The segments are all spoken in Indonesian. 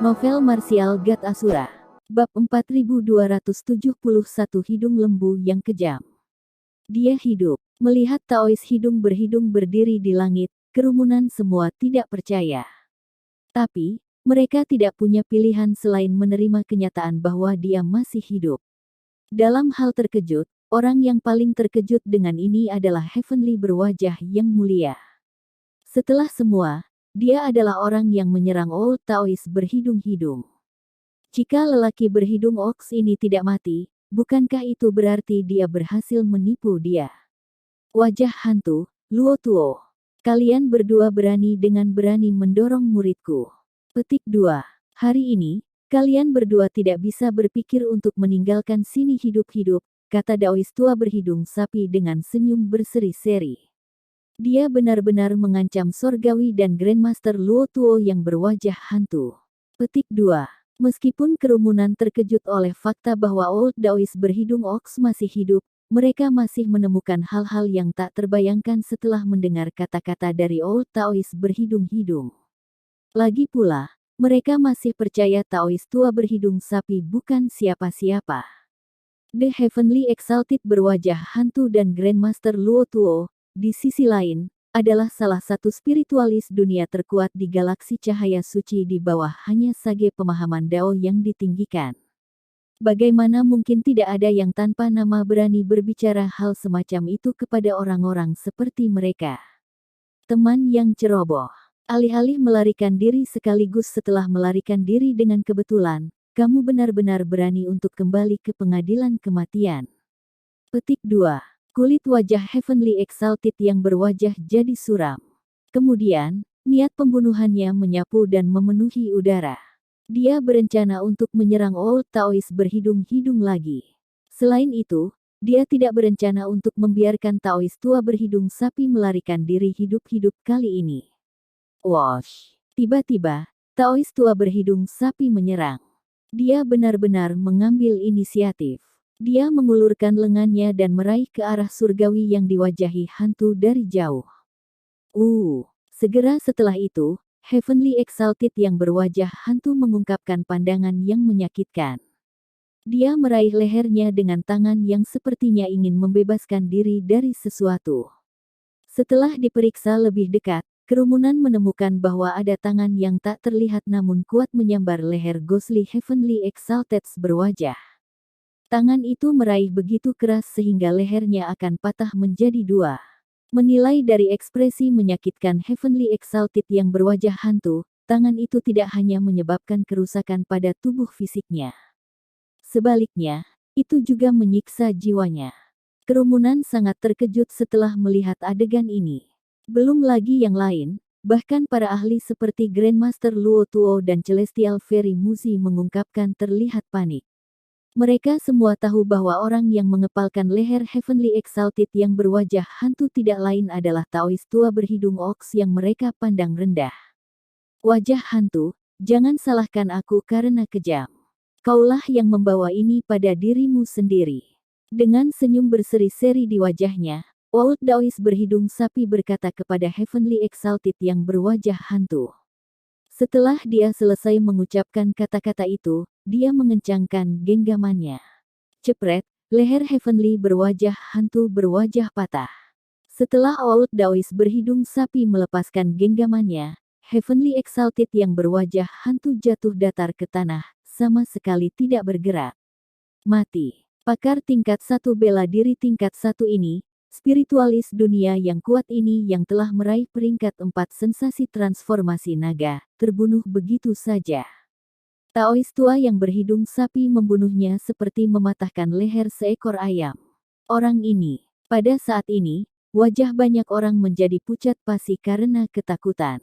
Novel marsial God Asura. Bab 4271 Hidung Lembu yang Kejam. Dia hidup. Melihat Taois hidung berhidung berdiri di langit, kerumunan semua tidak percaya. Tapi, mereka tidak punya pilihan selain menerima kenyataan bahwa dia masih hidup. Dalam hal terkejut, orang yang paling terkejut dengan ini adalah Heavenly berwajah yang mulia. Setelah semua, dia adalah orang yang menyerang Old Taois berhidung-hidung. Jika lelaki berhidung oks ini tidak mati, bukankah itu berarti dia berhasil menipu dia? Wajah hantu, Luo Tuo. Kalian berdua berani dengan berani mendorong muridku. Petik 2. Hari ini, kalian berdua tidak bisa berpikir untuk meninggalkan sini hidup-hidup, kata Daois tua berhidung sapi dengan senyum berseri-seri. Dia benar-benar mengancam Sorgawi dan Grandmaster Luo Tuo yang berwajah hantu. Petik 2. Meskipun kerumunan terkejut oleh fakta bahwa Old Daois berhidung oks masih hidup, mereka masih menemukan hal-hal yang tak terbayangkan setelah mendengar kata-kata dari Old Taois berhidung-hidung. Lagi pula, mereka masih percaya Taois tua berhidung sapi bukan siapa-siapa. The Heavenly Exalted berwajah hantu dan Grandmaster Luo Tuo, di sisi lain, adalah salah satu spiritualis dunia terkuat di galaksi cahaya suci di bawah hanya sage pemahaman Dao yang ditinggikan. Bagaimana mungkin tidak ada yang tanpa nama berani berbicara hal semacam itu kepada orang-orang seperti mereka? Teman yang ceroboh. Alih-alih melarikan diri sekaligus setelah melarikan diri dengan kebetulan, kamu benar-benar berani untuk kembali ke pengadilan kematian. Petik 2. Kulit wajah Heavenly Exalted yang berwajah jadi suram. Kemudian, niat pembunuhannya menyapu dan memenuhi udara. Dia berencana untuk menyerang Old Taois berhidung-hidung lagi. Selain itu, dia tidak berencana untuk membiarkan Taois tua berhidung sapi melarikan diri hidup-hidup kali ini. Wosh! Tiba-tiba, Taois tua berhidung sapi menyerang. Dia benar-benar mengambil inisiatif. Dia mengulurkan lengannya dan meraih ke arah surgawi yang diwajahi hantu dari jauh. Segera setelah itu, Heavenly Exalted yang berwajah hantu mengungkapkan pandangan yang menyakitkan. Dia meraih lehernya dengan tangan yang sepertinya ingin membebaskan diri dari sesuatu. Setelah diperiksa lebih dekat, kerumunan menemukan bahwa ada tangan yang tak terlihat namun kuat menyambar leher Ghostly Heavenly Exalted berwajah. Tangan itu meraih begitu keras sehingga lehernya akan patah menjadi dua. Menilai dari ekspresi menyakitkan Heavenly Exalted yang berwajah hantu, tangan itu tidak hanya menyebabkan kerusakan pada tubuh fisiknya. Sebaliknya, itu juga menyiksa jiwanya. Kerumunan sangat terkejut setelah melihat adegan ini. Belum lagi yang lain, bahkan para ahli seperti Grandmaster Luo Tuo dan Celestial Fairy Muzi mengungkapkan terlihat panik. Mereka semua tahu bahwa orang yang mengepalkan leher Heavenly Exalted yang berwajah hantu tidak lain adalah Taois tua berhidung oks yang mereka pandang rendah. Wajah hantu, jangan salahkan aku karena kejam. Kaulah yang membawa ini pada dirimu sendiri. Dengan senyum berseri-seri di wajahnya, Old Daois berhidung sapi berkata kepada Heavenly Exalted yang berwajah hantu. Setelah dia selesai mengucapkan kata-kata itu, dia mengencangkan genggamannya. Cepret, leher Heavenly berwajah hantu berwajah patah. Setelah Old Daois berhidung sapi melepaskan genggamannya, Heavenly Exalted yang berwajah hantu jatuh datar ke tanah, sama sekali tidak bergerak. Mati. Pakar tingkat 1 bela diri tingkat 1 ini, spiritualis dunia yang kuat ini yang telah meraih peringkat 4 sensasi transformasi naga, terbunuh begitu saja. Taois tua yang berhidung sapi membunuhnya seperti mematahkan leher seekor ayam. Orang ini, pada saat ini, wajah banyak orang menjadi pucat pasi karena ketakutan.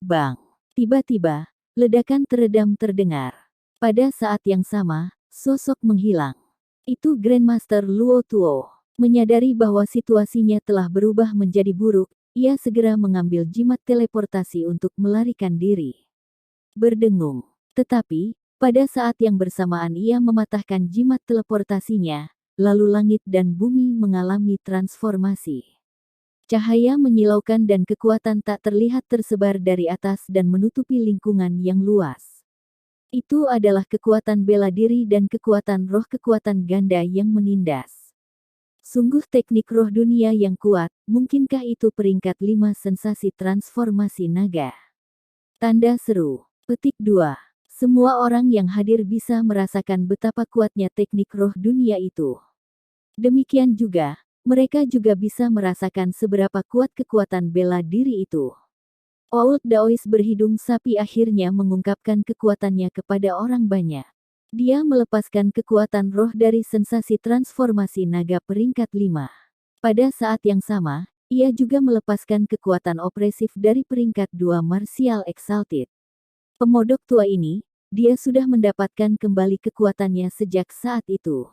Bang! Tiba-tiba, ledakan teredam terdengar. Pada saat yang sama, sosok menghilang. Itu Grandmaster Luo Tuo. Menyadari bahwa situasinya telah berubah menjadi buruk, ia segera mengambil jimat teleportasi untuk melarikan diri. Berdengung. Tetapi, pada saat yang bersamaan ia mematahkan jimat teleportasinya, lalu langit dan bumi mengalami transformasi. Cahaya menyilaukan dan kekuatan tak terlihat tersebar dari atas dan menutupi lingkungan yang luas. Itu adalah kekuatan bela diri dan kekuatan roh, kekuatan ganda yang menindas. Sungguh teknik roh dunia yang kuat, mungkinkah itu peringkat 5 sensasi transformasi naga? Tanda seru. Petik 2. Semua orang yang hadir bisa merasakan betapa kuatnya teknik roh dunia itu. Demikian juga, mereka juga bisa merasakan seberapa kuat kekuatan bela diri itu. Old Daois berhidung sapi akhirnya mengungkapkan kekuatannya kepada orang banyak. Dia melepaskan kekuatan roh dari sensasi transformasi naga peringkat 5. Pada saat yang sama, ia juga melepaskan kekuatan opresif dari peringkat 2 Martial Exalted. Pemodok tua ini, dia sudah mendapatkan kembali kekuatannya sejak saat itu.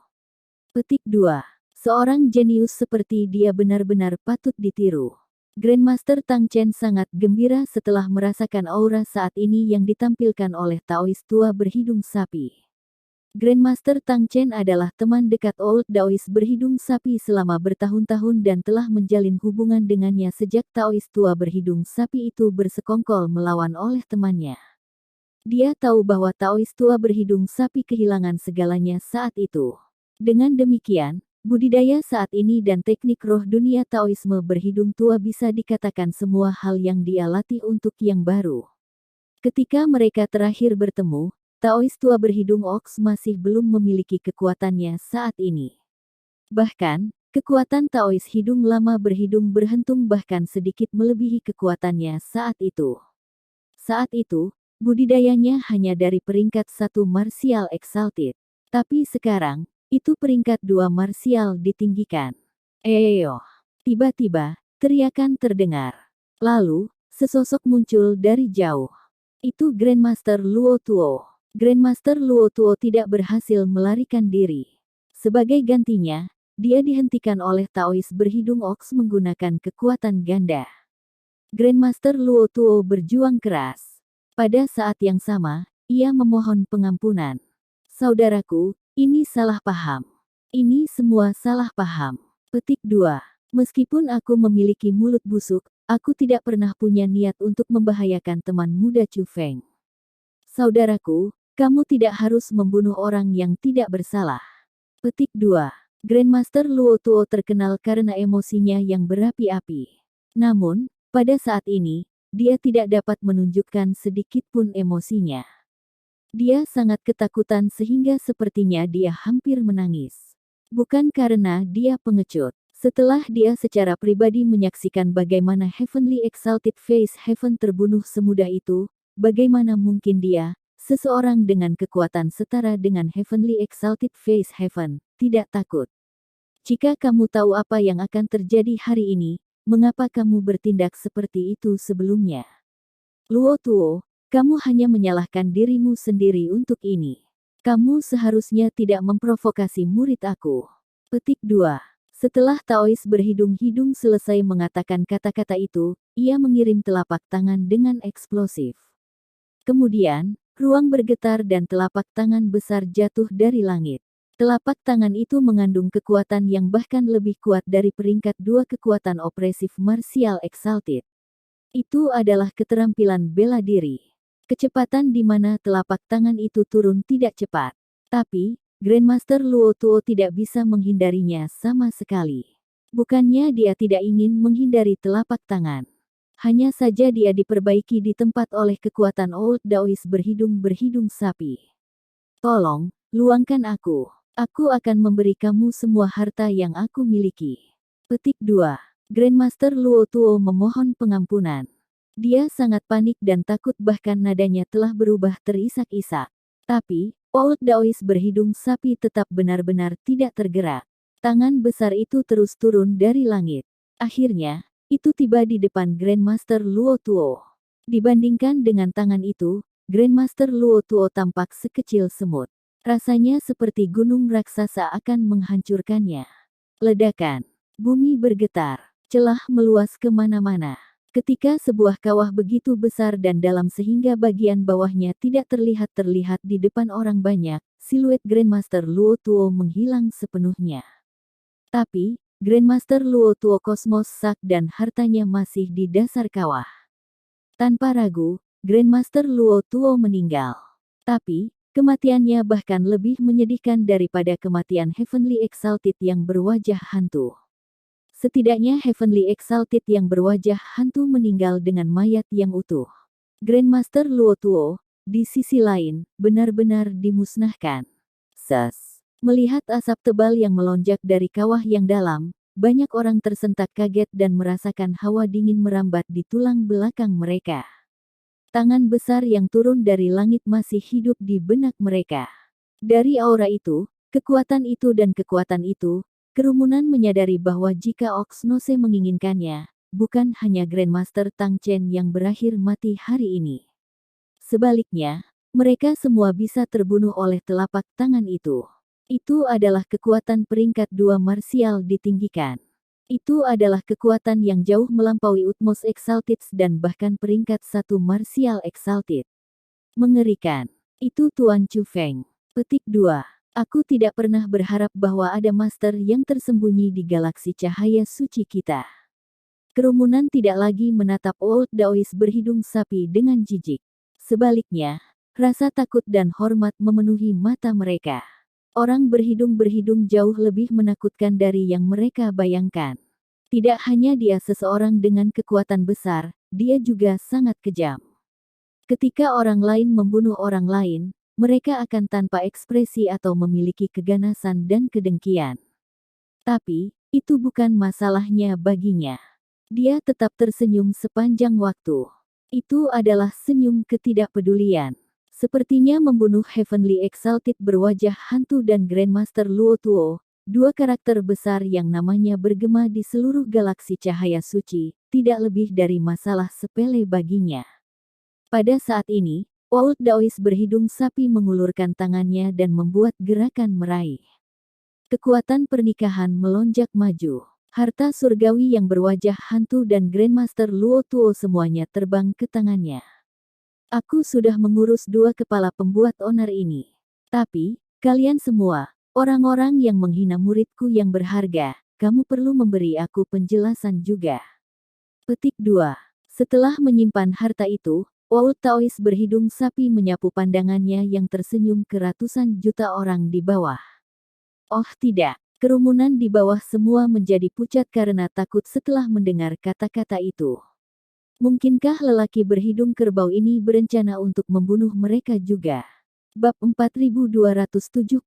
Petik 2. Seorang jenius seperti dia benar-benar patut ditiru. Grandmaster Tang Chen sangat gembira setelah merasakan aura saat ini yang ditampilkan oleh Taois tua berhidung sapi. Grandmaster Tang Chen adalah teman dekat Old Daois berhidung sapi selama bertahun-tahun dan telah menjalin hubungan dengannya sejak Taois tua berhidung sapi itu bersekongkol melawan oleh temannya. Dia tahu bahwa Taois tua berhidung sapi kehilangan segalanya saat itu. Dengan demikian, budidaya saat ini dan teknik roh dunia Taoisme berhidung tua bisa dikatakan semua hal yang dia latih untuk yang baru. Ketika mereka terakhir bertemu, Taois tua berhidung oks masih belum memiliki kekuatannya saat ini. Bahkan, kekuatan Taois hidung lama berhidung berhentung bahkan sedikit melebihi kekuatannya saat itu. Saat itu, budidayanya hanya dari peringkat 1 Martial Exalted. Tapi sekarang, itu peringkat 2 Martial ditinggikan. Eyo! Tiba-tiba, teriakan terdengar. Lalu, sesosok muncul dari jauh. Itu Grandmaster Luo Tuo. Grandmaster Luo Tuo tidak berhasil melarikan diri. Sebagai gantinya, dia dihentikan oleh Taois berhidung oks menggunakan kekuatan ganda. Grandmaster Luo Tuo berjuang keras. Pada saat yang sama, ia memohon pengampunan. Saudaraku, ini salah paham. Ini semua salah paham. Petik 2. Meskipun aku memiliki mulut busuk, aku tidak pernah punya niat untuk membahayakan teman muda Chu Feng. Saudaraku, kamu tidak harus membunuh orang yang tidak bersalah. Petik 2. Grandmaster Luo Tuo terkenal karena emosinya yang berapi-api. Namun, pada saat ini, dia tidak dapat menunjukkan sedikit pun emosinya. Dia sangat ketakutan sehingga sepertinya dia hampir menangis. Bukan karena dia pengecut. Setelah dia secara pribadi menyaksikan bagaimana Heavenly Exalted Face Heaven terbunuh semudah itu, bagaimana mungkin dia, seseorang dengan kekuatan setara dengan Heavenly Exalted Face Heaven, tidak takut? Jika kamu tahu apa yang akan terjadi hari ini, mengapa kamu bertindak seperti itu sebelumnya? Luo Tuo, kamu hanya menyalahkan dirimu sendiri untuk ini. Kamu seharusnya tidak memprovokasi murid aku. Petik 2. Setelah Taois berhidung-hidung selesai mengatakan kata-kata itu, ia mengirim telapak tangan dengan eksplosif. Kemudian, ruang bergetar dan telapak tangan besar jatuh dari langit. Telapak tangan itu mengandung kekuatan yang bahkan lebih kuat dari peringkat 2 kekuatan opresif Martial Exalted. Itu adalah keterampilan bela diri. Kecepatan di mana telapak tangan itu turun tidak cepat. Tapi, Grandmaster Luo Tuo tidak bisa menghindarinya sama sekali. Bukannya dia tidak ingin menghindari telapak tangan. Hanya saja dia diperbaiki di tempat oleh kekuatan Old Daois berhidung sapi. Tolong, luangkan aku. Aku akan memberi kamu semua harta yang aku miliki. Petik 2. Grandmaster Luo Tuo memohon pengampunan. Dia sangat panik dan takut bahkan nadanya telah berubah terisak-isak. Tapi, Old Daois berhidung sapi tetap benar-benar tidak tergerak. Tangan besar itu terus turun dari langit. Akhirnya, itu tiba di depan Grandmaster Luo Tuo. Dibandingkan dengan tangan itu, Grandmaster Luo Tuo tampak sekecil semut. Rasanya seperti gunung raksasa akan menghancurkannya. Ledakan. Bumi bergetar. Celah meluas kemana-mana. Ketika sebuah kawah begitu besar dan dalam sehingga bagian bawahnya tidak terlihat di depan orang banyak, siluet Grandmaster Luo Tuo menghilang sepenuhnya. Tapi, Grandmaster Luo Tuo Kosmos Sak dan hartanya masih di dasar kawah. Tanpa ragu, Grandmaster Luo Tuo meninggal. Tapi, kematiannya bahkan lebih menyedihkan daripada kematian Heavenly Exalted yang berwajah hantu. Setidaknya Heavenly Exalted yang berwajah hantu meninggal dengan mayat yang utuh. Grandmaster Luo Tuo, di sisi lain, benar-benar dimusnahkan. Melihat asap tebal yang melonjak dari kawah yang dalam, banyak orang tersentak kaget dan merasakan hawa dingin merambat di tulang belakang mereka. Tangan besar yang turun dari langit masih hidup di benak mereka. Dari aura itu, kekuatan itu dan kekuatan itu, kerumunan menyadari bahwa jika Oxnose menginginkannya, bukan hanya Grandmaster Tang Chen yang berakhir mati hari ini. Sebaliknya, mereka semua bisa terbunuh oleh telapak tangan itu. Itu adalah kekuatan peringkat 2 marsial ditinggikan. Itu adalah kekuatan yang jauh melampaui Utmost Exalted dan bahkan peringkat 1 martial exalted. Mengerikan. Itu Tuan Chu Feng. Petik 2. Aku tidak pernah berharap bahwa ada master yang tersembunyi di galaksi cahaya suci kita. Kerumunan tidak lagi menatap Old Daoist berhidung sapi dengan jijik. Sebaliknya, rasa takut dan hormat memenuhi mata mereka. Orang berhidung-berhidung jauh lebih menakutkan dari yang mereka bayangkan. Tidak hanya dia seseorang dengan kekuatan besar, dia juga sangat kejam. Ketika orang lain membunuh orang lain, mereka akan tanpa ekspresi atau memiliki keganasan dan kedengkian. Tapi, itu bukan masalahnya baginya. Dia tetap tersenyum sepanjang waktu. Itu adalah senyum ketidakpedulian. Sepertinya membunuh Heavenly Exalted berwajah hantu dan Grandmaster Luo Tuo, dua karakter besar yang namanya bergema di seluruh galaksi cahaya suci, tidak lebih dari masalah sepele baginya. Pada saat ini, Old Daoist berhidung sapi mengulurkan tangannya dan membuat gerakan meraih. Kekuatan pernikahan melonjak maju. Harta surgawi yang berwajah hantu dan Grandmaster Luo Tuo semuanya terbang ke tangannya. Aku sudah mengurus dua kepala pembuat onar ini. Tapi, kalian semua, orang-orang yang menghina muridku yang berharga, kamu perlu memberi aku penjelasan juga. Petik 2. Setelah menyimpan harta itu, Old Daoist berhidung sapi menyapu pandangannya yang tersenyum ke ratusan juta orang di bawah. Oh tidak, kerumunan di bawah semua menjadi pucat karena takut setelah mendengar kata-kata itu. Mungkinkah lelaki berhidung kerbau ini berencana untuk membunuh mereka juga? Bab 4272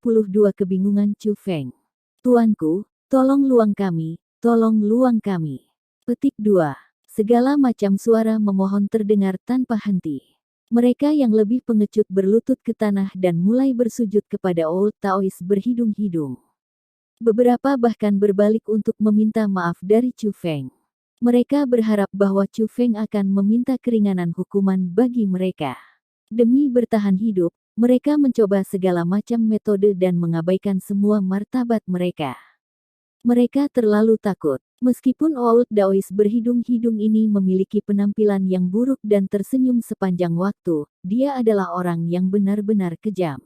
Kebingungan Chu Feng. Tuanku, tolong luang kami, tolong luang kami. Petik 2. Segala macam suara memohon terdengar tanpa henti. Mereka yang lebih pengecut berlutut ke tanah dan mulai bersujud kepada Old Daoist berhidung-hidung. Beberapa bahkan berbalik untuk meminta maaf dari Chu Feng. Mereka berharap bahwa Chu Feng akan meminta keringanan hukuman bagi mereka. Demi bertahan hidup, mereka mencoba segala macam metode dan mengabaikan semua martabat mereka. Mereka terlalu takut. Meskipun Old Daoist berhidung-hidung ini memiliki penampilan yang buruk dan tersenyum sepanjang waktu, dia adalah orang yang benar-benar kejam.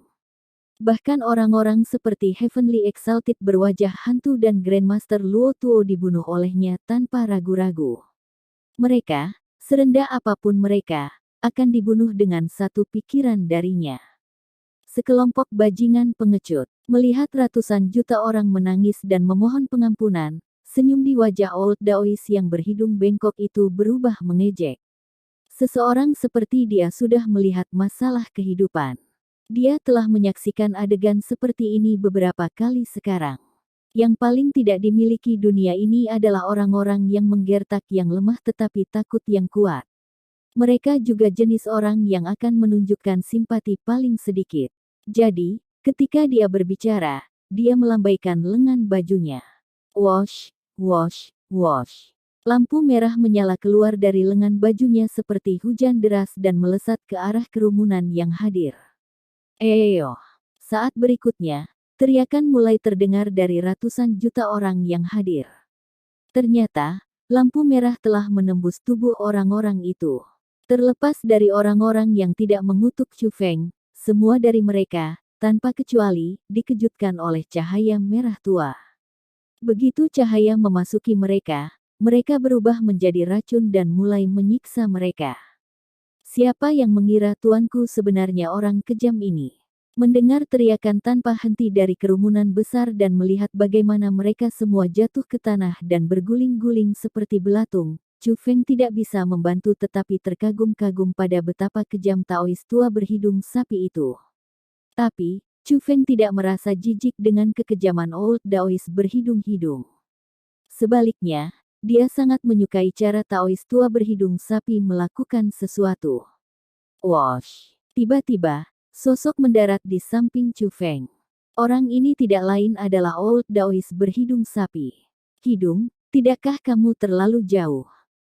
Bahkan orang-orang seperti Heavenly Exalted berwajah hantu dan Grandmaster Luo Tuo dibunuh olehnya tanpa ragu-ragu. Mereka, serendah apapun mereka, akan dibunuh dengan satu pikiran darinya. Sekelompok bajingan pengecut, melihat ratusan juta orang menangis dan memohon pengampunan, senyum di wajah Old Daoist yang berhidung bengkok itu berubah mengejek. Seseorang seperti dia sudah melihat masalah kehidupan. Dia telah menyaksikan adegan seperti ini beberapa kali sekarang. Yang paling tidak dimiliki dunia ini adalah orang-orang yang menggertak yang lemah tetapi takut yang kuat. Mereka juga jenis orang yang akan menunjukkan simpati paling sedikit. Jadi, ketika dia berbicara, dia melambaikan lengan bajunya. Wosh, wosh, wosh. Lampu merah menyala keluar dari lengan bajunya seperti hujan deras dan melesat ke arah kerumunan yang hadir. Eyo. Saat berikutnya, teriakan mulai terdengar dari ratusan juta orang yang hadir. Ternyata, lampu merah telah menembus tubuh orang-orang itu. Terlepas dari orang-orang yang tidak mengutuk Chu Feng, semua dari mereka, tanpa kecuali, dikejutkan oleh cahaya merah tua. Begitu cahaya memasuki mereka, mereka berubah menjadi racun dan mulai menyiksa mereka. Siapa yang mengira tuanku sebenarnya orang kejam ini? Mendengar teriakan tanpa henti dari kerumunan besar dan melihat bagaimana mereka semua jatuh ke tanah dan berguling-guling seperti belatung, Chu Feng tidak bisa membantu tetapi terkagum-kagum pada betapa kejam Taois tua berhidung sapi itu. Tapi, Chu Feng tidak merasa jijik dengan kekejaman Old Daois berhidung-hidung. Sebaliknya, dia sangat menyukai cara Taois tua berhidung sapi melakukan sesuatu. Wash! Tiba-tiba, sosok mendarat di samping Chu Feng. Orang ini tidak lain adalah Old Daois berhidung sapi. Hidung, tidakkah kamu terlalu jauh?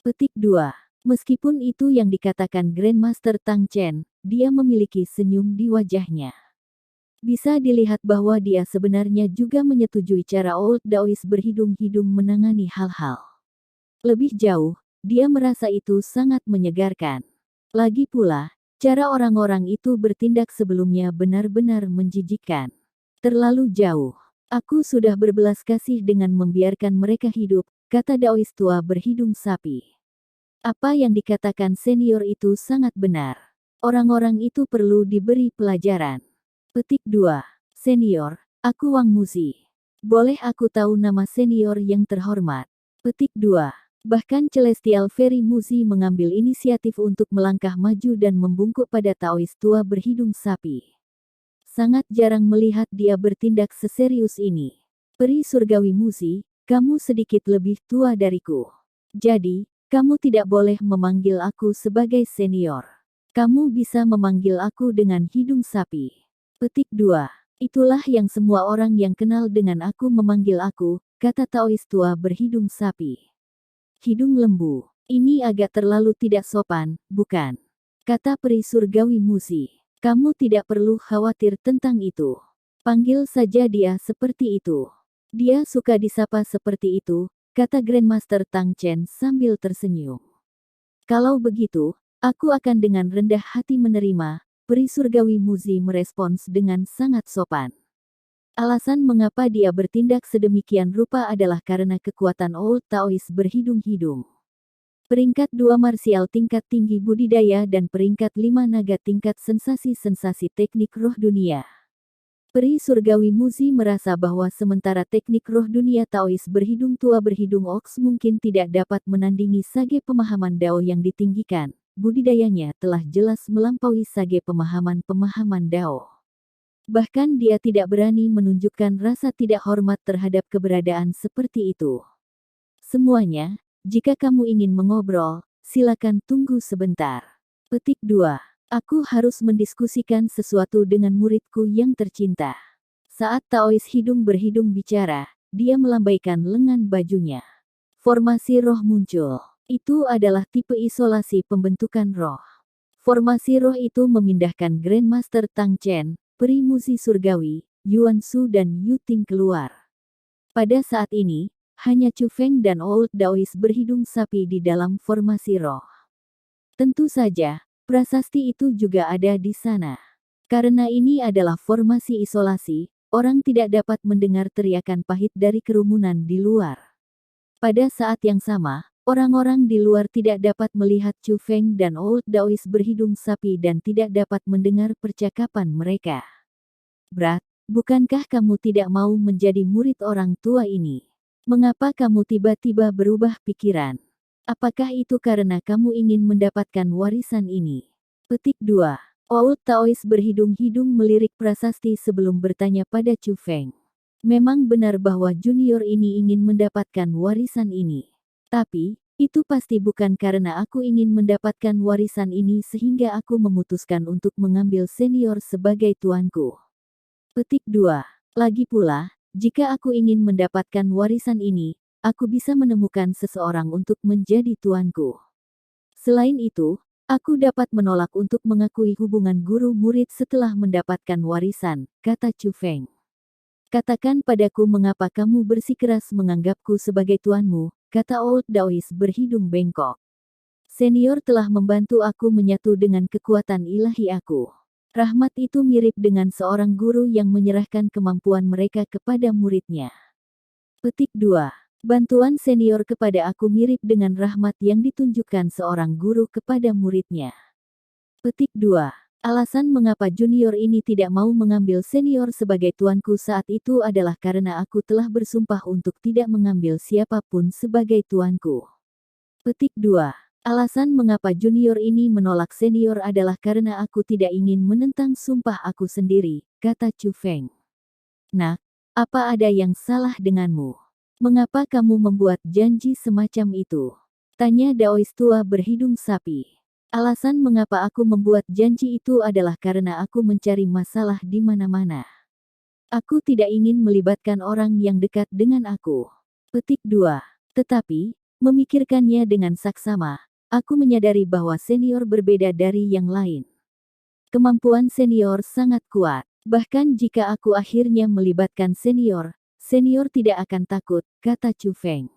Petik 2. Meskipun itu yang dikatakan Grandmaster Tang Chen, dia memiliki senyum di wajahnya. Bisa dilihat bahwa dia sebenarnya juga menyetujui cara Old Daois berhidung-hidung menangani hal-hal. Lebih jauh, dia merasa itu sangat menyegarkan. Lagi pula, cara orang-orang itu bertindak sebelumnya benar-benar menjijikkan. Terlalu jauh. Aku sudah berbelas kasih dengan membiarkan mereka hidup, kata Daois tua berhidung sapi. Apa yang dikatakan senior itu sangat benar. Orang-orang itu perlu diberi pelajaran. Petik 2. Senior, aku Wang Muzi. Boleh aku tahu nama senior yang terhormat? Petik 2. Bahkan Celestial Fairy Muzi mengambil inisiatif untuk melangkah maju dan membungkuk pada Taois tua berhidung sapi. Sangat jarang melihat dia bertindak seserius ini. Peri surgawi Muzi, kamu sedikit lebih tua dariku. Jadi, kamu tidak boleh memanggil aku sebagai senior. Kamu bisa memanggil aku dengan hidung sapi. Petik 2. Itulah yang semua orang yang kenal dengan aku memanggil aku, kata Taois tua berhidung sapi. Hidung lembu. Ini agak terlalu tidak sopan, bukan? Kata peri surgawi Muzi. Kamu tidak perlu khawatir tentang itu. Panggil saja dia seperti itu. Dia suka disapa seperti itu, kata Grandmaster Tang Chen sambil tersenyum. Kalau begitu, aku akan dengan rendah hati menerima, peri surgawi Muzi merespons dengan sangat sopan. Alasan mengapa dia bertindak sedemikian rupa adalah karena kekuatan Old Taois berhidung-hidung. Peringkat 2 marsial tingkat tinggi budidaya dan peringkat 5 naga tingkat sensasi-sensasi teknik roh dunia. Peri surgawi Muzi merasa bahwa sementara teknik roh dunia Taois berhidung tua berhidung oks mungkin tidak dapat menandingi sage pemahaman Dao yang ditinggikan, budidayanya telah jelas melampaui sage pemahaman-pemahaman Dao. Bahkan dia tidak berani menunjukkan rasa tidak hormat terhadap keberadaan seperti itu. Semuanya, jika kamu ingin mengobrol, silakan tunggu sebentar. Petik 2. Aku harus mendiskusikan sesuatu dengan muridku yang tercinta. Saat Taois hidung berhidung bicara, dia melambaikan lengan bajunya. Formasi roh muncul. Itu adalah tipe isolasi pembentukan roh. Formasi roh itu memindahkan Grandmaster Tang Chen, peri Muzi surgawi, Yuan Shu dan Yu Ting keluar. Pada saat ini, hanya Chu Feng dan Old Daois berhidung sapi di dalam formasi roh. Tentu saja, prasasti itu juga ada di sana. Karena ini adalah formasi isolasi, orang tidak dapat mendengar teriakan pahit dari kerumunan di luar. Pada saat yang sama, orang-orang di luar tidak dapat melihat Chu Feng dan Old Daois berhidung sapi dan tidak dapat mendengar percakapan mereka. Brat, bukankah kamu tidak mau menjadi murid orang tua ini? Mengapa kamu tiba-tiba berubah pikiran? Apakah itu karena kamu ingin mendapatkan warisan ini? Petik 2. Old Taois berhidung-hidung melirik prasasti sebelum bertanya pada Chu Feng. Memang benar bahwa junior ini ingin mendapatkan warisan ini. Tapi, itu pasti bukan karena aku ingin mendapatkan warisan ini sehingga aku memutuskan untuk mengambil senior sebagai tuanku. Petik 2. Lagi pula, jika aku ingin mendapatkan warisan ini, aku bisa menemukan seseorang untuk menjadi tuanku. Selain itu, aku dapat menolak untuk mengakui hubungan guru-murid setelah mendapatkan warisan, kata Chu Feng. Katakan padaku mengapa kamu bersikeras menganggapku sebagai tuanmu, kata Old Daois berhidung bengkok. Senior telah membantu aku menyatu dengan kekuatan ilahi aku. Rahmat itu mirip dengan seorang guru yang menyerahkan kemampuan mereka kepada muridnya. Petik 2. Bantuan senior kepada aku mirip dengan rahmat yang ditunjukkan seorang guru kepada muridnya. Petik 2. Alasan mengapa junior ini tidak mau mengambil senior sebagai tuanku saat itu adalah karena aku telah bersumpah untuk tidak mengambil siapapun sebagai tuanku. Petik 2. Alasan mengapa junior ini menolak senior adalah karena aku tidak ingin menentang sumpah aku sendiri, kata Chu Feng. Nak, apa ada yang salah denganmu? Mengapa kamu membuat janji semacam itu? Tanya Daois tua berhidung sapi. Alasan mengapa aku membuat janji itu adalah karena aku mencari masalah di mana-mana. Aku tidak ingin melibatkan orang yang dekat dengan aku. Petik 2. Tetapi, memikirkannya dengan saksama, aku menyadari bahwa senior berbeda dari yang lain. Kemampuan senior sangat kuat. Bahkan jika aku akhirnya melibatkan senior, senior tidak akan takut, kata Chu Feng.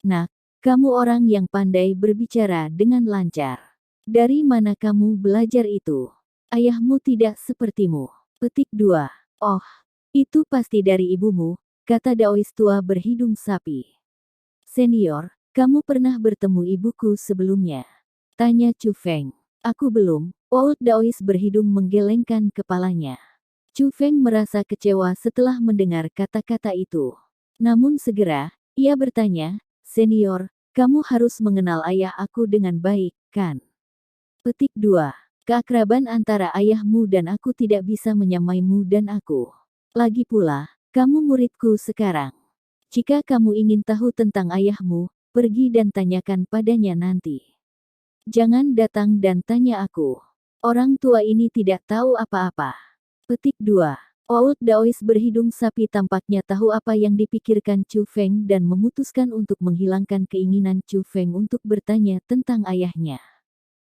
Nak, kamu orang yang pandai berbicara dengan lancar. Dari mana kamu belajar itu? Ayahmu tidak sepertimu. Petik 2. Oh, itu pasti dari ibumu, kata Daois tua berhidung sapi. Senior, kamu pernah bertemu ibuku sebelumnya? Tanya Chu Feng. Aku belum. Old Daois berhidung menggelengkan kepalanya. Chu Feng merasa kecewa setelah mendengar kata-kata itu. Namun segera, ia bertanya, Senior, kamu harus mengenal ayah aku dengan baik, kan? Petik 2. Keakraban antara ayahmu dan aku tidak bisa menyamaimu dan aku. Lagi pula, kamu muridku sekarang. Jika kamu ingin tahu tentang ayahmu, pergi dan tanyakan padanya nanti. Jangan datang dan tanya aku. Orang tua ini tidak tahu apa-apa. Petik 2. Old Daois berhidung sapi tampaknya tahu apa yang dipikirkan Chu Feng dan memutuskan untuk menghilangkan keinginan Chu Feng untuk bertanya tentang ayahnya.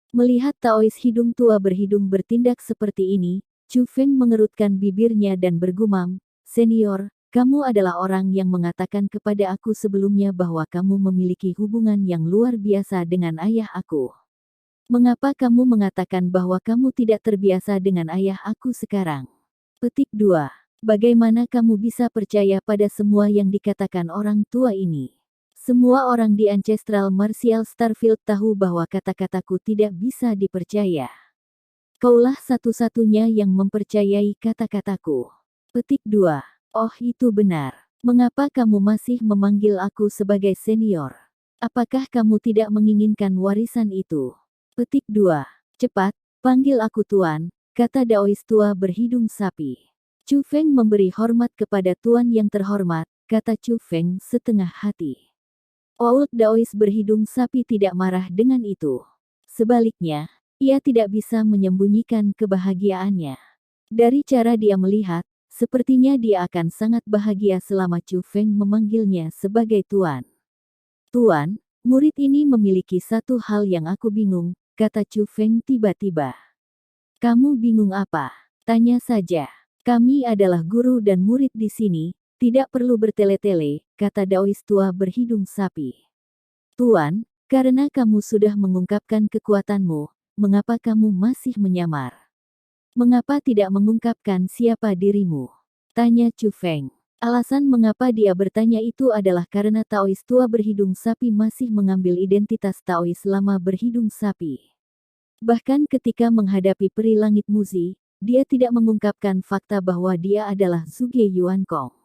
Melihat Taois hidung tua berhidung bertindak seperti ini, Chu Feng mengerutkan bibirnya dan bergumam, Senior, kamu adalah orang yang mengatakan kepada aku sebelumnya bahwa kamu memiliki hubungan yang luar biasa dengan ayah aku. Mengapa kamu mengatakan bahwa kamu tidak terbiasa dengan ayah aku sekarang? Petik 2. Bagaimana kamu bisa percaya pada semua yang dikatakan orang tua ini? Semua orang di Ancestral Martial Starfield tahu bahwa kata-kataku tidak bisa dipercaya. Kaulah satu-satunya yang mempercayai kata-kataku. Petik 2. Oh, itu benar. Mengapa kamu masih memanggil aku sebagai senior? Apakah kamu tidak menginginkan warisan itu? Petik 2. Cepat, panggil aku tuan, kata Daois tua berhidung sapi. Chu Feng memberi hormat kepada tuan yang terhormat, kata Chu Feng setengah hati. Old Daois berhidung sapi tidak marah dengan itu. Sebaliknya, ia tidak bisa menyembunyikan kebahagiaannya. Dari cara dia melihat, sepertinya dia akan sangat bahagia selama Chu Feng memanggilnya sebagai tuan. Tuan, murid ini memiliki satu hal yang aku bingung, kata Chu Feng tiba-tiba. Kamu bingung apa? Tanya saja. Kami adalah guru dan murid di sini, tidak perlu bertele-tele, kata Daois tua berhidung sapi. Tuan, karena kamu sudah mengungkapkan kekuatanmu, mengapa kamu masih menyamar? Mengapa tidak mengungkapkan siapa dirimu? Tanya Chu Feng. Alasan mengapa dia bertanya itu adalah karena Taois tua berhidung sapi masih mengambil identitas Taois lama berhidung sapi. Bahkan ketika menghadapi peri langit Muzi, dia tidak mengungkapkan fakta bahwa dia adalah Zhuge Yuankong.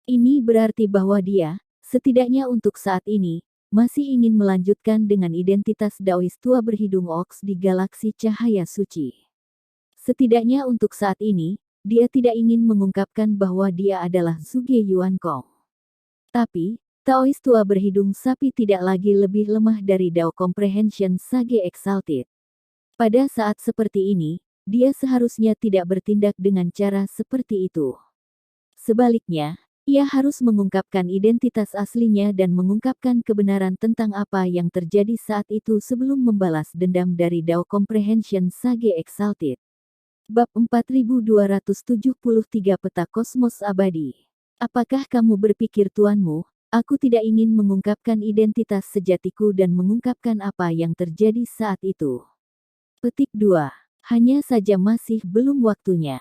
Ini berarti bahwa dia, setidaknya untuk saat ini, masih ingin melanjutkan dengan identitas Daois tua berhidung oks di galaksi cahaya suci. Setidaknya untuk saat ini, dia tidak ingin mengungkapkan bahwa dia adalah Zhuge Yuankong. Tapi, Taois tua berhidung sapi tidak lagi lebih lemah dari Dao Comprehension Sage Exalted. Pada saat seperti ini, dia seharusnya tidak bertindak dengan cara seperti itu. Sebaliknya, ia harus mengungkapkan identitas aslinya dan mengungkapkan kebenaran tentang apa yang terjadi saat itu sebelum membalas dendam dari Dao Comprehension Sage Exalted. Bab 4273 Peta Kosmos Abadi. Apakah kamu berpikir tuanmu, aku tidak ingin mengungkapkan identitas sejatiku dan mengungkapkan apa yang terjadi saat itu? Petik 2. Hanya saja masih belum waktunya.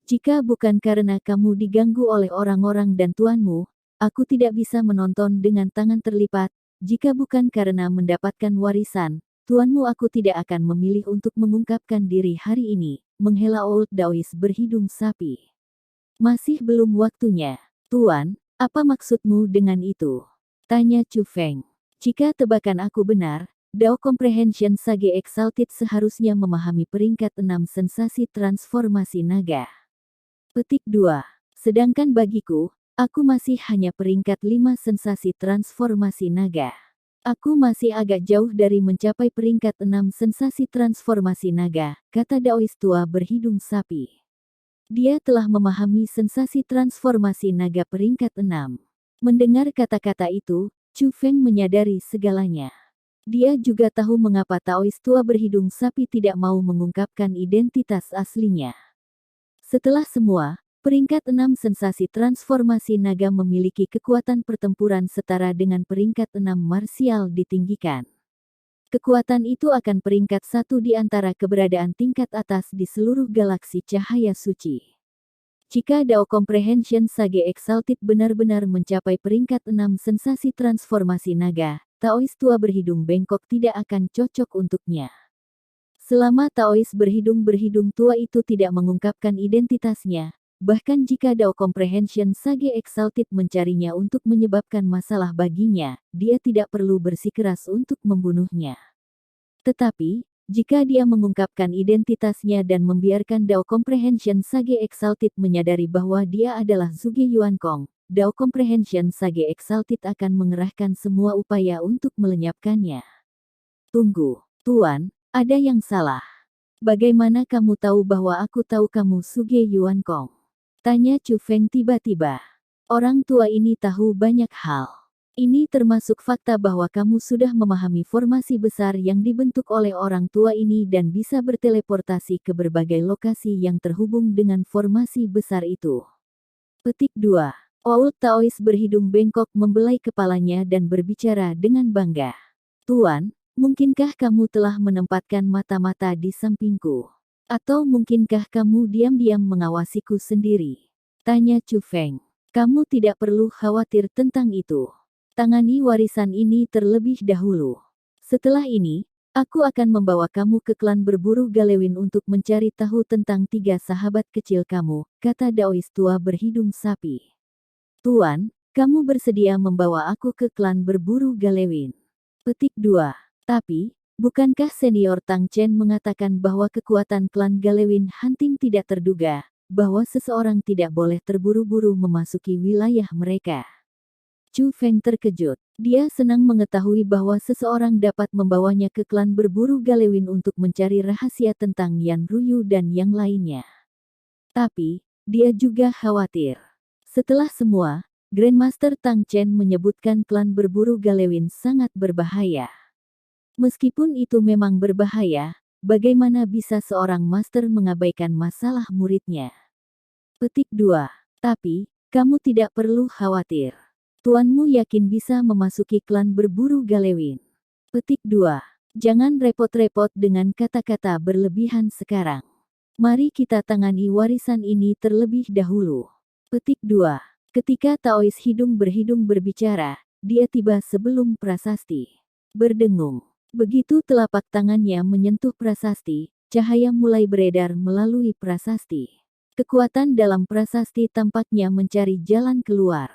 Jika bukan karena kamu diganggu oleh orang-orang dan tuanmu, aku tidak bisa menonton dengan tangan terlipat. Jika bukan karena mendapatkan warisan, tuanmu aku tidak akan memilih untuk mengungkapkan diri hari ini, menghela Old Daois berhidung sapi. Masih belum waktunya. Tuan, apa maksudmu dengan itu? Tanya Chu Feng. Jika tebakan aku benar, Dao Comprehension Sage Exalted seharusnya memahami peringkat 6 sensasi transformasi naga. Petik 2. Sedangkan bagiku, aku masih hanya peringkat 5 sensasi transformasi naga. Aku masih agak jauh dari mencapai peringkat 6 sensasi transformasi naga, kata Daois tua berhidung sapi. Dia telah memahami sensasi transformasi naga peringkat 6. Mendengar kata-kata itu, Chu Feng menyadari segalanya. Dia juga tahu mengapa Taois tua berhidung sapi tidak mau mengungkapkan identitas aslinya. Setelah semua, peringkat 6 sensasi transformasi naga memiliki kekuatan pertempuran setara dengan peringkat 6 marsial ditinggikan. Kekuatan itu akan peringkat 1 di antara keberadaan tingkat atas di seluruh galaksi cahaya suci. Jika Dao Comprehension Sage Exalted benar-benar mencapai peringkat 6 sensasi transformasi naga, Taois tua berhidung bengkok tidak akan cocok untuknya. Selama Taois berhidung tua itu tidak mengungkapkan identitasnya, bahkan jika Dao Comprehension Sage Exalted mencarinya untuk menyebabkan masalah baginya, dia tidak perlu bersikeras untuk membunuhnya. Tetapi, jika dia mengungkapkan identitasnya dan membiarkan Dao Comprehension Sage Exalted menyadari bahwa dia adalah Zhuge Yuankong, Dao Comprehension Sage Exalted akan mengerahkan semua upaya untuk melenyapkannya. Tunggu, Tuan, ada yang salah. Bagaimana kamu tahu bahwa aku tahu kamu Zhuge Yuankong? Tanya Chu Feng tiba-tiba. Orang tua ini tahu banyak hal. Ini termasuk fakta bahwa kamu sudah memahami formasi besar yang dibentuk oleh orang tua ini dan bisa berteleportasi ke berbagai lokasi yang terhubung dengan formasi besar itu. Petik 2. Old Taois berhidung bengkok membelai kepalanya dan berbicara dengan bangga. Tuan, mungkinkah kamu telah menempatkan mata-mata di sampingku? Atau mungkinkah kamu diam-diam mengawasiku sendiri? Tanya Chu Feng. Kamu tidak perlu khawatir tentang itu. Tangani warisan ini terlebih dahulu. Setelah ini, aku akan membawa kamu ke klan berburu Galewin untuk mencari tahu tentang 3 sahabat kecil kamu, kata Daois tua berhidung sapi. Tuan, kamu bersedia membawa aku ke klan berburu Galewin? Petik 2. Tapi, bukankah senior Tang Chen mengatakan bahwa kekuatan klan Galewin Hunting tidak terduga, bahwa seseorang tidak boleh terburu-buru memasuki wilayah mereka? Chu Feng terkejut. Dia senang mengetahui bahwa seseorang dapat membawanya ke klan berburu Galewin untuk mencari rahasia tentang Yan Ruyu dan yang lainnya. Tapi, dia juga khawatir. Setelah semua, Grandmaster Tang Chen menyebutkan klan berburu Galewin sangat berbahaya. Meskipun itu memang berbahaya, bagaimana bisa seorang master mengabaikan masalah muridnya? Petik 2. Tapi, kamu tidak perlu khawatir. Tuanmu yakin bisa memasuki klan berburu Galewin? Petik 2. Jangan repot-repot dengan kata-kata berlebihan sekarang. Mari kita tangani warisan ini terlebih dahulu. Petik 2. Ketika Taois hidung berbicara, dia tiba sebelum prasasti. Berdengung. Begitu telapak tangannya menyentuh prasasti, cahaya mulai beredar melalui prasasti. Kekuatan dalam prasasti tampaknya mencari jalan keluar.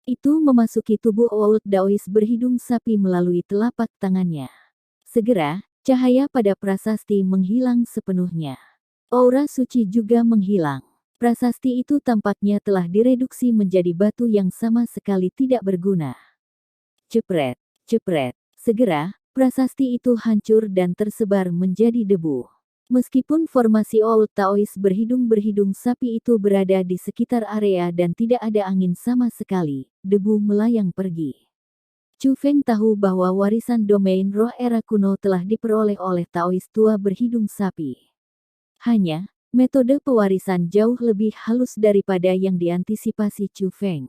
Itu memasuki tubuh Old Daois berhidung sapi melalui telapak tangannya. Segera, cahaya pada prasasti menghilang sepenuhnya. Aura suci juga menghilang. Prasasti itu tampaknya telah direduksi menjadi batu yang sama sekali tidak berguna. Cepret, cepret. Segera, prasasti itu hancur dan tersebar menjadi debu. Meskipun formasi Old Taois berhidung sapi itu berada di sekitar area dan tidak ada angin sama sekali, debu melayang pergi. Chu Feng tahu bahwa warisan domain roh era kuno telah diperoleh oleh Taois tua berhidung sapi. Hanya, metode pewarisan jauh lebih halus daripada yang diantisipasi Chu Feng.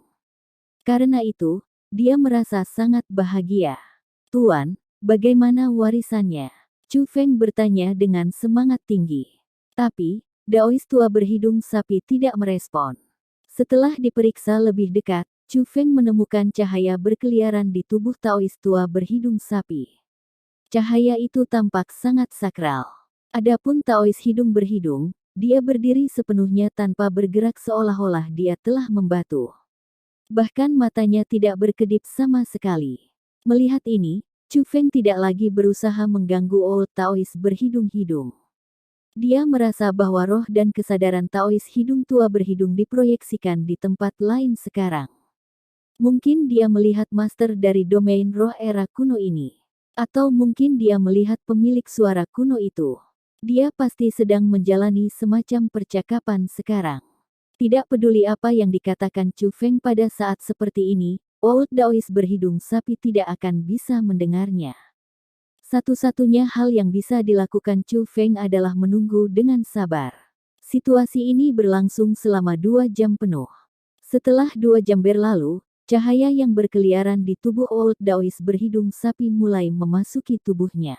Karena itu, dia merasa sangat bahagia. Tuan, bagaimana warisannya? Chu Feng bertanya dengan semangat tinggi. Tapi, Daois tua berhidung sapi tidak merespon. Setelah diperiksa lebih dekat, Chu Feng menemukan cahaya berkeliaran di tubuh Taois tua berhidung sapi. Cahaya itu tampak sangat sakral. Adapun Taois hidung berhidung, dia berdiri sepenuhnya tanpa bergerak seolah-olah dia telah membatu. Bahkan matanya tidak berkedip sama sekali. Melihat ini, Chu Feng tidak lagi berusaha mengganggu Old Taois berhidung-hidung. Dia merasa bahwa roh dan kesadaran Taois hidung tua berhidung diproyeksikan di tempat lain sekarang. Mungkin dia melihat master dari domain roh era kuno ini. Atau mungkin dia melihat pemilik suara kuno itu. Dia pasti sedang menjalani semacam percakapan sekarang. Tidak peduli apa yang dikatakan Chu Feng pada saat seperti ini, Old Daois berhidung sapi tidak akan bisa mendengarnya. Satu-satunya hal yang bisa dilakukan Chu Feng adalah menunggu dengan sabar. Situasi ini berlangsung selama 2 jam penuh. Setelah 2 jam berlalu, cahaya yang berkeliaran di tubuh Old Daois berhidung sapi mulai memasuki tubuhnya.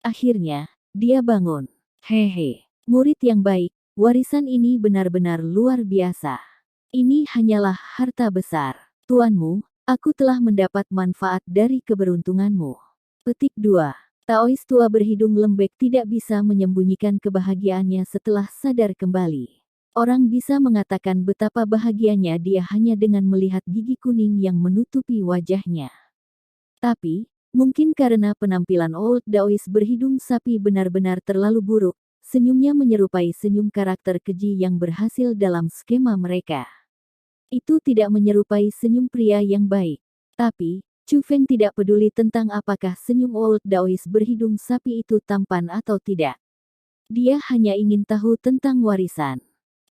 Akhirnya, dia bangun. Hehe, murid yang baik, warisan ini benar-benar luar biasa. Ini hanyalah harta besar. Tuanmu, aku telah mendapat manfaat dari keberuntunganmu. Petik 2. Taois tua berhidung lembek tidak bisa menyembunyikan kebahagiaannya setelah sadar kembali. Orang bisa mengatakan betapa bahagianya dia hanya dengan melihat gigi kuning yang menutupi wajahnya. Tapi, mungkin karena penampilan Old Daois berhidung sapi benar-benar terlalu buruk, senyumnya menyerupai senyum karakter keji yang berhasil dalam skema mereka. Itu tidak menyerupai senyum pria yang baik. Tapi, Chu Feng tidak peduli tentang apakah senyum Old Daois berhidung sapi itu tampan atau tidak. Dia hanya ingin tahu tentang warisan.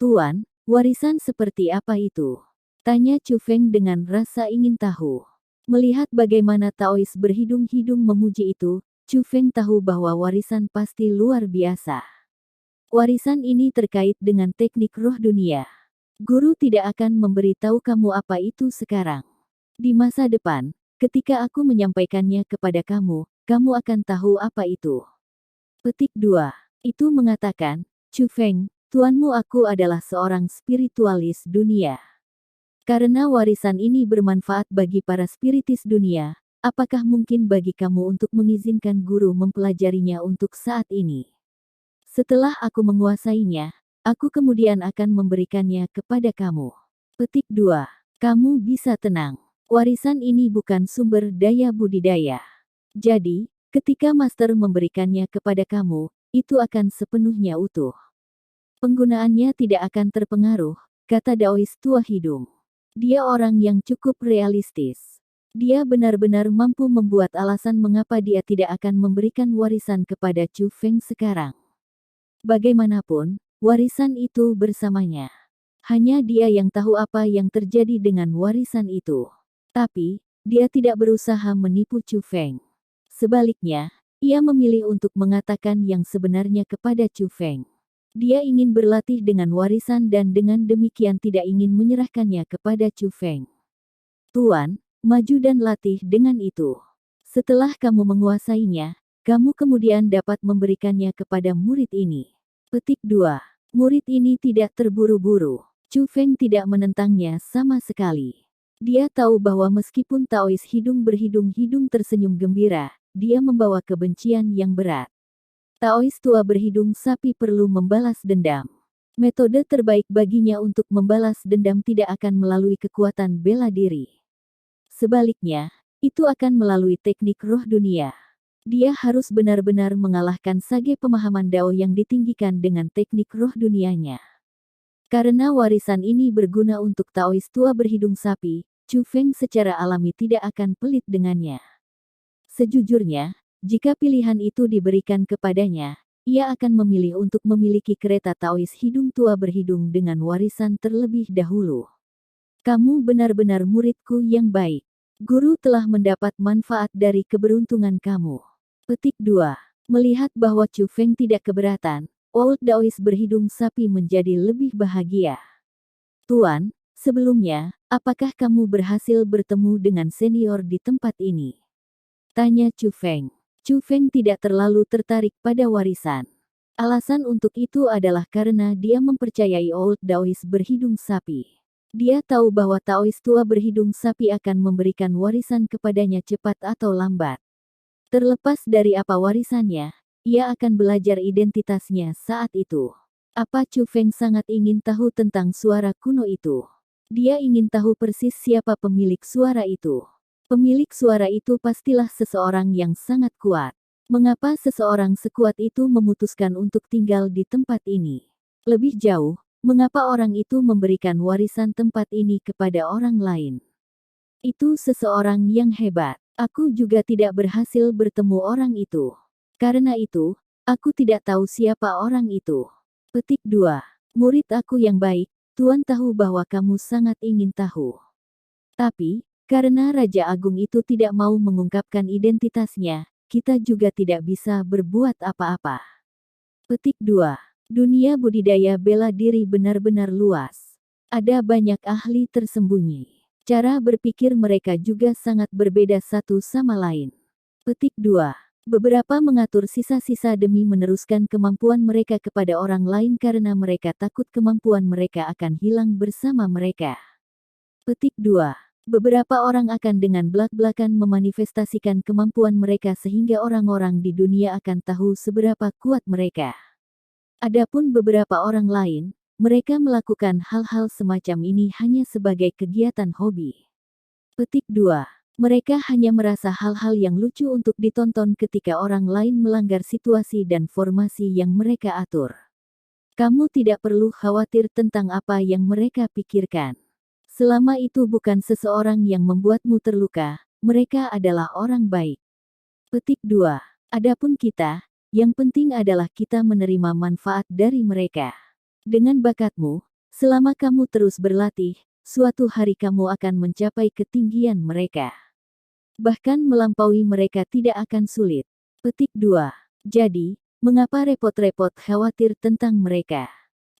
Tuan, warisan seperti apa itu? Tanya Chu Feng dengan rasa ingin tahu. Melihat bagaimana Taois berhidung-hidung memuji itu, Chu Feng tahu bahwa warisan pasti luar biasa. Warisan ini terkait dengan teknik roh dunia. Guru tidak akan memberitahu kamu apa itu sekarang. Di masa depan, ketika aku menyampaikannya kepada kamu, kamu akan tahu apa itu. Petik 2. Itu mengatakan, Chu Feng, tuanmu aku adalah seorang spiritualis dunia. Karena warisan ini bermanfaat bagi para spiritis dunia, apakah mungkin bagi kamu untuk mengizinkan guru mempelajarinya untuk saat ini? Setelah aku menguasainya, aku kemudian akan memberikannya kepada kamu. Petik 2. Kamu bisa tenang. Warisan ini bukan sumber daya budidaya. Jadi, ketika master memberikannya kepada kamu, itu akan sepenuhnya utuh. Penggunaannya tidak akan terpengaruh, kata Daois tua hidung. Dia orang yang cukup realistis. Dia benar-benar mampu membuat alasan mengapa dia tidak akan memberikan warisan kepada Chu Feng sekarang. Bagaimanapun, warisan itu bersamanya. Hanya dia yang tahu apa yang terjadi dengan warisan itu. Tapi, dia tidak berusaha menipu Chu Feng. Sebaliknya, ia memilih untuk mengatakan yang sebenarnya kepada Chu Feng. Dia ingin berlatih dengan warisan dan dengan demikian tidak ingin menyerahkannya kepada Chu Feng. Tuan, maju dan latih dengan itu. Setelah kamu menguasainya, kamu kemudian dapat memberikannya kepada murid ini. Petik 2. Murid ini tidak terburu-buru. Chu Feng tidak menentangnya sama sekali. Dia tahu bahwa meskipun Taois hidung berhidung-hidung tersenyum gembira, dia membawa kebencian yang berat. Taois tua berhidung sapi perlu membalas dendam. Metode terbaik baginya untuk membalas dendam tidak akan melalui kekuatan bela diri. Sebaliknya, itu akan melalui teknik roh dunia. Dia harus benar-benar mengalahkan sage pemahaman Dao yang ditinggikan dengan teknik roh dunianya. Karena warisan ini berguna untuk Taois tua berhidung sapi, Chu Feng secara alami tidak akan pelit dengannya. Sejujurnya, jika pilihan itu diberikan kepadanya, ia akan memilih untuk memiliki kereta Taois hidung tua berhidung dengan warisan terlebih dahulu. Kamu benar-benar muridku yang baik. Guru telah mendapat manfaat dari keberuntungan kamu. Petik 2. Melihat bahwa Chu Feng tidak keberatan, Old Daois berhidung sapi menjadi lebih bahagia. Tuan, sebelumnya, apakah kamu berhasil bertemu dengan senior di tempat ini? Tanya Chu Feng. Chu Feng tidak terlalu tertarik pada warisan. Alasan untuk itu adalah karena dia mempercayai Old Daois berhidung sapi. Dia tahu bahwa Taois tua berhidung sapi akan memberikan warisan kepadanya cepat atau lambat. Terlepas dari apa warisannya, ia akan belajar identitasnya saat itu. Apa Chu Feng sangat ingin tahu tentang suara kuno itu? Dia ingin tahu persis siapa pemilik suara itu. Pemilik suara itu pastilah seseorang yang sangat kuat. Mengapa seseorang sekuat itu memutuskan untuk tinggal di tempat ini? Lebih jauh, mengapa orang itu memberikan warisan tempat ini kepada orang lain? Itu seseorang yang hebat. Aku juga tidak berhasil bertemu orang itu. Karena itu, aku tidak tahu siapa orang itu. Petik 2. Murid aku yang baik, Tuan tahu bahwa kamu sangat ingin tahu. Tapi, karena Raja Agung itu tidak mau mengungkapkan identitasnya, kita juga tidak bisa berbuat apa-apa. Petik 2. Dunia budidaya bela diri benar-benar luas. Ada banyak ahli tersembunyi. Cara berpikir mereka juga sangat berbeda satu sama lain. Petik 2. Beberapa mengatur sisa-sisa demi meneruskan kemampuan mereka kepada orang lain karena mereka takut kemampuan mereka akan hilang bersama mereka. Petik 2. Beberapa orang akan dengan belak-belakan memanifestasikan kemampuan mereka sehingga orang-orang di dunia akan tahu seberapa kuat mereka. Adapun beberapa orang lain, mereka melakukan hal-hal semacam ini hanya sebagai kegiatan hobi. Petik 2. Mereka hanya merasa hal-hal yang lucu untuk ditonton ketika orang lain melanggar situasi dan formasi yang mereka atur. Kamu tidak perlu khawatir tentang apa yang mereka pikirkan. Selama itu bukan seseorang yang membuatmu terluka, mereka adalah orang baik. Petik 2. Adapun kita, yang penting adalah kita menerima manfaat dari mereka. Dengan bakatmu, selama kamu terus berlatih, suatu hari kamu akan mencapai ketinggian mereka. Bahkan melampaui mereka tidak akan sulit. Petik 2. Jadi, mengapa repot-repot khawatir tentang mereka?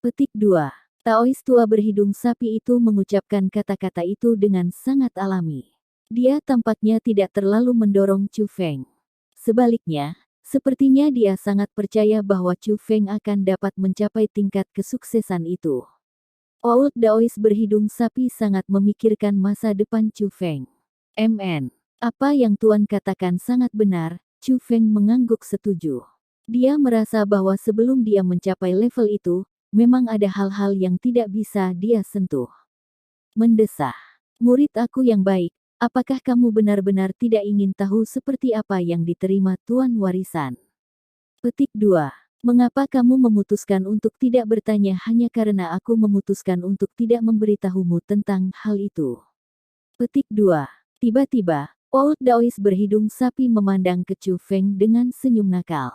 Petik 2. Taois tua berhidung sapi itu mengucapkan kata-kata itu dengan sangat alami. Dia tampaknya tidak terlalu mendorong Chu Feng. Sebaliknya, sepertinya dia sangat percaya bahwa Chu Feng akan dapat mencapai tingkat kesuksesan itu. Old Daois berhidung sapi sangat memikirkan masa depan Chu Feng. MN. Apa yang Tuan katakan sangat benar, Chu Feng mengangguk setuju. Dia merasa bahwa sebelum dia mencapai level itu, memang ada hal-hal yang tidak bisa dia sentuh. Mendesah. Murid aku yang baik, apakah kamu benar-benar tidak ingin tahu seperti apa yang diterima Tuan warisan? Petik 2. Mengapa kamu memutuskan untuk tidak bertanya hanya karena aku memutuskan untuk tidak memberitahumu tentang hal itu? Petik 2. Tiba-tiba, Old Daois berhidung sapi memandang ke Chu Feng dengan senyum nakal.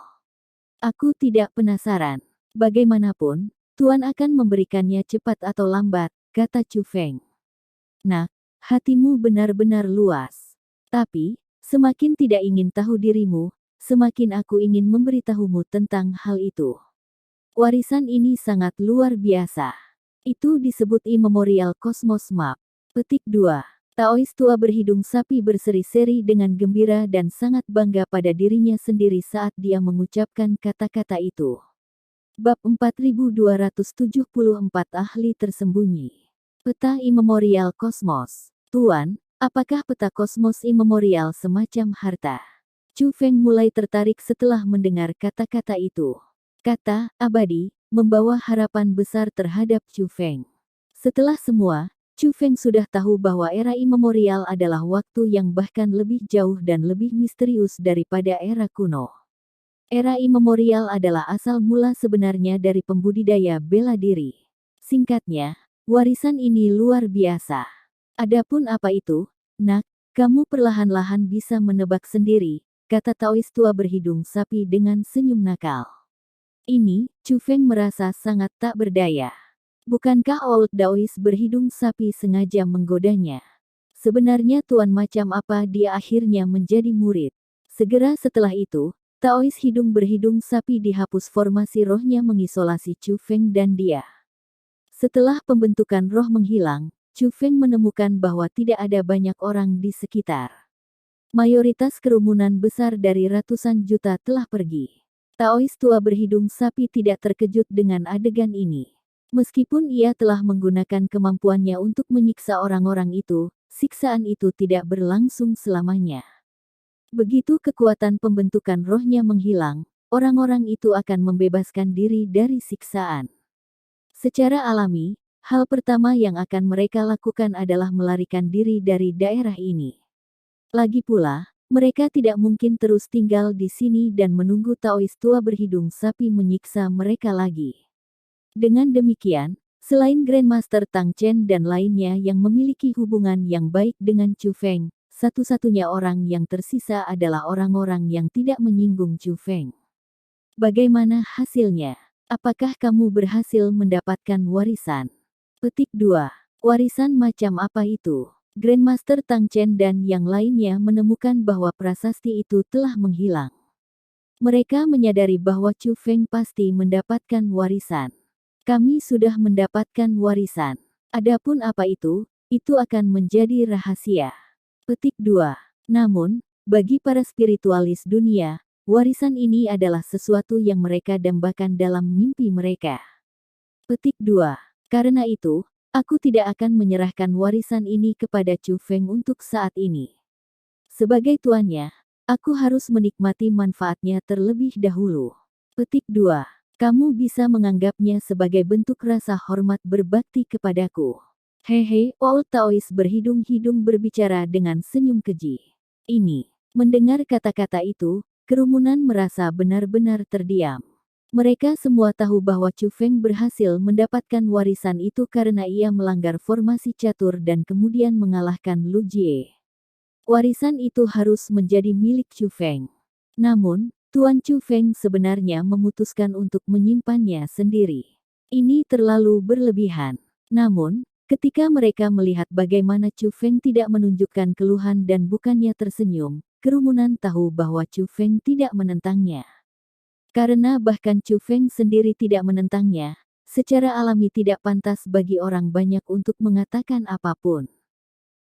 Aku tidak penasaran. Bagaimanapun, Tuan akan memberikannya cepat atau lambat, kata Chu Feng. Nak, hatimu benar-benar luas. Tapi, semakin tidak ingin tahu dirimu, semakin aku ingin memberitahumu tentang hal itu. Warisan ini sangat luar biasa. Itu disebut Immemorial Cosmos Map. Petik 2. Taois tua berhidung sapi berseri-seri dengan gembira dan sangat bangga pada dirinya sendiri saat dia mengucapkan kata-kata itu. Bab 4274 Ahli Tersembunyi. Peta Immemorial Cosmos. Tuan, apakah peta kosmos immemorial semacam harta? Chu Feng mulai tertarik setelah mendengar kata-kata itu. Kata abadi membawa harapan besar terhadap Chu Feng. Setelah semua, Chu Feng sudah tahu bahwa era immemorial adalah waktu yang bahkan lebih jauh dan lebih misterius daripada era kuno. Era immemorial adalah asal mula sebenarnya dari pembudidaya bela diri. Singkatnya, warisan ini luar biasa. Adapun apa itu, nak, kamu perlahan-lahan bisa menebak sendiri, kata Taois tua berhidung sapi dengan senyum nakal. Ini, Chu Feng merasa sangat tak berdaya. Bukankah Old Daois berhidung sapi sengaja menggodanya? Sebenarnya tuan macam apa dia akhirnya menjadi murid? Segera setelah itu, Taois hidung berhidung sapi dihapus formasi rohnya mengisolasi Chu Feng dan dia. Setelah pembentukan roh menghilang, Chu Feng menemukan bahwa tidak ada banyak orang di sekitar. Mayoritas kerumunan besar dari ratusan juta telah pergi. Taois tua berhidung sapi tidak terkejut dengan adegan ini. Meskipun ia telah menggunakan kemampuannya untuk menyiksa orang-orang itu, siksaan itu tidak berlangsung selamanya. Begitu kekuatan pembentukan rohnya menghilang, orang-orang itu akan membebaskan diri dari siksaan. Secara alami, hal pertama yang akan mereka lakukan adalah melarikan diri dari daerah ini. Lagi pula, mereka tidak mungkin terus tinggal di sini dan menunggu Taois tua berhidung sapi menyiksa mereka lagi. Dengan demikian, selain Grandmaster Tang Chen dan lainnya yang memiliki hubungan yang baik dengan Chu Feng, satu-satunya orang yang tersisa adalah orang-orang yang tidak menyinggung Chu Feng. Bagaimana hasilnya? Apakah kamu berhasil mendapatkan warisan? Petik 2. Warisan macam apa itu? Grandmaster Tang Chen dan yang lainnya menemukan bahwa prasasti itu telah menghilang. Mereka menyadari bahwa Chu Feng pasti mendapatkan warisan. Kami sudah mendapatkan warisan. Adapun apa itu akan menjadi rahasia. Petik 2. Namun, bagi para spiritualis dunia, warisan ini adalah sesuatu yang mereka dambakan dalam mimpi mereka. Petik 2. Karena itu, aku tidak akan menyerahkan warisan ini kepada Chu Feng untuk saat ini. Sebagai tuannya, aku harus menikmati manfaatnya terlebih dahulu. Petik 2. Kamu bisa menganggapnya sebagai bentuk rasa hormat berbakti kepadaku. Hehe, Old Taois berhidung-hidung berbicara dengan senyum keji. Mendengar kata-kata itu, kerumunan merasa benar-benar terdiam. Mereka semua tahu bahwa Chu Feng berhasil mendapatkan warisan itu karena ia melanggar formasi catur dan kemudian mengalahkan Lu Jie. Warisan itu harus menjadi milik Chu Feng. Namun, Tuan Chu Feng sebenarnya memutuskan untuk menyimpannya sendiri. Ini terlalu berlebihan. Namun, ketika mereka melihat bagaimana Chu Feng tidak menunjukkan keluhan dan bukannya tersenyum, kerumunan tahu bahwa Chu Feng tidak menentangnya. Karena bahkan Chu Feng sendiri tidak menentangnya, secara alami tidak pantas bagi orang banyak untuk mengatakan apapun.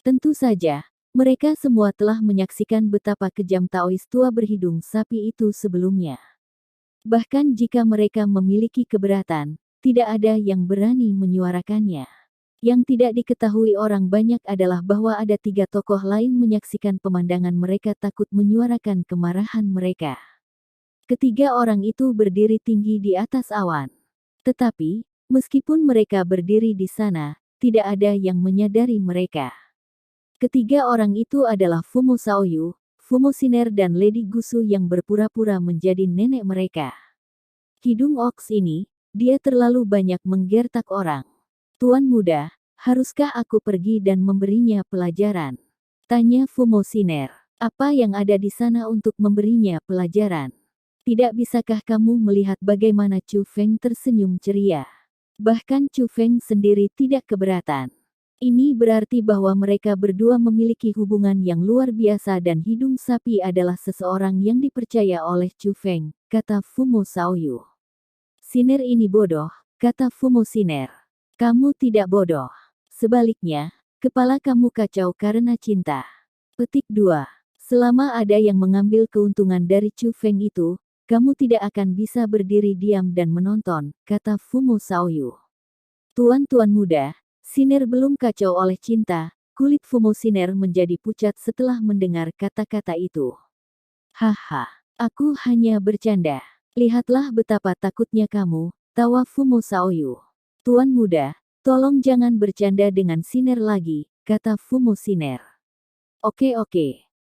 Tentu saja, mereka semua telah menyaksikan betapa kejam Taois tua berhidung sapi itu sebelumnya. Bahkan jika mereka memiliki keberatan, tidak ada yang berani menyuarakannya. Yang tidak diketahui orang banyak adalah bahwa ada 3 tokoh lain menyaksikan pemandangan mereka takut menyuarakan kemarahan mereka. Ketiga orang itu berdiri tinggi di atas awan. Tetapi, meskipun mereka berdiri di sana, tidak ada yang menyadari mereka. Ketiga orang itu adalah Fumo Shaoyu, Fumo Xiner dan Lady Gusu yang berpura-pura menjadi nenek mereka. Hidung Ox ini, dia terlalu banyak menggertak orang. Tuan muda, haruskah aku pergi dan memberinya pelajaran? Tanya Fumo Xiner. Apa yang ada di sana untuk memberinya pelajaran? Tidak bisakah kamu melihat bagaimana Chu Feng tersenyum ceria? Bahkan Chu Feng sendiri tidak keberatan. Ini berarti bahwa mereka berdua memiliki hubungan yang luar biasa dan hidung sapi adalah seseorang yang dipercaya oleh Chu Feng, kata Fumo Shaoyu. Xiner ini bodoh, kata Fumo Xiner. Kamu tidak bodoh. Sebaliknya, kepala kamu kacau karena cinta. Petik 2. Selama ada yang mengambil keuntungan dari Chu Feng itu, kamu tidak akan bisa berdiri diam dan menonton, kata Fumo Shaoyu. Tuan-tuan muda, Xiner belum kacau oleh cinta, kulit Fumo Xiner menjadi pucat setelah mendengar kata-kata itu. Haha, aku hanya bercanda. Lihatlah betapa takutnya kamu, tawa Fumo Shaoyu. Tuan muda, tolong jangan bercanda dengan Xiner lagi, kata Fumo Xiner. Oke,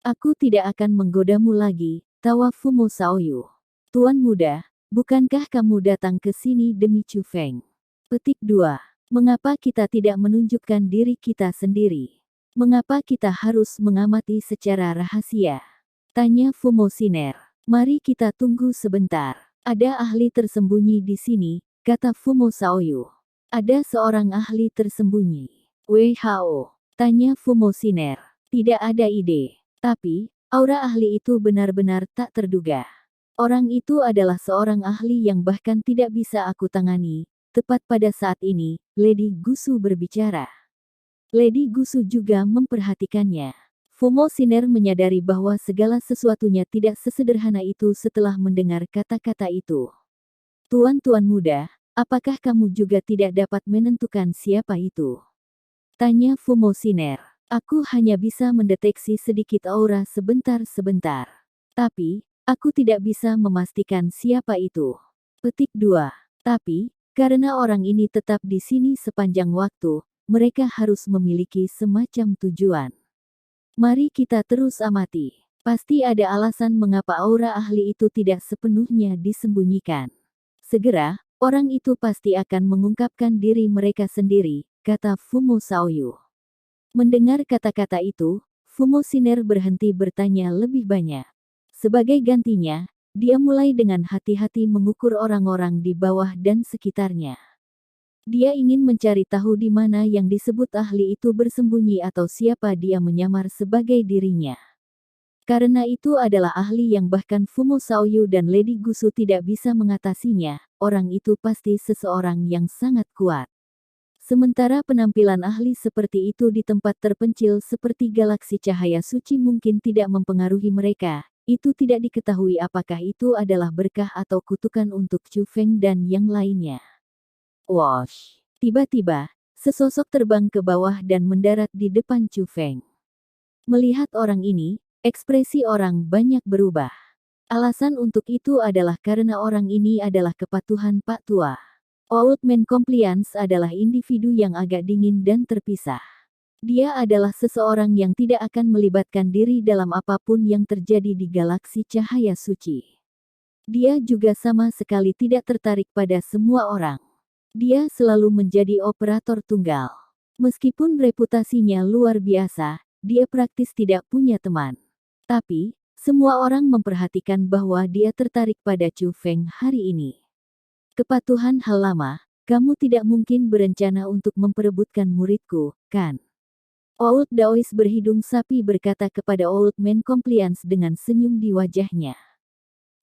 aku tidak akan menggodamu lagi, tawa Fumo Shaoyu. Tuan muda, bukankah kamu datang ke sini demi Chu Feng? Petik 2. Mengapa kita tidak menunjukkan diri kita sendiri? Mengapa kita harus mengamati secara rahasia? Tanya Fumo Xiner. Mari kita tunggu sebentar. Ada ahli tersembunyi di sini, kata Fumo Shaoyu. Ada seorang ahli tersembunyi. WHO. Tanya Fumo Xiner. Tidak ada ide. Tapi, aura ahli itu benar-benar tak terduga. Orang itu adalah seorang ahli yang bahkan tidak bisa aku tangani. Tepat pada saat ini, Lady Gusu berbicara. Lady Gusu juga memperhatikannya. Fumo Xiner menyadari bahwa segala sesuatunya tidak sesederhana itu setelah mendengar kata-kata itu. Tuan-tuan muda, apakah kamu juga tidak dapat menentukan siapa itu? Tanya Fumo Xiner. Aku hanya bisa mendeteksi sedikit aura sebentar-sebentar. Tapi, aku tidak bisa memastikan siapa itu. Petik 2. Tapi, karena orang ini tetap di sini sepanjang waktu, mereka harus memiliki semacam tujuan. Mari kita terus amati. Pasti ada alasan mengapa aura ahli itu tidak sepenuhnya disembunyikan. Segera, orang itu pasti akan mengungkapkan diri mereka sendiri, kata Fumo Shaoyu. Mendengar kata-kata itu, Fumo Shiner berhenti bertanya lebih banyak. Sebagai gantinya, dia mulai dengan hati-hati mengukur orang-orang di bawah dan sekitarnya. Dia ingin mencari tahu di mana yang disebut ahli itu bersembunyi atau siapa dia menyamar sebagai dirinya. Karena itu adalah ahli yang bahkan Fumo Shaoyu dan Lady Gusu tidak bisa mengatasinya, orang itu pasti seseorang yang sangat kuat. Sementara penampilan ahli seperti itu di tempat terpencil seperti galaksi cahaya suci mungkin tidak mempengaruhi mereka, itu tidak diketahui apakah itu adalah berkah atau kutukan untuk Chu Feng dan yang lainnya. Wosh! Tiba-tiba, sesosok terbang ke bawah dan mendarat di depan Chu Feng. Melihat orang ini, ekspresi orang banyak berubah. Alasan untuk itu adalah karena orang ini adalah kepatuhan Pak Tua. Old Man Compliance adalah individu yang agak dingin dan terpisah. Dia adalah seseorang yang tidak akan melibatkan diri dalam apapun yang terjadi di galaksi cahaya suci. Dia juga sama sekali tidak tertarik pada semua orang. Dia selalu menjadi operator tunggal. Meskipun reputasinya luar biasa, dia praktis tidak punya teman. Tapi, semua orang memperhatikan bahwa dia tertarik pada Chu Feng hari ini. Kepatuhan hal lama, kamu tidak mungkin berencana untuk memperebutkan muridku, kan? Old Daois berhidung sapi berkata kepada Old Man Compliance dengan senyum di wajahnya.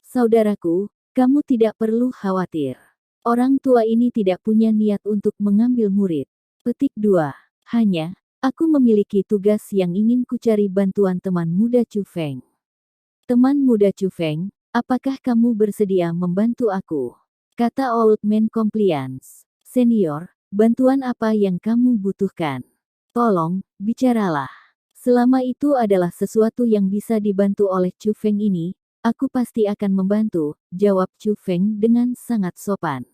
Saudaraku, kamu tidak perlu khawatir. Orang tua ini tidak punya niat untuk mengambil murid. Petik 2. Hanya, aku memiliki tugas yang ingin kucari bantuan teman muda Chu Feng. Teman muda Chu Feng, apakah kamu bersedia membantu aku? Kata Old Man Compliance. Senior, bantuan apa yang kamu butuhkan? Tolong, bicaralah. Selama itu adalah sesuatu yang bisa dibantu oleh Chu Feng ini, aku pasti akan membantu, jawab Chu Feng dengan sangat sopan.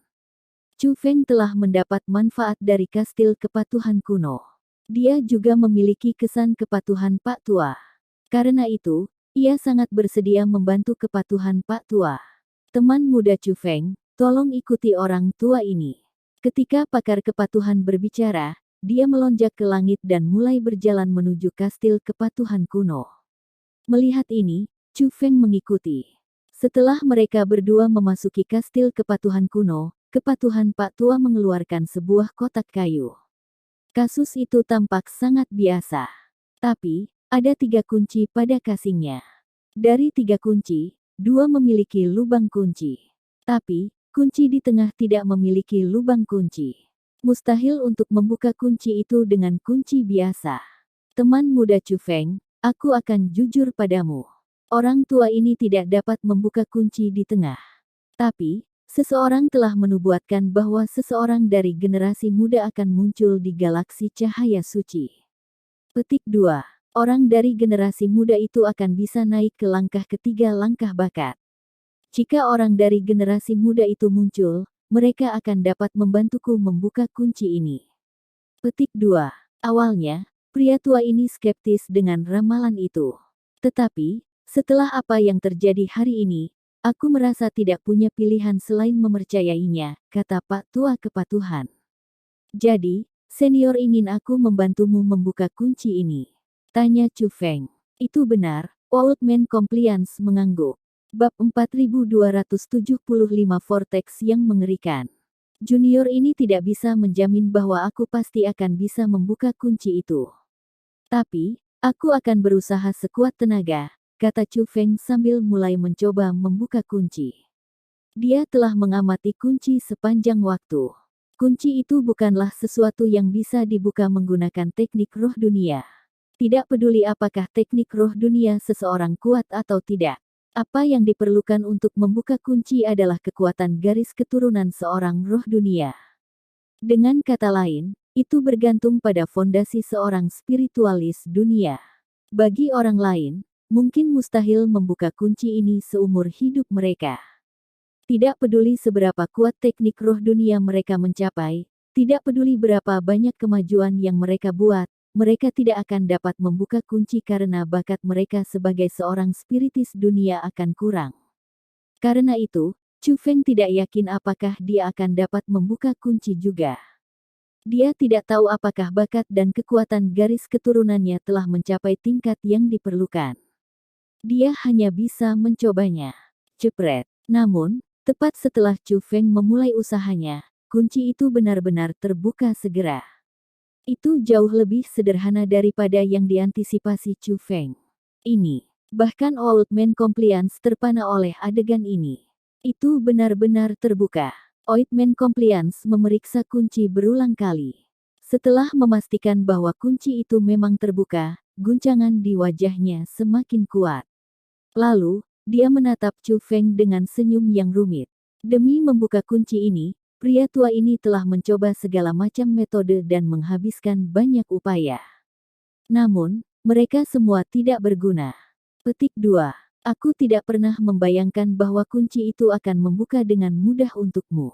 Chu Feng telah mendapat manfaat dari kastil kepatuhan kuno. Dia juga memiliki kesan kepatuhan Pak Tua. Karena itu, ia sangat bersedia membantu kepatuhan Pak Tua. Teman muda Chu Feng, tolong ikuti orang tua ini. Ketika pakar kepatuhan berbicara, dia melonjak ke langit dan mulai berjalan menuju kastil kepatuhan kuno. Melihat ini, Chu Feng mengikuti. Setelah mereka berdua memasuki kastil kepatuhan kuno, kepatuhan Pak Tua mengeluarkan sebuah kotak kayu. Kasus itu tampak sangat biasa. Tapi, ada 3 kunci pada casingnya. Dari 3 kunci, 2 memiliki lubang kunci. Tapi, kunci di tengah tidak memiliki lubang kunci. Mustahil untuk membuka kunci itu dengan kunci biasa. Teman muda Chu Feng, aku akan jujur padamu. Orang tua ini tidak dapat membuka kunci di tengah. Tapi, seseorang telah menubuatkan bahwa seseorang dari generasi muda akan muncul di galaksi cahaya suci. Petik 2. Orang dari generasi muda itu akan bisa naik ke langkah ketiga langkah bakat. Jika orang dari generasi muda itu muncul, mereka akan dapat membantuku membuka kunci ini. Petik 2. Awalnya, pria tua ini skeptis dengan ramalan itu. Tetapi, setelah apa yang terjadi hari ini, aku merasa tidak punya pilihan selain mempercayainya, kata Pak Tua Kepatuhan. Jadi, senior ingin aku membantumu membuka kunci ini. Tanya Chu Feng. Itu benar, Old Man Compliance mengangguk. Bab 4275 Vortex yang mengerikan. Junior ini tidak bisa menjamin bahwa aku pasti akan bisa membuka kunci itu. Tapi, aku akan berusaha sekuat tenaga, kata Chu Feng sambil mulai mencoba membuka kunci. Dia telah mengamati kunci sepanjang waktu. Kunci itu bukanlah sesuatu yang bisa dibuka menggunakan teknik roh dunia. Tidak peduli apakah teknik roh dunia seseorang kuat atau tidak. Apa yang diperlukan untuk membuka kunci adalah kekuatan garis keturunan seorang roh dunia. Dengan kata lain, itu bergantung pada fondasi seorang spiritualis dunia. Bagi orang lain, mungkin mustahil membuka kunci ini seumur hidup mereka. Tidak peduli seberapa kuat teknik roh dunia mereka mencapai, tidak peduli berapa banyak kemajuan yang mereka buat, mereka tidak akan dapat membuka kunci karena bakat mereka sebagai seorang spiritis dunia akan kurang. Karena itu, Chu Feng tidak yakin apakah dia akan dapat membuka kunci juga. Dia tidak tahu apakah bakat dan kekuatan garis keturunannya telah mencapai tingkat yang diperlukan. Dia hanya bisa mencobanya. Jepret. Namun, tepat setelah Chu Feng memulai usahanya, kunci itu benar-benar terbuka segera. Itu jauh lebih sederhana daripada yang diantisipasi Chu Feng. Bahkan Old Man Compliance terpana oleh adegan ini. Itu benar-benar terbuka. Old Man Compliance memeriksa kunci berulang kali. Setelah memastikan bahwa kunci itu memang terbuka, guncangan di wajahnya semakin kuat. Lalu, dia menatap Chu Feng dengan senyum yang rumit. Demi membuka kunci ini, pria tua ini telah mencoba segala macam metode dan menghabiskan banyak upaya. Namun, mereka semua tidak berguna. Petik 2. Aku tidak pernah membayangkan bahwa kunci itu akan membuka dengan mudah untukmu.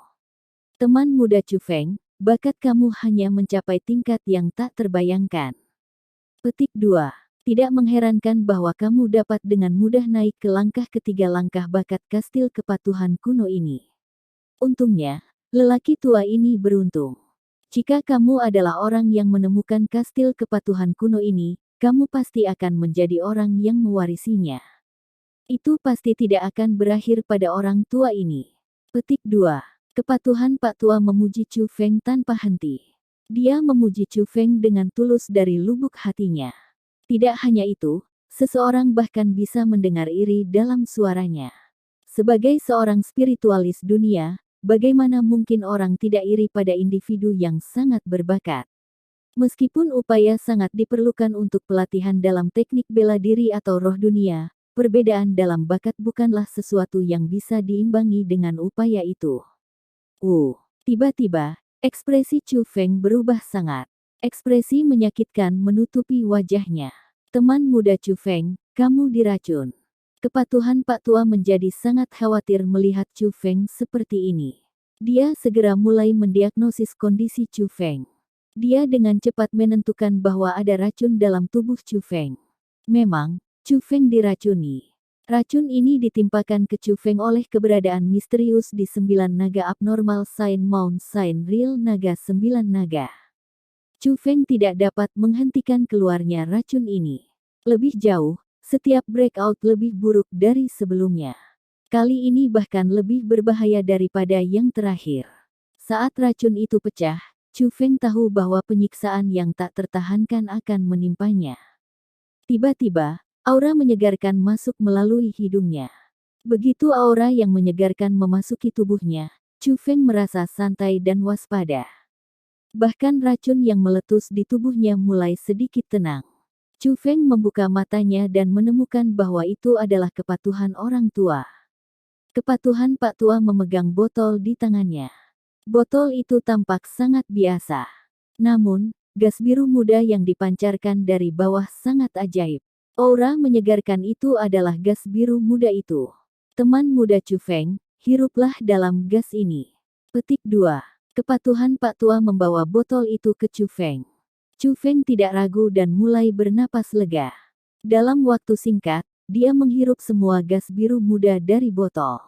Teman muda Chu Feng, bakat kamu hanya mencapai tingkat yang tak terbayangkan. Petik 2. Tidak mengherankan bahwa kamu dapat dengan mudah naik ke langkah ketiga langkah bakat kastil kepatuhan kuno ini. Untungnya, lelaki tua ini beruntung. Jika kamu adalah orang yang menemukan kastil kepatuhan kuno ini, kamu pasti akan menjadi orang yang mewarisinya. Itu pasti tidak akan berakhir pada orang tua ini. Petik 2. Kepatuhan Pak Tua memuji Chu Feng tanpa henti. Dia memuji Chu Feng dengan tulus dari lubuk hatinya. Tidak hanya itu, seseorang bahkan bisa mendengar iri dalam suaranya. Sebagai seorang spiritualis dunia, bagaimana mungkin orang tidak iri pada individu yang sangat berbakat? Meskipun upaya sangat diperlukan untuk pelatihan dalam teknik bela diri atau roh dunia, perbedaan dalam bakat bukanlah sesuatu yang bisa diimbangi dengan upaya itu. Tiba-tiba, ekspresi Chu Feng berubah sangat. Ekspresi menyakitkan menutupi wajahnya. Teman muda Chu Feng, kamu diracun. Kepatuhan Pak Tua menjadi sangat khawatir melihat Chu Feng seperti ini. Dia segera mulai mendiagnosis kondisi Chu Feng. Dia dengan cepat menentukan bahwa ada racun dalam tubuh Chu Feng. Memang, Chu Feng diracuni. Racun ini ditimpakan ke Chu Feng oleh keberadaan misterius di 9 naga abnormal Sign Mount Sign Real Naga 9 naga. Chu Feng tidak dapat menghentikan keluarnya racun ini. Lebih jauh, setiap breakout lebih buruk dari sebelumnya. Kali ini bahkan lebih berbahaya daripada yang terakhir. Saat racun itu pecah, Chu Feng tahu bahwa penyiksaan yang tak tertahankan akan menimpanya. Tiba-tiba, aura menyegarkan masuk melalui hidungnya. Begitu aura yang menyegarkan memasuki tubuhnya, Chu Feng merasa santai dan waspada. Bahkan racun yang meletus di tubuhnya mulai sedikit tenang. Chu Feng membuka matanya dan menemukan bahwa itu adalah kepatuhan orang tua. Kepatuhan Pak Tua memegang botol di tangannya. Botol itu tampak sangat biasa. Namun, gas biru muda yang dipancarkan dari bawah sangat ajaib. Aura menyegarkan itu adalah gas biru muda itu. Teman muda Chu Feng, hiruplah dalam gas ini. Petik 2. Kepatuhan Pak Tua membawa botol itu ke Chu Feng. Chu Feng tidak ragu dan mulai bernapas lega. Dalam waktu singkat, dia menghirup semua gas biru muda dari botol.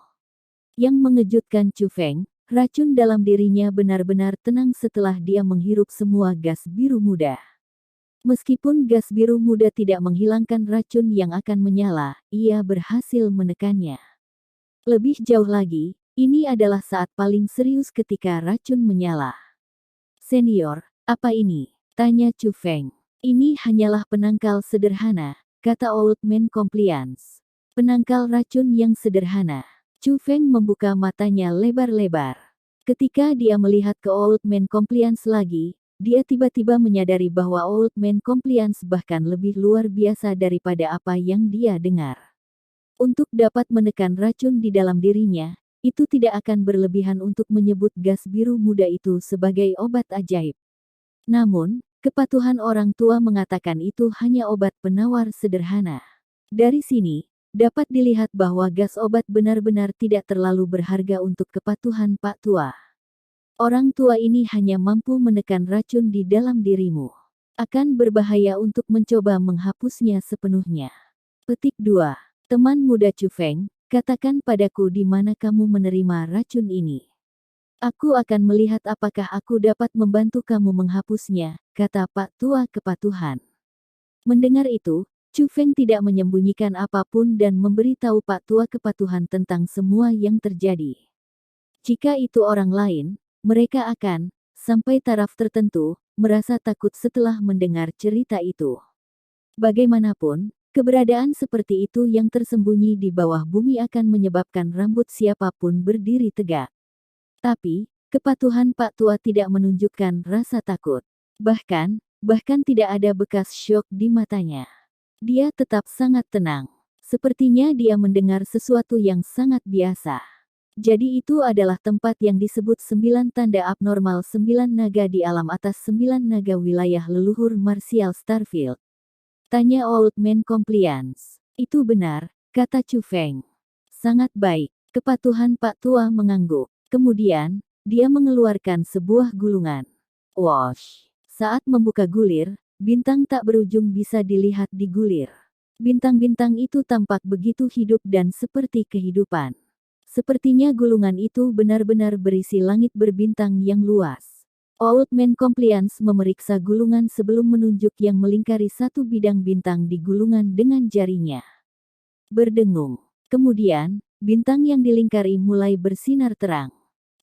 Yang mengejutkan Chu Feng, racun dalam dirinya benar-benar tenang setelah dia menghirup semua gas biru muda. Meskipun gas biru muda tidak menghilangkan racun yang akan menyala, ia berhasil menekannya. Lebih jauh lagi, ini adalah saat paling serius ketika racun menyala. Senior, apa ini? Tanya Chu Feng. Ini hanyalah penangkal sederhana, kata Old Man Compliance. Penangkal racun yang sederhana. Chu Feng membuka matanya lebar-lebar. Ketika dia melihat ke Old Man Compliance lagi, dia tiba-tiba menyadari bahwa Old Man Compliance bahkan lebih luar biasa daripada apa yang dia dengar. Untuk dapat menekan racun di dalam dirinya, itu tidak akan berlebihan untuk menyebut gas biru muda itu sebagai obat ajaib. Namun, kepatuhan orang tua mengatakan itu hanya obat penawar sederhana. Dari sini, dapat dilihat bahwa gas obat benar-benar tidak terlalu berharga untuk kepatuhan Pak Tua. Orang tua ini hanya mampu menekan racun di dalam dirimu. Akan berbahaya untuk mencoba menghapusnya sepenuhnya. Petik 2. Teman muda Chu Feng, katakan padaku di mana kamu menerima racun ini. Aku akan melihat apakah aku dapat membantu kamu menghapusnya, kata Pak Tua kepatuhan. Mendengar itu, Chu Feng tidak menyembunyikan apapun dan memberitahu Pak Tua kepatuhan tentang semua yang terjadi. Jika itu orang lain, mereka akan, sampai taraf tertentu, merasa takut setelah mendengar cerita itu. Bagaimanapun, keberadaan seperti itu yang tersembunyi di bawah bumi akan menyebabkan rambut siapapun berdiri tegak. Tapi, kepatuhan Pak Tua tidak menunjukkan rasa takut. Bahkan tidak ada bekas syok di matanya. Dia tetap sangat tenang. Sepertinya dia mendengar sesuatu yang sangat biasa. Jadi itu adalah tempat yang disebut 9 tanda abnormal 9 naga di alam atas 9 naga wilayah leluhur Martial Starfield. Tanya Old Man Compliance. Itu benar, kata Chu Feng. Sangat baik. Kepatuhan Pak Tua mengangguk. Kemudian, dia mengeluarkan sebuah gulungan. Wosh! Saat membuka gulir, bintang tak berujung bisa dilihat di gulir. Bintang-bintang itu tampak begitu hidup dan seperti kehidupan. Sepertinya gulungan itu benar-benar berisi langit berbintang yang luas. Old Man Compliance memeriksa gulungan sebelum menunjuk yang melingkari satu bidang bintang di gulungan dengan jarinya. Berdengung. Kemudian, bintang yang dilingkari mulai bersinar terang.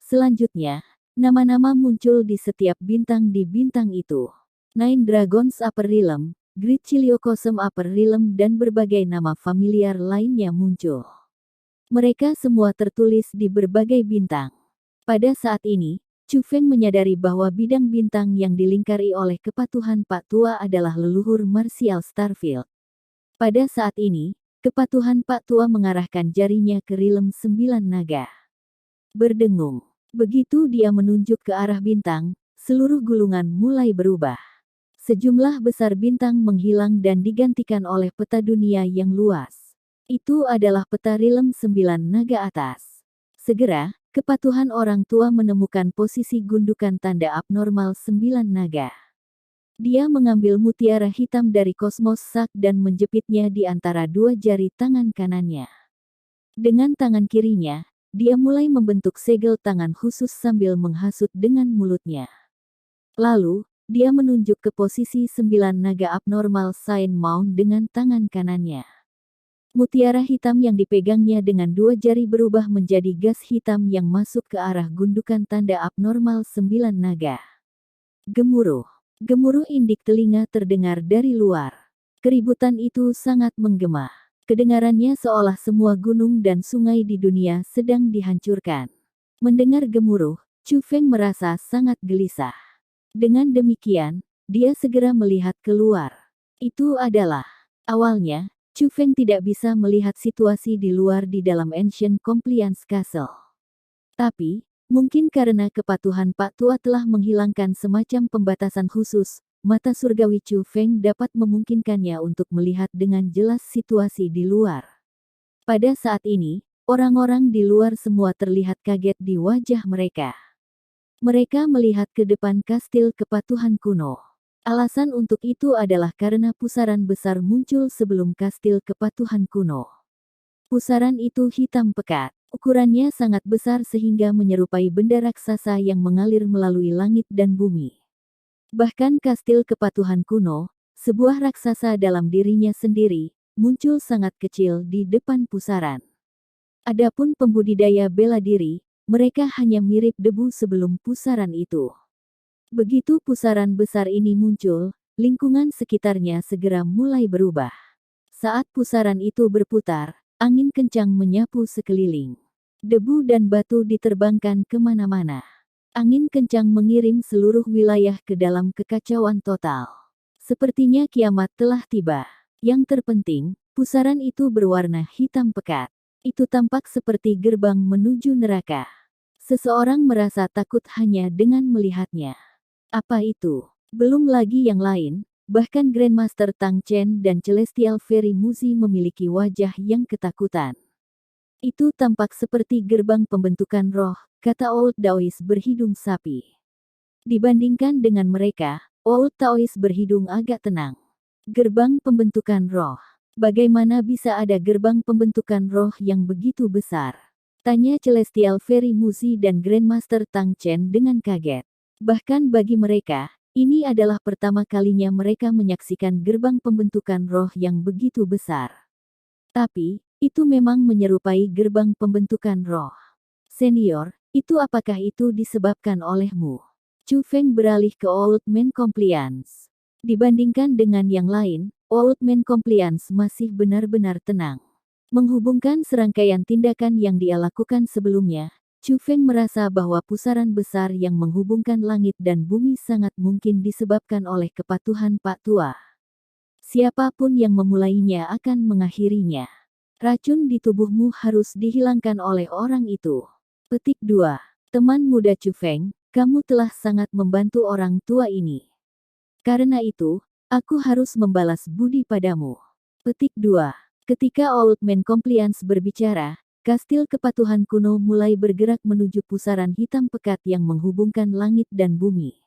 Selanjutnya, nama-nama muncul di setiap bintang di bintang itu. Nine Dragons Upper Realm, Great Chiliocosm Upper Realm dan berbagai nama familiar lainnya muncul. Mereka semua tertulis di berbagai bintang. Pada saat ini, Chu Feng menyadari bahwa bidang bintang yang dilingkari oleh kepatuhan Pak Tua adalah leluhur Martial Starfield. Pada saat ini, kepatuhan Pak Tua mengarahkan jarinya ke realm 9 naga. Berdengung. Begitu dia menunjuk ke arah bintang, seluruh gulungan mulai berubah. Sejumlah besar bintang menghilang dan digantikan oleh peta dunia yang luas. Itu adalah peta realm 9 naga atas. Segera, kepatuhan orang tua menemukan posisi gundukan tanda abnormal 9 naga. Dia mengambil mutiara hitam dari kosmos sak dan menjepitnya di antara dua jari tangan kanannya. Dengan tangan kirinya, dia mulai membentuk segel tangan khusus sambil menghasut dengan mulutnya. Lalu, dia menunjuk ke posisi 9 naga abnormal Sign Mound dengan tangan kanannya. Mutiara hitam yang dipegangnya dengan dua jari berubah menjadi gas hitam yang masuk ke arah gundukan tanda abnormal 9 naga. Gemuruh. Gemuruh indik telinga terdengar dari luar. Keributan itu sangat menggema. Kedengarannya seolah semua gunung dan sungai di dunia sedang dihancurkan. Mendengar gemuruh, Chu Feng merasa sangat gelisah. Dengan demikian, dia segera melihat keluar. Itu adalah awalnya, Chu Feng tidak bisa melihat situasi di luar di dalam Ancient Compliance Castle. Tapi, mungkin karena kepatuhan Pak Tua telah menghilangkan semacam pembatasan khusus, mata surgawi Chu Feng dapat memungkinkannya untuk melihat dengan jelas situasi di luar. Pada saat ini, orang-orang di luar semua terlihat kaget di wajah mereka. Mereka melihat ke depan kastil kepatuhan kuno. Alasan untuk itu adalah karena pusaran besar muncul sebelum kastil kepatuhan kuno. Pusaran itu hitam pekat. Ukurannya sangat besar sehingga menyerupai benda raksasa yang mengalir melalui langit dan bumi. Bahkan kastil kepatuhan kuno, sebuah raksasa dalam dirinya sendiri, muncul sangat kecil di depan pusaran. Adapun pembudidaya bela diri, mereka hanya mirip debu sebelum pusaran itu. Begitu pusaran besar ini muncul, lingkungan sekitarnya segera mulai berubah. Saat pusaran itu berputar, angin kencang menyapu sekeliling. Debu dan batu diterbangkan kemana-mana. Angin kencang mengirim seluruh wilayah ke dalam kekacauan total. Sepertinya kiamat telah tiba. Yang terpenting, pusaran itu berwarna hitam pekat. Itu tampak seperti gerbang menuju neraka. Seseorang merasa takut hanya dengan melihatnya. Apa itu? Belum lagi yang lain, bahkan Grandmaster Tang Chen dan Celestial Fairy Muzi memiliki wajah yang ketakutan. Itu tampak seperti gerbang pembentukan roh, kata Old Daoist berhidung sapi. Dibandingkan dengan mereka, Old Taoist berhidung agak tenang. Gerbang pembentukan roh. Bagaimana bisa ada gerbang pembentukan roh yang begitu besar? Tanya Celestial Fairy Muzi dan Grandmaster Tang Chen dengan kaget. Bahkan bagi mereka, ini adalah pertama kalinya mereka menyaksikan gerbang pembentukan roh yang begitu besar. Tapi, itu memang menyerupai gerbang pembentukan roh. Senior, apakah itu disebabkan olehmu? Chu Feng beralih ke Old Man Compliance. Dibandingkan dengan yang lain, Old Man Compliance masih benar-benar tenang. Menghubungkan serangkaian tindakan yang dia lakukan sebelumnya, Chu Feng merasa bahwa pusaran besar yang menghubungkan langit dan bumi sangat mungkin disebabkan oleh kepatuhan Pak Tua. Siapapun yang memulainya akan mengakhirinya. Racun di tubuhmu harus dihilangkan oleh orang itu. Petik 2. Teman muda Chu Feng, kamu telah sangat membantu orang tua ini. Karena itu, aku harus membalas budi padamu. Petik 2. Ketika Old Man Compliance berbicara, kastil kepatuhan kuno mulai bergerak menuju pusaran hitam pekat yang menghubungkan langit dan bumi.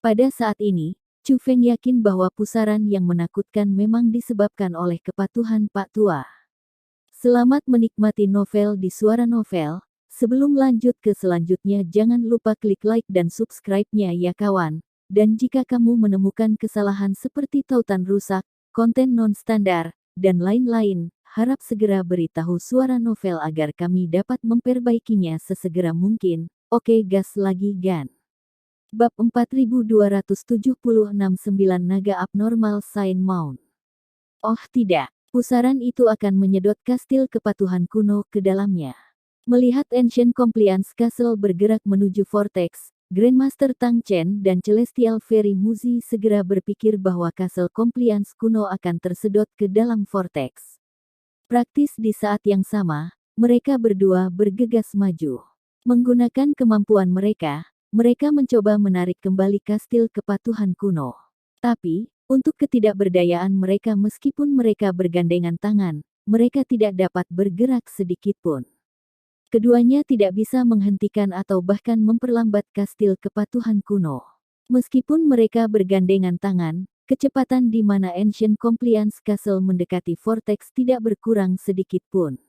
Pada saat ini, Chu Feng yakin bahwa pusaran yang menakutkan memang disebabkan oleh kepatuhan Pak Tua. Selamat menikmati novel di Suara Novel. Sebelum lanjut ke selanjutnya jangan lupa klik like dan subscribe-nya ya kawan. Dan jika kamu menemukan kesalahan seperti tautan rusak, konten non-standar, dan lain-lain, harap segera beritahu Suara Novel agar kami dapat memperbaikinya sesegera mungkin. Oke gas lagi Gan. Bab 4276 9 Naga Abnormal Sign Mount. Oh tidak, pusaran itu akan menyedot kastil kepatuhan kuno ke dalamnya. Melihat Ancient Compliance Castle bergerak menuju Vortex, Grandmaster Tang Chen dan Celestial Fairy Muzi segera berpikir bahwa Castle Compliance kuno akan tersedot ke dalam Vortex. Praktis di saat yang sama, mereka berdua bergegas maju. Menggunakan kemampuan mereka mencoba menarik kembali kastil kepatuhan kuno. Tapi, untuk ketidakberdayaan mereka meskipun mereka bergandengan tangan, mereka tidak dapat bergerak sedikitpun. Keduanya tidak bisa menghentikan atau bahkan memperlambat kastil kepatuhan kuno. Meskipun mereka bergandengan tangan, kecepatan di mana Ancient Compliance Castle mendekati Vortex tidak berkurang sedikit pun.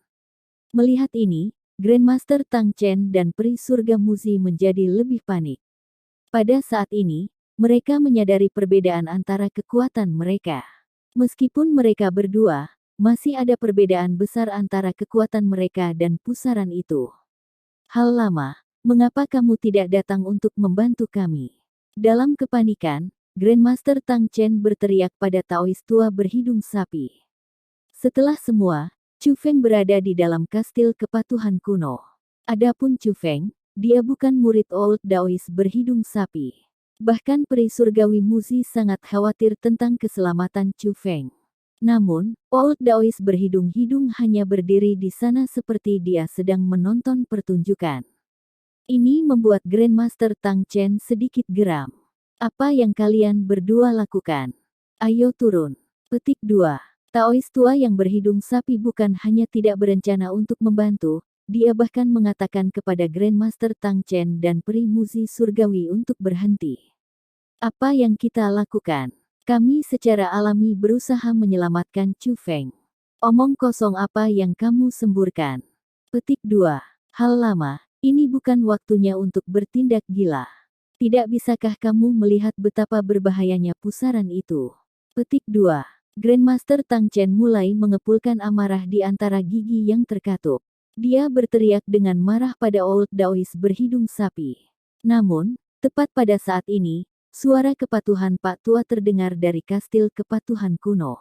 Melihat ini, Grandmaster Tang Chen dan Peri Surga Muzi menjadi lebih panik. Pada saat ini, mereka menyadari perbedaan antara kekuatan mereka. Meskipun mereka berdua, masih ada perbedaan besar antara kekuatan mereka dan pusaran itu. Hal lama, mengapa kamu tidak datang untuk membantu kami? Dalam kepanikan, Grandmaster Tang Chen berteriak pada Taoist tua berhidung sapi. Setelah semua, Chu Feng berada di dalam kastil kepatuhan kuno. Adapun Chu Feng, dia bukan murid Old Daoist berhidung sapi. Bahkan Peri Surgawi Muzi sangat khawatir tentang keselamatan Chu Feng. Namun, Old Daoist berhidung-hidung hanya berdiri di sana seperti dia sedang menonton pertunjukan. Ini membuat Grandmaster Tang Chen sedikit geram. Apa yang kalian berdua lakukan? Ayo turun. Petik 2. Taoist tua yang berhidung sapi bukan hanya tidak berencana untuk membantu, dia bahkan mengatakan kepada Grandmaster Tang Chen dan Peri Muzi Surgawi untuk berhenti. Apa yang kita lakukan? Kami secara alami berusaha menyelamatkan Chu Feng. Omong kosong apa yang kamu semburkan? Petik 2. Hal lama, ini bukan waktunya untuk bertindak gila. Tidak bisakah kamu melihat betapa berbahayanya pusaran itu? Petik 2. Grandmaster Tang Chen mulai mengepulkan amarah di antara gigi yang terkatup. Dia berteriak dengan marah pada Old Daoist berhidung sapi. Namun, tepat pada saat ini, suara kepatuhan Pak Tua terdengar dari kastil kepatuhan kuno.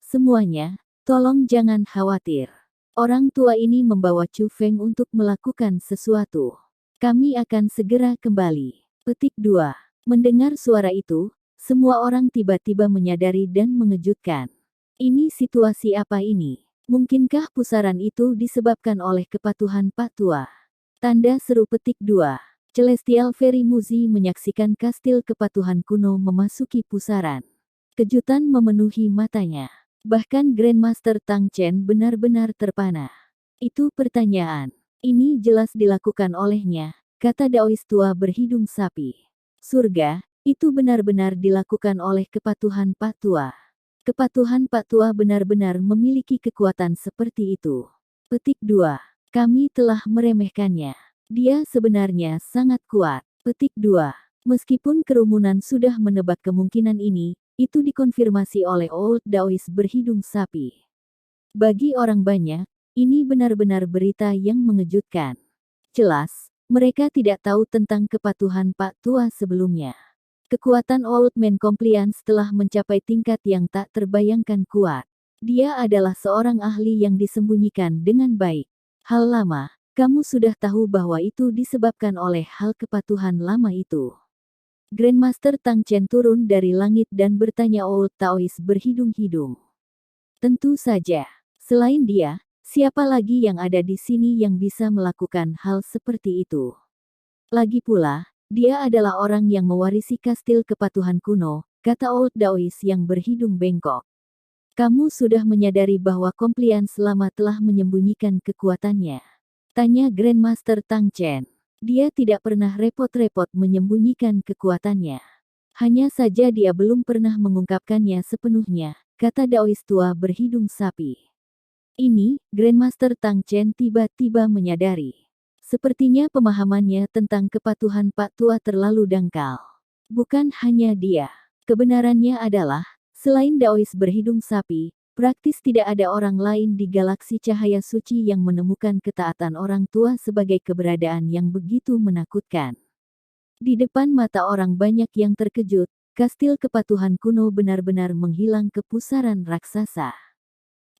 Semuanya, tolong jangan khawatir. Orang tua ini membawa Chu Feng untuk melakukan sesuatu. Kami akan segera kembali. Petik 2. Mendengar suara itu, semua orang tiba-tiba menyadari dan mengejutkan. Ini situasi apa ini? Mungkinkah pusaran itu disebabkan oleh kepatuhan Pak Tua? Tanda seru petik 2. Celestial Fairy Muzi menyaksikan kastil kepatuhan kuno memasuki pusaran. Kejutan memenuhi matanya. Bahkan Grandmaster Tang Chen benar-benar terpana. Itu pertanyaan. Ini jelas dilakukan olehnya, kata Daois tua berhidung sapi. Surga, itu benar-benar dilakukan oleh kepatuhan Pak Tua. Kepatuhan Pak Tua benar-benar memiliki kekuatan seperti itu. Petik 2. Kami telah meremehkannya. Dia sebenarnya sangat kuat. Petik 2. Meskipun kerumunan sudah menebak kemungkinan ini, itu dikonfirmasi oleh Old Daois berhidung sapi. Bagi orang banyak, ini benar-benar berita yang mengejutkan. Jelas, mereka tidak tahu tentang kepatuhan Pak Tua sebelumnya. Kekuatan Old Man Compliance telah mencapai tingkat yang tak terbayangkan kuat. Dia adalah seorang ahli yang disembunyikan dengan baik. Hal lama, kamu sudah tahu bahwa itu disebabkan oleh hal kepatuhan lama itu. Grandmaster Tang Chen turun dari langit dan bertanya Old Taois berhidung-hidung. Tentu saja, selain dia, siapa lagi yang ada di sini yang bisa melakukan hal seperti itu? Lagi pula, dia adalah orang yang mewarisi kastil kepatuhan kuno, kata Old Daois yang berhidung bengkok. Kamu sudah menyadari bahwa Compliance lama telah menyembunyikan kekuatannya? Tanya Grandmaster Tang Chen. Dia tidak pernah repot-repot menyembunyikan kekuatannya. Hanya saja dia belum pernah mengungkapkannya sepenuhnya, kata Daois tua berhidung sapi. Ini, Grandmaster Tang Chen tiba-tiba menyadari. Sepertinya pemahamannya tentang kepatuhan Pak Tua terlalu dangkal. Bukan hanya dia. Kebenarannya adalah, selain Daois berhidung sapi, praktis tidak ada orang lain di galaksi cahaya suci yang menemukan ketaatan orang tua sebagai keberadaan yang begitu menakutkan. Di depan mata orang banyak yang terkejut, kastil kepatuhan kuno benar-benar menghilang ke pusaran raksasa.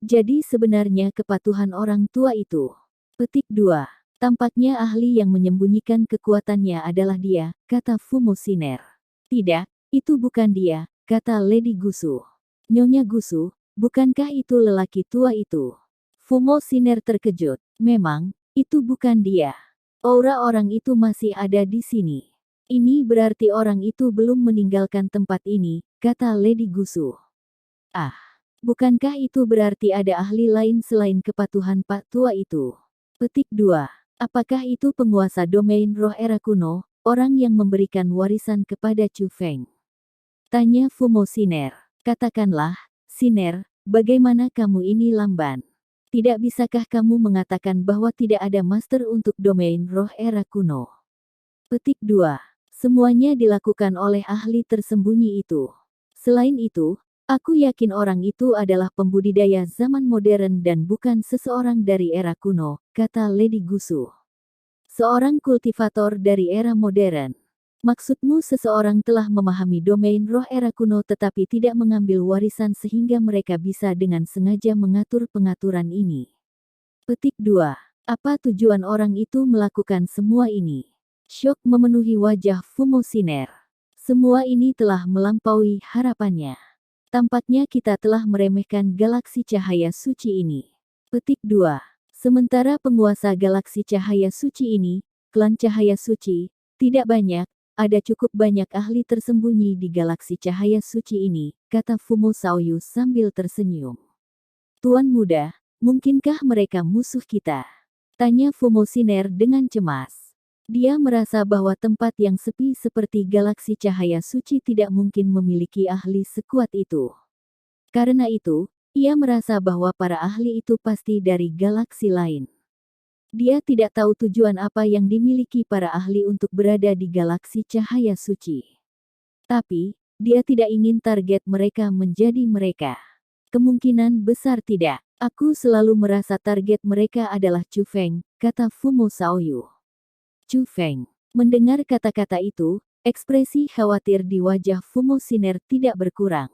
Jadi sebenarnya kepatuhan orang tua itu. Petik 2. Tampaknya ahli yang menyembunyikan kekuatannya adalah dia, kata Fumo Siner. Tidak, itu bukan dia, kata Lady Gusu. Nyonya Gusu, bukankah itu lelaki tua itu? Fumo Siner terkejut. Memang, itu bukan dia. Aura orang itu masih ada di sini. Ini berarti orang itu belum meninggalkan tempat ini, kata Lady Gusu. Ah, bukankah itu berarti ada ahli lain selain kepatuhan Pak Tua itu? Petik 2. Apakah itu penguasa domain roh era kuno, orang yang memberikan warisan kepada Chu Feng? Tanya Fumo Siner. Katakanlah, Siner, bagaimana kamu ini lamban? Tidak bisakah kamu mengatakan bahwa tidak ada master untuk domain roh era kuno? Petik 2. Semuanya dilakukan oleh ahli tersembunyi itu. Selain itu, aku yakin orang itu adalah pembudidaya zaman modern dan bukan seseorang dari era kuno, kata Lady Gusu. Seorang kultivator dari era modern. Maksudmu seseorang telah memahami domain roh era kuno tetapi tidak mengambil warisan sehingga mereka bisa dengan sengaja mengatur pengaturan ini. Petik 2. Apa tujuan orang itu melakukan semua ini? Syok memenuhi wajah Fumo Siner. Semua ini telah melampaui harapannya. Tampaknya kita telah meremehkan galaksi cahaya suci ini. Petik 2. Sementara penguasa galaksi cahaya suci ini, klan cahaya suci, tidak banyak, ada cukup banyak ahli tersembunyi di galaksi cahaya suci ini, kata Fumo Shaoyu sambil tersenyum. Tuan muda, mungkinkah mereka musuh kita? Tanya Fumo Siner dengan cemas. Dia merasa bahwa tempat yang sepi seperti galaksi cahaya suci tidak mungkin memiliki ahli sekuat itu. Karena itu, ia merasa bahwa para ahli itu pasti dari galaksi lain. Dia tidak tahu tujuan apa yang dimiliki para ahli untuk berada di galaksi cahaya suci. Tapi, dia tidak ingin target mereka menjadi mereka. Kemungkinan besar tidak. Aku selalu merasa target mereka adalah Chu Feng, kata Fumo Shaoyu. Chu Feng. Mendengar kata-kata itu, ekspresi khawatir di wajah Fumo Siner tidak berkurang.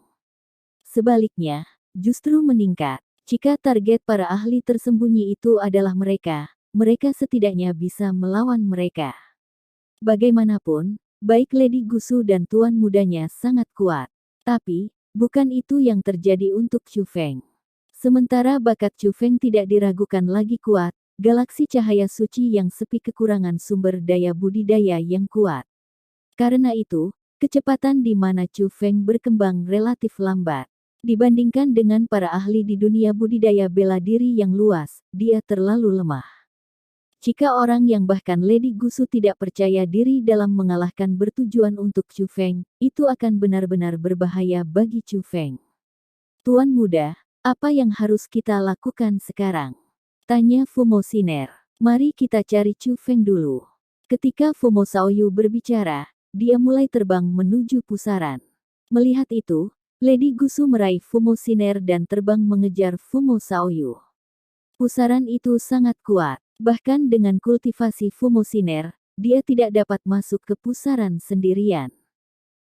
Sebaliknya, justru meningkat. Jika target para ahli tersembunyi itu adalah mereka, mereka setidaknya bisa melawan mereka. Bagaimanapun, baik Lady Gusu dan tuan mudanya sangat kuat. Tapi, bukan itu yang terjadi untuk Chu Feng. Sementara bakat Chu Feng tidak diragukan lagi kuat, galaksi cahaya suci yang sepi kekurangan sumber daya budidaya yang kuat. Karena itu, kecepatan di mana Chu Feng berkembang relatif lambat. Dibandingkan dengan para ahli di dunia budidaya bela diri yang luas, dia terlalu lemah. Jika orang yang bahkan Lady Gusu tidak percaya diri dalam mengalahkan bertujuan untuk Chu Feng, itu akan benar-benar berbahaya bagi Chu Feng. Tuan muda, apa yang harus kita lakukan sekarang? Tanya Fumo Siner. Mari kita cari Chu Feng dulu. Ketika Fumo Shaoyu berbicara, dia mulai terbang menuju pusaran. Melihat itu, Lady Gusu meraih Fumo Siner dan terbang mengejar Fumo Shaoyu. Pusaran itu sangat kuat. Bahkan dengan kultivasi Fumo Siner, dia tidak dapat masuk ke pusaran sendirian.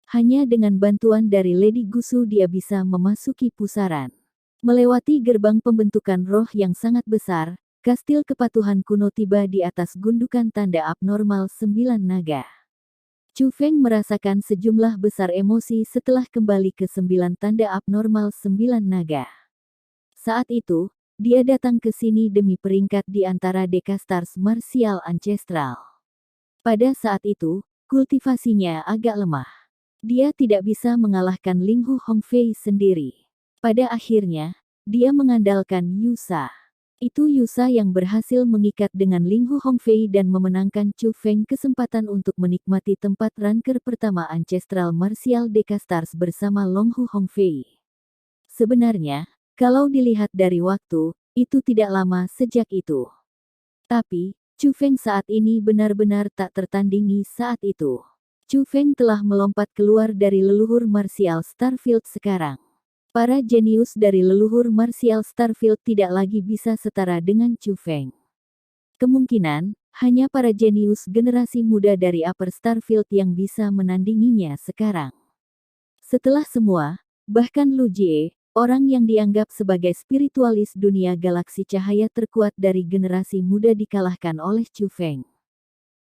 Hanya dengan bantuan dari Lady Gusu dia bisa memasuki pusaran. Melewati gerbang pembentukan roh yang sangat besar, kastil kepatuhan kuno tiba di atas gundukan tanda abnormal 9 naga. Chu Feng merasakan sejumlah besar emosi setelah kembali ke 9 tanda abnormal 9 naga. Saat itu, dia datang ke sini demi peringkat di antara Decastars Martial Ancestral. Pada saat itu, kultivasinya agak lemah. Dia tidak bisa mengalahkan Linghu Hongfei sendiri. Pada akhirnya, dia mengandalkan Yusa. Itu Yusa yang berhasil mengikat dengan Linghu Hongfei dan memenangkan Chu Feng kesempatan untuk menikmati tempat ranker pertama Ancestral Martial Decastars bersama Longhu Hongfei. Sebenarnya, kalau dilihat dari waktu, itu tidak lama sejak itu. Tapi, Chu Feng saat ini benar-benar tak tertandingi saat itu. Chu Feng telah melompat keluar dari leluhur Martial Starfield sekarang. Para jenius dari leluhur Martial Starfield tidak lagi bisa setara dengan Chu Feng. Kemungkinan, hanya para jenius generasi muda dari Upper Starfield yang bisa menandinginya sekarang. Setelah semua, bahkan Lu Jie, orang yang dianggap sebagai spiritualis dunia galaksi cahaya terkuat dari generasi muda dikalahkan oleh Chu Feng.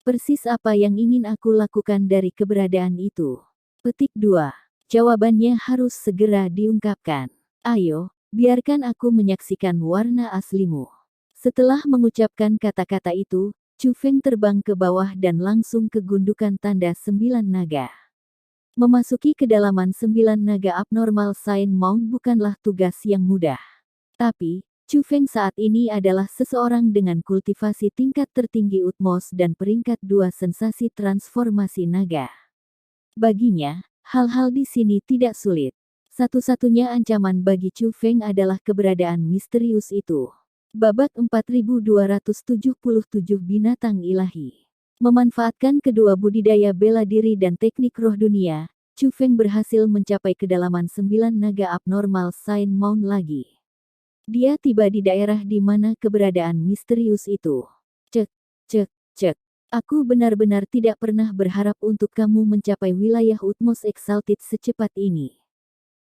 Persis apa yang ingin aku lakukan dari keberadaan itu. Petik 2. Jawabannya harus segera diungkapkan. Ayo, biarkan aku menyaksikan warna aslimu. Setelah mengucapkan kata-kata itu, Chu Feng terbang ke bawah dan langsung ke gundukan tanda 9 naga. Memasuki kedalaman 9 naga abnormal Sign Mound bukanlah tugas yang mudah. Tapi, Chu Feng saat ini adalah seseorang dengan kultivasi tingkat tertinggi Utmos dan peringkat 2 sensasi transformasi naga. Baginya, hal-hal di sini tidak sulit. Satu-satunya ancaman bagi Chu Feng adalah keberadaan misterius itu. Babak 4277 binatang ilahi. Memanfaatkan kedua budidaya bela diri dan teknik roh dunia, Chu Feng berhasil mencapai kedalaman 9 naga abnormal Sign Mound lagi. Dia tiba di daerah di mana keberadaan misterius itu. Cek, cek, cek. Aku benar-benar tidak pernah berharap untuk kamu mencapai wilayah Utmos Exalted secepat ini.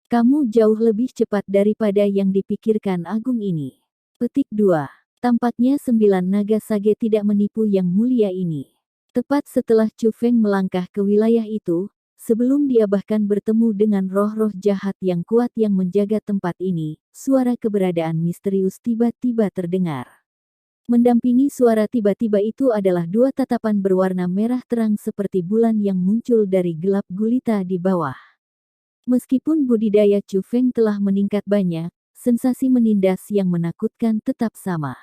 Kamu jauh lebih cepat daripada yang dipikirkan Agung ini. Petik 2. Tampaknya 9 naga sage tidak menipu yang mulia ini. Tepat setelah Chu Feng melangkah ke wilayah itu, sebelum dia bahkan bertemu dengan roh-roh jahat yang kuat yang menjaga tempat ini, suara keberadaan misterius tiba-tiba terdengar. Mendampingi suara tiba-tiba itu adalah 2 tatapan berwarna merah terang seperti bulan yang muncul dari gelap gulita di bawah. Meskipun budidaya Chu Feng telah meningkat banyak, sensasi menindas yang menakutkan tetap sama.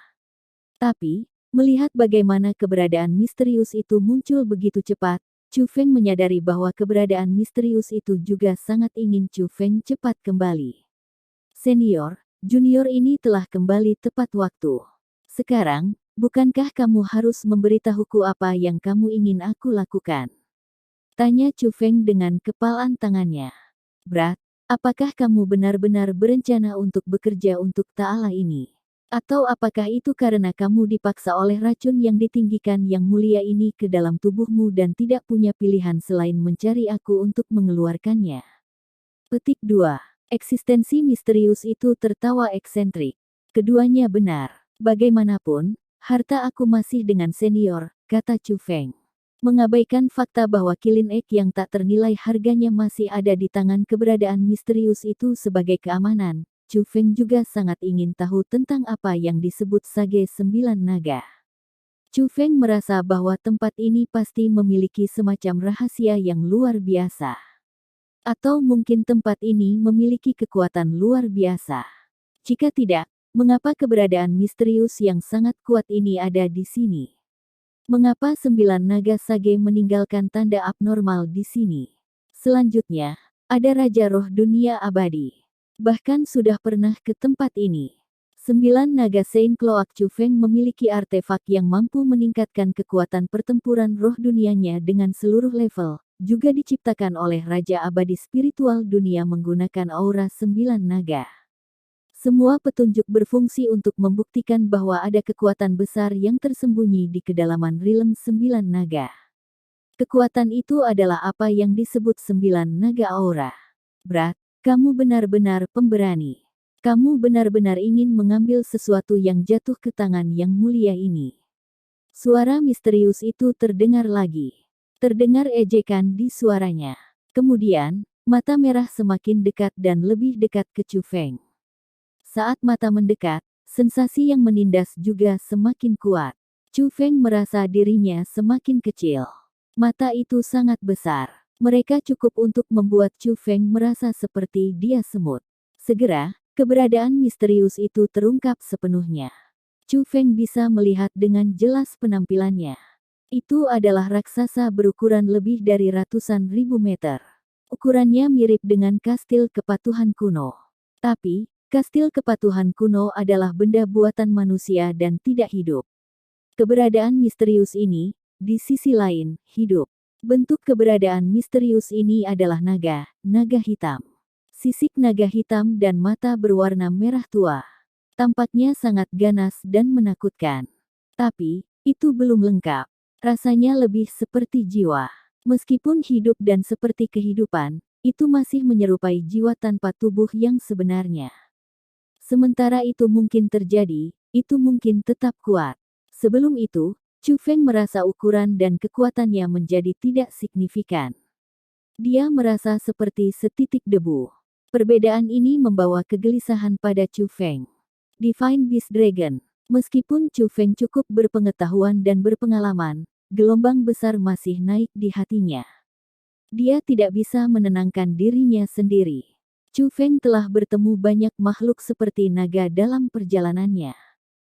Tapi, melihat bagaimana keberadaan misterius itu muncul begitu cepat, Chu Feng menyadari bahwa keberadaan misterius itu juga sangat ingin Chu Feng cepat kembali. Senior, junior ini telah kembali tepat waktu. Sekarang, bukankah kamu harus memberitahuku apa yang kamu ingin aku lakukan? Tanya Chu Feng dengan kepalan tangannya. Brat, apakah kamu benar-benar berencana untuk bekerja untuk Ta'ala ini? Atau apakah itu karena kamu dipaksa oleh racun yang ditinggikan yang mulia ini ke dalam tubuhmu dan tidak punya pilihan selain mencari aku untuk mengeluarkannya? Petik 2. Eksistensi misterius itu tertawa eksentrik. Keduanya benar. Bagaimanapun, harta aku masih dengan senior, kata Chu Feng. Mengabaikan fakta bahwa Kilin Egg yang tak ternilai harganya masih ada di tangan keberadaan misterius itu sebagai keamanan, Chu Feng juga sangat ingin tahu tentang apa yang disebut Sage 9 Naga. Chu Feng merasa bahwa tempat ini pasti memiliki semacam rahasia yang luar biasa. Atau mungkin tempat ini memiliki kekuatan luar biasa. Jika tidak, mengapa keberadaan misterius yang sangat kuat ini ada di sini? Mengapa 9 naga Sage meninggalkan tanda abnormal di sini? Selanjutnya, ada Raja Roh Dunia Abadi. Bahkan sudah pernah ke tempat ini. 9 naga Saint Cloak Chu Feng memiliki artefak yang mampu meningkatkan kekuatan pertempuran roh dunianya dengan seluruh level, juga diciptakan oleh Raja Abadi Spiritual Dunia menggunakan aura 9 naga. Semua petunjuk berfungsi untuk membuktikan bahwa ada kekuatan besar yang tersembunyi di kedalaman realm 9 naga. Kekuatan itu adalah apa yang disebut 9 naga aura. Brat, kamu benar-benar pemberani. Kamu benar-benar ingin mengambil sesuatu yang jatuh ke tangan yang mulia ini. Suara misterius itu terdengar lagi. Terdengar ejekan di suaranya. Kemudian, mata merah semakin dekat dan lebih dekat ke Chu Feng. Saat mata mendekat, sensasi yang menindas juga semakin kuat. Chu Feng merasa dirinya semakin kecil. Mata itu sangat besar. Mereka cukup untuk membuat Chu Feng merasa seperti dia semut. Segera, keberadaan misterius itu terungkap sepenuhnya. Chu Feng bisa melihat dengan jelas penampilannya. Itu adalah raksasa berukuran lebih dari ratusan ribu meter. Ukurannya mirip dengan kastil kepatuhan kuno. Tapi, kastil kepatuhan kuno adalah benda buatan manusia dan tidak hidup. Keberadaan misterius ini, di sisi lain, hidup. Bentuk keberadaan misterius ini adalah naga, naga hitam. Sisik naga hitam dan mata berwarna merah tua. Tampaknya sangat ganas dan menakutkan. Tapi, itu belum lengkap. Rasanya lebih seperti jiwa. Meskipun hidup dan seperti kehidupan, itu masih menyerupai jiwa tanpa tubuh yang sebenarnya. Sementara itu mungkin terjadi, itu mungkin tetap kuat. Sebelum itu, Chu Feng merasa ukuran dan kekuatannya menjadi tidak signifikan. Dia merasa seperti setitik debu. Perbedaan ini membawa kegelisahan pada Chu Feng. Divine Beast Dragon. Meskipun Chu Feng cukup berpengetahuan dan berpengalaman, gelombang besar masih naik di hatinya. Dia tidak bisa menenangkan dirinya sendiri. Chu Feng telah bertemu banyak makhluk seperti naga dalam perjalanannya.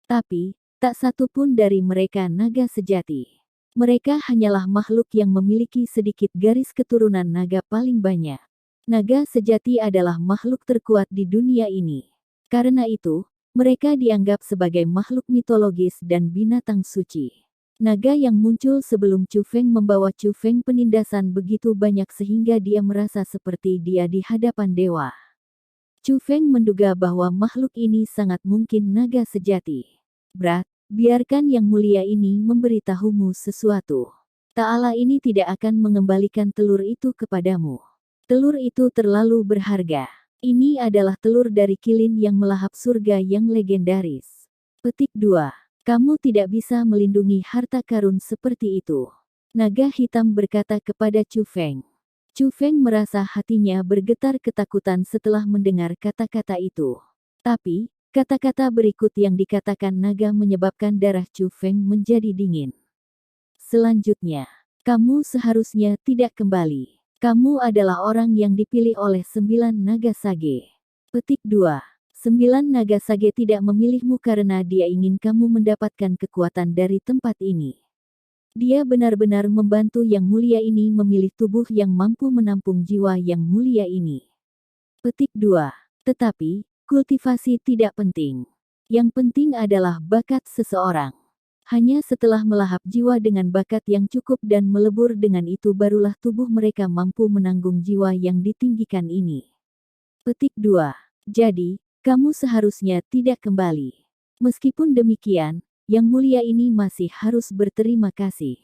Tapi, tak satu pun dari mereka naga sejati. Mereka hanyalah makhluk yang memiliki sedikit garis keturunan naga paling banyak. Naga sejati adalah makhluk terkuat di dunia ini. Karena itu, mereka dianggap sebagai makhluk mitologis dan binatang suci. Naga yang muncul sebelum Chu Feng membawa Chu Feng penindasan begitu banyak sehingga dia merasa seperti dia di hadapan dewa. Chu Feng menduga bahwa makhluk ini sangat mungkin naga sejati. Brat, biarkan yang mulia ini memberitahumu sesuatu. Ta'ala ini tidak akan mengembalikan telur itu kepadamu. Telur itu terlalu berharga. Ini adalah telur dari kilin yang melahap surga yang legendaris. Petik 2. Kamu tidak bisa melindungi harta karun seperti itu. Naga hitam berkata kepada Chu Feng. Chu Feng merasa hatinya bergetar ketakutan setelah mendengar kata-kata itu. Tapi, kata-kata berikut yang dikatakan naga menyebabkan darah Chu Feng menjadi dingin. Selanjutnya, kamu seharusnya tidak kembali. Kamu adalah orang yang dipilih oleh 9 naga Sage. Petik 2. 9 naga Sage tidak memilihmu karena dia ingin kamu mendapatkan kekuatan dari tempat ini. Dia benar-benar membantu yang mulia ini memilih tubuh yang mampu menampung jiwa yang mulia ini. Petik 2. Tetapi, kultivasi tidak penting. Yang penting adalah bakat seseorang. Hanya setelah melahap jiwa dengan bakat yang cukup dan melebur dengan itu barulah tubuh mereka mampu menanggung jiwa yang ditinggikan ini. Petik 2. Jadi, kamu seharusnya tidak kembali. Meskipun demikian, yang mulia ini masih harus berterima kasih.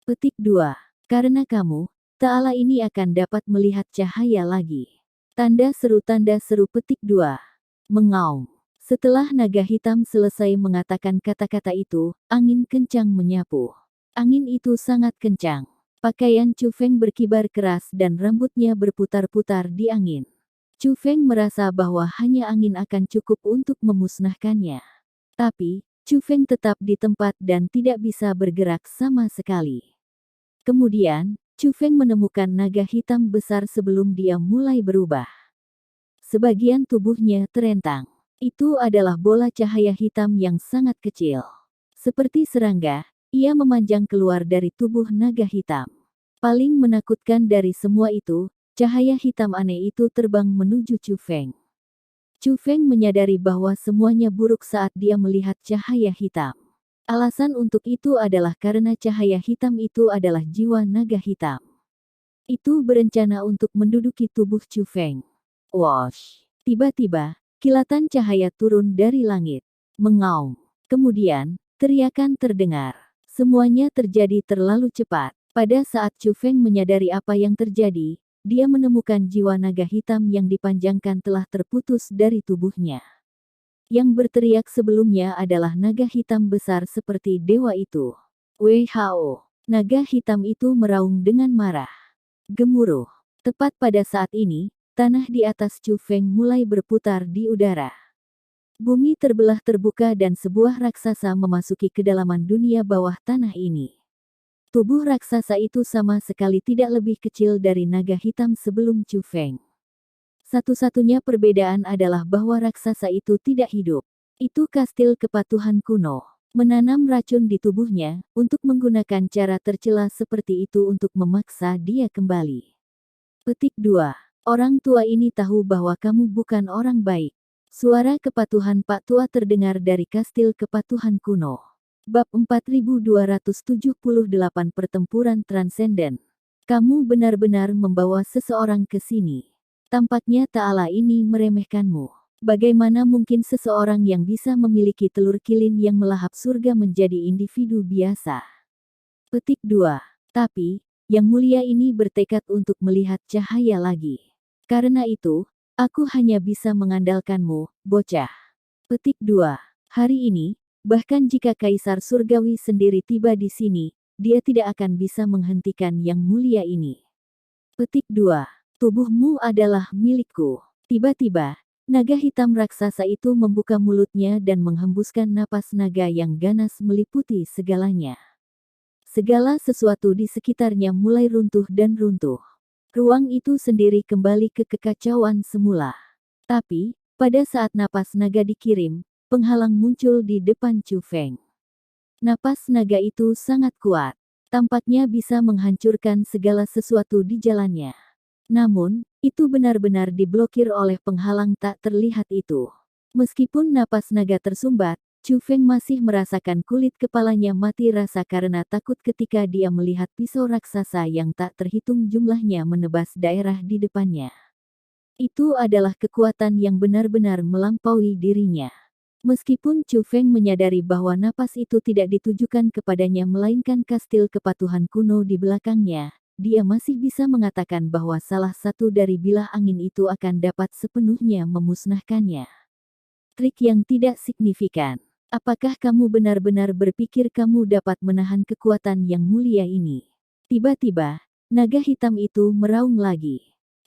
Petik 2. Karena kamu, Ta'ala ini akan dapat melihat cahaya lagi. Tanda seru petik 2. Mengaum. Setelah naga hitam selesai mengatakan kata-kata itu, angin kencang menyapu. Angin itu sangat kencang. Pakaian Chu Feng berkibar keras dan rambutnya berputar-putar di angin. Chu Feng merasa bahwa hanya angin akan cukup untuk memusnahkannya. Tapi, Chu Feng tetap di tempat dan tidak bisa bergerak sama sekali. Kemudian, Chu Feng menemukan naga hitam besar sebelum dia mulai berubah. Sebagian tubuhnya terentang. Itu adalah bola cahaya hitam yang sangat kecil. Seperti serangga, ia memanjang keluar dari tubuh naga hitam. Paling menakutkan dari semua itu, cahaya hitam aneh itu terbang menuju Chu Feng. Chu Feng menyadari bahwa semuanya buruk saat dia melihat cahaya hitam. Alasan untuk itu adalah karena cahaya hitam itu adalah jiwa naga hitam. Itu berencana untuk menduduki tubuh Chu Feng. Wosh! Tiba-tiba, kilatan cahaya turun dari langit. Mengaum. Kemudian, teriakan terdengar. Semuanya terjadi terlalu cepat. Pada saat Chu Feng menyadari apa yang terjadi, dia menemukan jiwa naga hitam yang dipanjangkan telah terputus dari tubuhnya. Yang berteriak sebelumnya adalah naga hitam besar seperti dewa itu. Wei Hao. Naga hitam itu meraung dengan marah. Gemuruh. Tepat pada saat ini, tanah di atas Chu Feng mulai berputar di udara. Bumi terbelah terbuka dan sebuah raksasa memasuki kedalaman dunia bawah tanah ini. Tubuh raksasa itu sama sekali tidak lebih kecil dari naga hitam sebelum Chu Feng. Satu-satunya perbedaan adalah bahwa raksasa itu tidak hidup. Itu kastil kepatuhan kuno. Menanam racun di tubuhnya, untuk menggunakan cara tercela seperti itu untuk memaksa dia kembali. Petik 2. Orang tua ini tahu bahwa kamu bukan orang baik. Suara kepatuhan Pak Tua terdengar dari kastil kepatuhan kuno. Bab 4278 Pertempuran Transenden. Kamu benar-benar membawa seseorang ke sini. Tampaknya Ta'ala ini meremehkanmu. Bagaimana mungkin seseorang yang bisa memiliki telur kilin yang melahap surga menjadi individu biasa? Petik 2. Tapi, Yang Mulia ini bertekad untuk melihat cahaya lagi. Karena itu, aku hanya bisa mengandalkanmu, bocah. Petik 2. Hari ini, bahkan jika Kaisar Surgawi sendiri tiba di sini, dia tidak akan bisa menghentikan Yang Mulia ini. Petik 2. Tubuhmu adalah milikku. Tiba-tiba, naga hitam raksasa itu membuka mulutnya dan menghembuskan napas naga yang ganas meliputi segalanya. Segala sesuatu di sekitarnya mulai runtuh dan runtuh. Ruang itu sendiri kembali ke kekacauan semula. Tapi, pada saat napas naga dikirim, penghalang muncul di depan Chu Feng. Napas naga itu sangat kuat. Tampaknya bisa menghancurkan segala sesuatu di jalannya. Namun, itu benar-benar diblokir oleh penghalang tak terlihat itu. Meskipun napas naga tersumbat, Chu Feng masih merasakan kulit kepalanya mati rasa karena takut ketika dia melihat pisau raksasa yang tak terhitung jumlahnya menebas daerah di depannya. Itu adalah kekuatan yang benar-benar melampaui dirinya. Meskipun Chu Feng menyadari bahwa napas itu tidak ditujukan kepadanya melainkan kastil kepatuhan kuno di belakangnya, dia masih bisa mengatakan bahwa salah satu dari bilah angin itu akan dapat sepenuhnya memusnahkannya. Trik yang tidak signifikan. Apakah kamu benar-benar berpikir kamu dapat menahan kekuatan Yang Mulia ini? Tiba-tiba, naga hitam itu meraung lagi.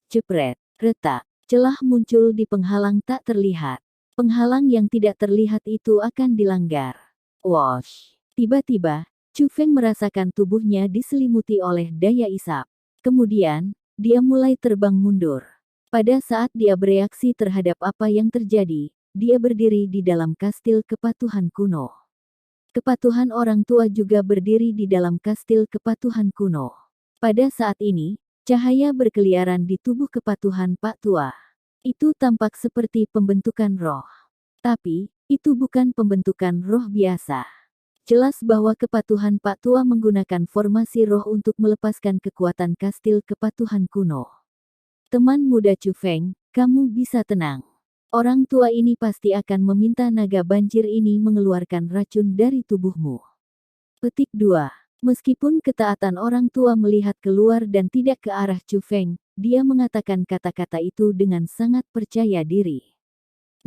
Jepret, retak, celah muncul di penghalang tak terlihat. Penghalang yang tidak terlihat itu akan dilanggar. Wosh! Tiba-tiba, Chu Feng merasakan tubuhnya diselimuti oleh daya isap. Kemudian, dia mulai terbang mundur. Pada saat dia bereaksi terhadap apa yang terjadi, dia berdiri di dalam kastil kepatuhan kuno. Kepatuhan orang tua juga berdiri di dalam kastil kepatuhan kuno. Pada saat ini, cahaya berkeliaran di tubuh kepatuhan Pak Tua. Itu tampak seperti pembentukan roh. Tapi, itu bukan pembentukan roh biasa. Jelas bahwa kepatuhan Pak Tua menggunakan formasi roh untuk melepaskan kekuatan kastil kepatuhan kuno. Teman muda Chu Feng, kamu bisa tenang. Orang tua ini pasti akan meminta naga banjir ini mengeluarkan racun dari tubuhmu. Petik 2. Meskipun ketaatan orang tua melihat keluar dan tidak ke arah Chu Feng, dia mengatakan kata-kata itu dengan sangat percaya diri.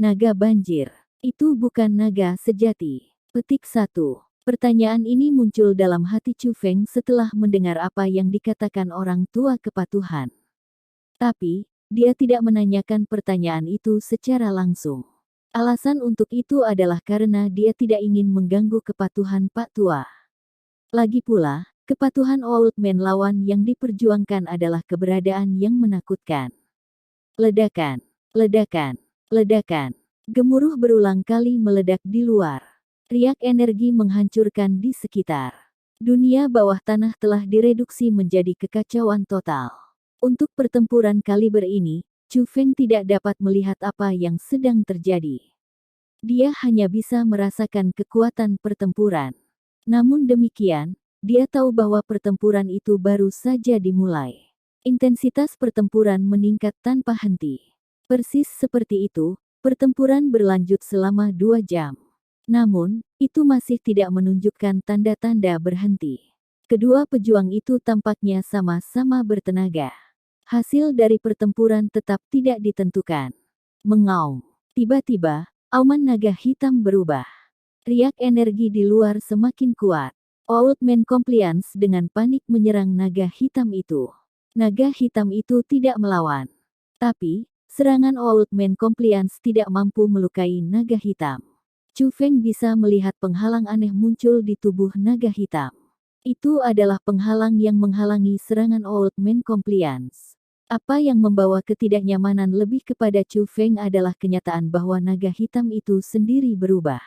Naga banjir. Itu bukan naga sejati. Petik 1. Pertanyaan ini muncul dalam hati Chu Feng setelah mendengar apa yang dikatakan orang tua kepatuhan. Tapi, dia tidak menanyakan pertanyaan itu secara langsung. Alasan untuk itu adalah karena dia tidak ingin mengganggu kepatuhan Pak Tua. Lagi pula, kepatuhan Old Man lawan yang diperjuangkan adalah keberadaan yang menakutkan. Ledakan, ledakan, ledakan. Gemuruh berulang kali meledak di luar. Riak energi menghancurkan di sekitar. Dunia bawah tanah telah direduksi menjadi kekacauan total. Untuk pertempuran kaliber ini, Chu Feng tidak dapat melihat apa yang sedang terjadi. Dia hanya bisa merasakan kekuatan pertempuran. Namun demikian, dia tahu bahwa pertempuran itu baru saja dimulai. Intensitas pertempuran meningkat tanpa henti. Persis seperti itu, pertempuran berlanjut selama 2 jam. Namun, itu masih tidak menunjukkan tanda-tanda berhenti. Kedua pejuang itu tampaknya sama-sama bertenaga. Hasil dari pertempuran tetap tidak ditentukan. Mengaum. Tiba-tiba, auman naga hitam berubah. Riak energi di luar semakin kuat. Old Man Compliance dengan panik menyerang naga hitam itu. Naga hitam itu tidak melawan. Tapi, serangan Old Man Compliance tidak mampu melukai naga hitam. Chu Feng bisa melihat penghalang aneh muncul di tubuh naga hitam. Itu adalah penghalang yang menghalangi serangan Old Man Compliance. Apa yang membawa ketidaknyamanan lebih kepada Chu Feng adalah kenyataan bahwa naga hitam itu sendiri berubah.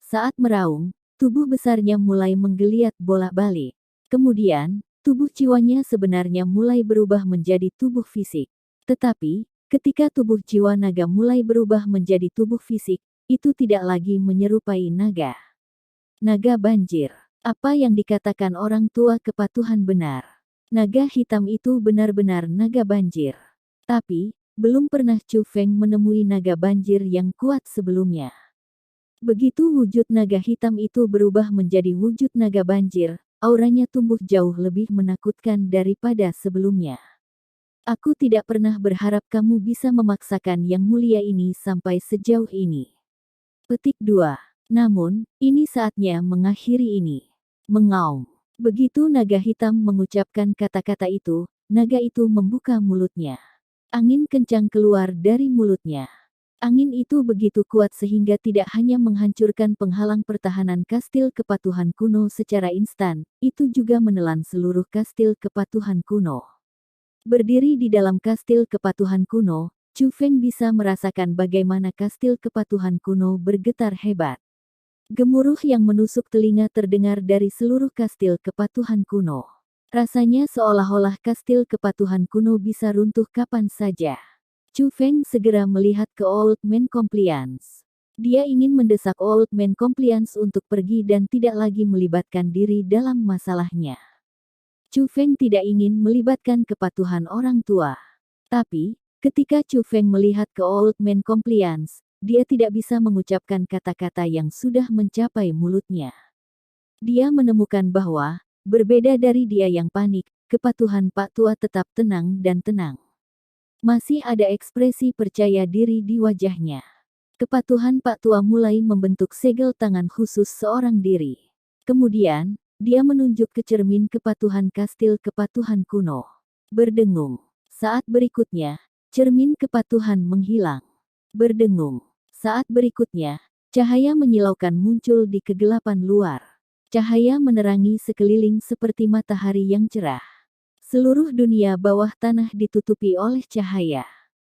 Saat meraung, tubuh besarnya mulai menggeliat bolak-balik. Kemudian, tubuh jiwanya sebenarnya mulai berubah menjadi tubuh fisik. Tetapi, ketika tubuh jiwa naga mulai berubah menjadi tubuh fisik, itu tidak lagi menyerupai naga. Naga banjir. Apa yang dikatakan orang tua kepatuhan benar. Naga hitam itu benar-benar naga banjir. Tapi, belum pernah Chu Feng menemui naga banjir yang kuat sebelumnya. Begitu wujud naga hitam itu berubah menjadi wujud naga banjir, auranya tumbuh jauh lebih menakutkan daripada sebelumnya. Aku tidak pernah berharap kamu bisa memaksakan yang mulia ini sampai sejauh ini. Petik 2. Namun, ini saatnya mengakhiri ini. Mengaum. Begitu naga hitam mengucapkan kata-kata itu, naga itu membuka mulutnya. Angin kencang keluar dari mulutnya. Angin itu begitu kuat sehingga tidak hanya menghancurkan penghalang pertahanan kastil kepatuhan kuno secara instan, itu juga menelan seluruh kastil kepatuhan kuno. Berdiri di dalam kastil kepatuhan kuno, Chu Feng bisa merasakan bagaimana kastil kepatuhan kuno bergetar hebat. Gemuruh yang menusuk telinga terdengar dari seluruh kastil kepatuhan kuno. Rasanya seolah-olah kastil kepatuhan kuno bisa runtuh kapan saja. Chu Feng segera melihat ke Old Man Compliance. Dia ingin mendesak Old Man Compliance untuk pergi dan tidak lagi melibatkan diri dalam masalahnya. Chu Feng tidak ingin melibatkan kepatuhan orang tua. Tapi, ketika Chu Feng melihat ke Old Man Compliance, dia tidak bisa mengucapkan kata-kata yang sudah mencapai mulutnya. Dia menemukan bahwa, berbeda dari dia yang panik, kepatuhan Pak Tua tetap tenang dan tenang. Masih ada ekspresi percaya diri di wajahnya. Kepatuhan Pak Tua mulai membentuk segel tangan khusus seorang diri. Kemudian, dia menunjuk ke cermin kepatuhan kastil kepatuhan kuno. Berdengung. Saat berikutnya, cermin kepatuhan menghilang. Berdengung. Saat berikutnya, cahaya menyilaukan muncul di kegelapan luar. Cahaya menerangi sekeliling seperti matahari yang cerah. Seluruh dunia bawah tanah ditutupi oleh cahaya.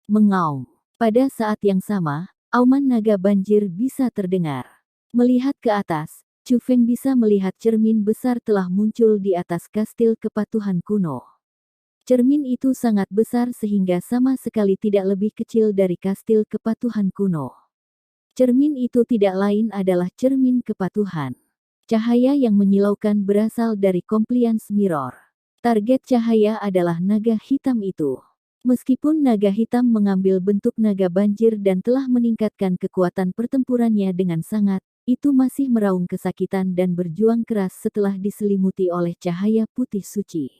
Mengaum. Pada saat yang sama, auman naga banjir bisa terdengar. Melihat ke atas, Chu Feng bisa melihat cermin besar telah muncul di atas kastil kepatuhan kuno. Cermin itu sangat besar sehingga sama sekali tidak lebih kecil dari kastil kepatuhan kuno. Cermin itu tidak lain adalah cermin kepatuhan. Cahaya yang menyilaukan berasal dari Compliance Mirror. Target cahaya adalah naga hitam itu. Meskipun naga hitam mengambil bentuk naga banjir dan telah meningkatkan kekuatan pertempurannya dengan sangat, itu masih meraung kesakitan dan berjuang keras setelah diselimuti oleh cahaya putih suci.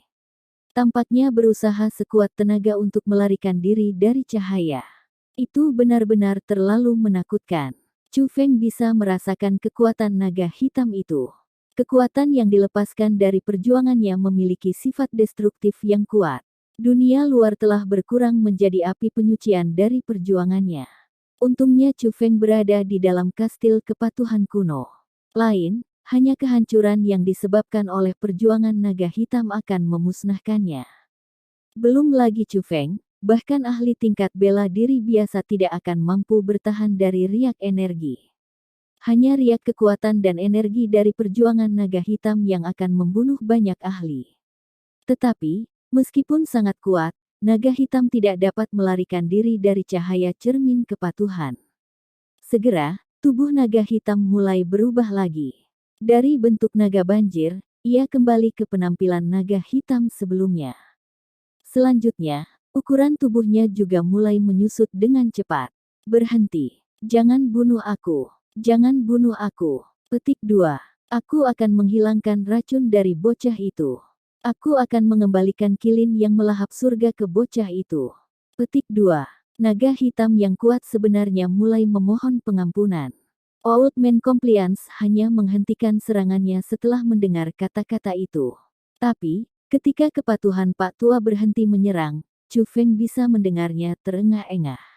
Tampaknya berusaha sekuat tenaga untuk melarikan diri dari cahaya. Itu benar-benar terlalu menakutkan. Chu Feng bisa merasakan kekuatan naga hitam itu. Kekuatan yang dilepaskan dari perjuangannya memiliki sifat destruktif yang kuat. Dunia luar telah berkurang menjadi api penyucian dari perjuangannya. Untungnya Chu Feng berada di dalam kastil kepatuhan kuno. Lain, hanya kehancuran yang disebabkan oleh perjuangan naga hitam akan memusnahkannya. Belum lagi Chu Feng, bahkan ahli tingkat bela diri biasa tidak akan mampu bertahan dari riak energi. Hanya riak kekuatan dan energi dari perjuangan naga hitam yang akan membunuh banyak ahli. Tetapi, meskipun sangat kuat, naga hitam tidak dapat melarikan diri dari cahaya cermin kepatuhan. Segera, tubuh naga hitam mulai berubah lagi. Dari bentuk naga banjir, ia kembali ke penampilan naga hitam sebelumnya. Selanjutnya, ukuran tubuhnya juga mulai menyusut dengan cepat. Berhenti. Jangan bunuh aku. Jangan bunuh aku. Petik 2. Aku akan menghilangkan racun dari bocah itu. Aku akan mengembalikan kilin yang melahap surga ke bocah itu. Petik 2. Naga hitam yang kuat sebenarnya mulai memohon pengampunan. Old Man Compliance hanya menghentikan serangannya setelah mendengar kata-kata itu. Tapi, ketika kepatuhan Pak Tua berhenti menyerang, Chu Feng bisa mendengarnya terengah-engah.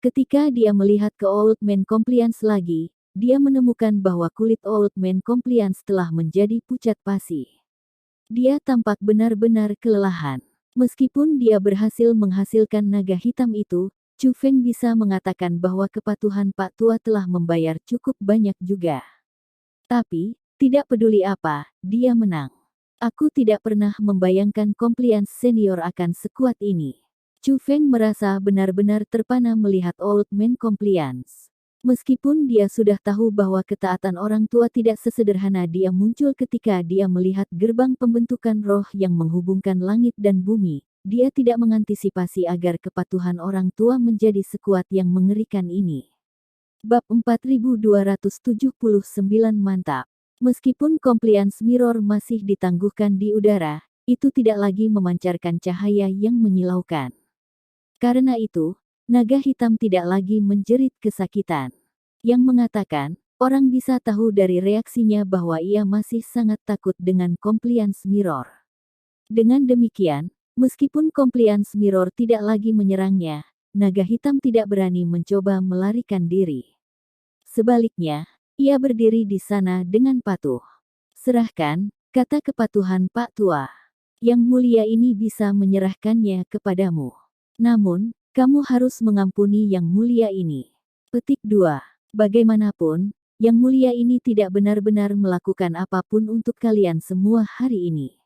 Ketika dia melihat ke Old Man Compliance lagi, dia menemukan bahwa kulit Old Man Compliance telah menjadi pucat pasi. Dia tampak benar-benar kelelahan. Meskipun dia berhasil menghasilkan naga hitam itu, Chu Feng bisa mengatakan bahwa kepatuhan Pak Tua telah membayar cukup banyak juga. Tapi, tidak peduli apa, dia menang. Aku tidak pernah membayangkan Compliance Senior akan sekuat ini. Chu Feng merasa benar-benar terpana melihat Old Man Compliance. Meskipun dia sudah tahu bahwa ketaatan orang tua tidak sesederhana dia muncul ketika dia melihat gerbang pembentukan roh yang menghubungkan langit dan bumi, dia tidak mengantisipasi agar kepatuhan orang tua menjadi sekuat yang mengerikan ini. Bab 4279 mantap. Meskipun Compliance Mirror masih ditangguhkan di udara, itu tidak lagi memancarkan cahaya yang menyilaukan. Karena itu, naga hitam tidak lagi menjerit kesakitan. Yang mengatakan, orang bisa tahu dari reaksinya bahwa ia masih sangat takut dengan Compliance Mirror. Dengan demikian, meskipun Compliance Mirror tidak lagi menyerangnya, naga hitam tidak berani mencoba melarikan diri. Sebaliknya, ia berdiri di sana dengan patuh. Serahkan, kata kepatuhan Pak Tua. Yang mulia ini bisa menyerahkannya kepadamu. Namun, kamu harus mengampuni yang mulia ini. Petik 2. Bagaimanapun, yang mulia ini tidak benar-benar melakukan apapun untuk kalian semua hari ini.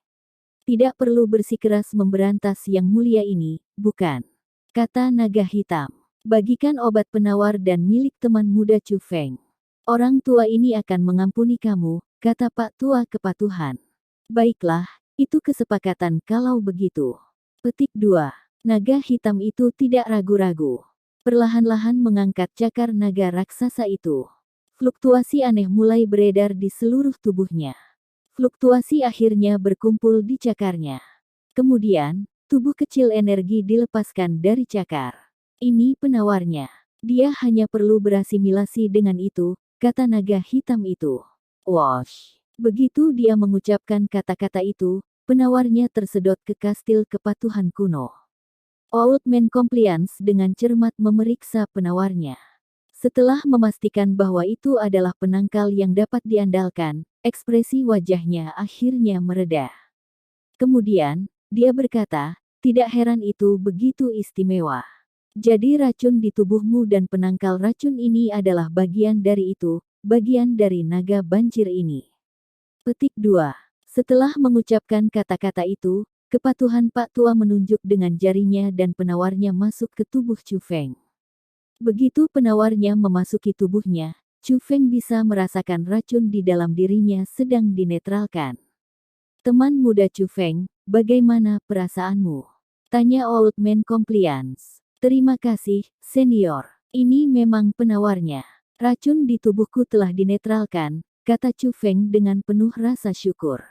Tidak perlu bersikeras memberantas yang mulia ini, bukan? Kata naga hitam. Bagikan obat penawar dan milik teman muda Chu Feng. Orang tua ini akan mengampuni kamu, kata Pak Tua kepatuhan. Baiklah, itu kesepakatan kalau begitu. Petik 2. Naga hitam itu tidak ragu-ragu. Perlahan-lahan mengangkat cakar naga raksasa itu. Fluktuasi aneh mulai beredar di seluruh tubuhnya. Fluktuasi akhirnya berkumpul di cakarnya. Kemudian, tubuh kecil energi dilepaskan dari cakar. Ini penawarnya. Dia hanya perlu berasimilasi dengan itu, kata naga hitam itu. Wosh. Begitu dia mengucapkan kata-kata itu, penawarnya tersedot ke kastil kepatuhan kuno. Old Man Compliance dengan cermat memeriksa penawarnya. Setelah memastikan bahwa itu adalah penangkal yang dapat diandalkan, ekspresi wajahnya akhirnya mereda. Kemudian, dia berkata, tidak heran itu begitu istimewa. Jadi racun di tubuhmu dan penangkal racun ini adalah bagian dari itu, bagian dari naga banjir ini. Petik 2. Setelah mengucapkan kata-kata itu, kepatuhan Pak Tua menunjuk dengan jarinya dan penawarnya masuk ke tubuh Chu Feng. Begitu penawarnya memasuki tubuhnya, Chu Feng bisa merasakan racun di dalam dirinya sedang dinetralkan. Teman muda Chu Feng, bagaimana perasaanmu? Tanya Old Man Compliance. Terima kasih, senior. Ini memang penawarnya. Racun di tubuhku telah dinetralkan, kata Chu Feng dengan penuh rasa syukur.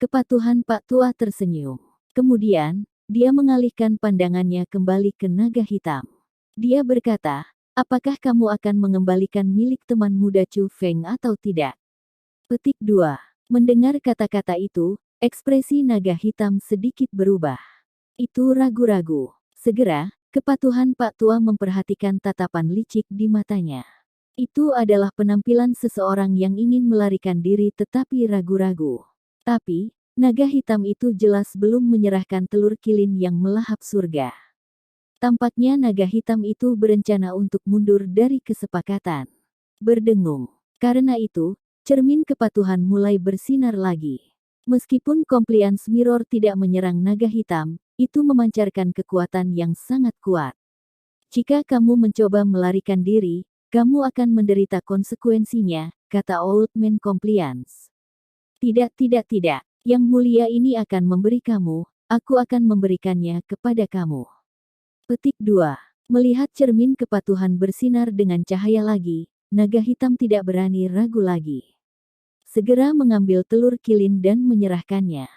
Kepatuhan Pak Tua tersenyum. Kemudian, dia mengalihkan pandangannya kembali ke naga hitam. Dia berkata, apakah kamu akan mengembalikan milik teman muda Chu Feng atau tidak? Petik 2. Mendengar kata-kata itu, ekspresi naga hitam sedikit berubah. itu ragu-ragu. Segera, kepatuhan Pak Tua memperhatikan tatapan licik di matanya. Itu adalah penampilan seseorang yang ingin melarikan diri tetapi ragu-ragu. Tapi, naga hitam itu jelas belum menyerahkan telur kilin yang melahap surga. Tampaknya naga hitam itu berencana untuk mundur dari kesepakatan. Berdengung. Karena itu, cermin kepatuhan mulai bersinar lagi. Meskipun compliance mirror tidak menyerang naga hitam, itu memancarkan kekuatan yang sangat kuat. Jika kamu mencoba melarikan diri, kamu akan menderita konsekuensinya, kata Old Man Compliance. Tidak. Yang mulia ini akan memberi kamu, aku akan memberikannya kepada kamu. Petik 2. Melihat cermin kepatuhan bersinar dengan cahaya lagi, naga hitam tidak berani ragu lagi. Segera mengambil telur kilin dan menyerahkannya.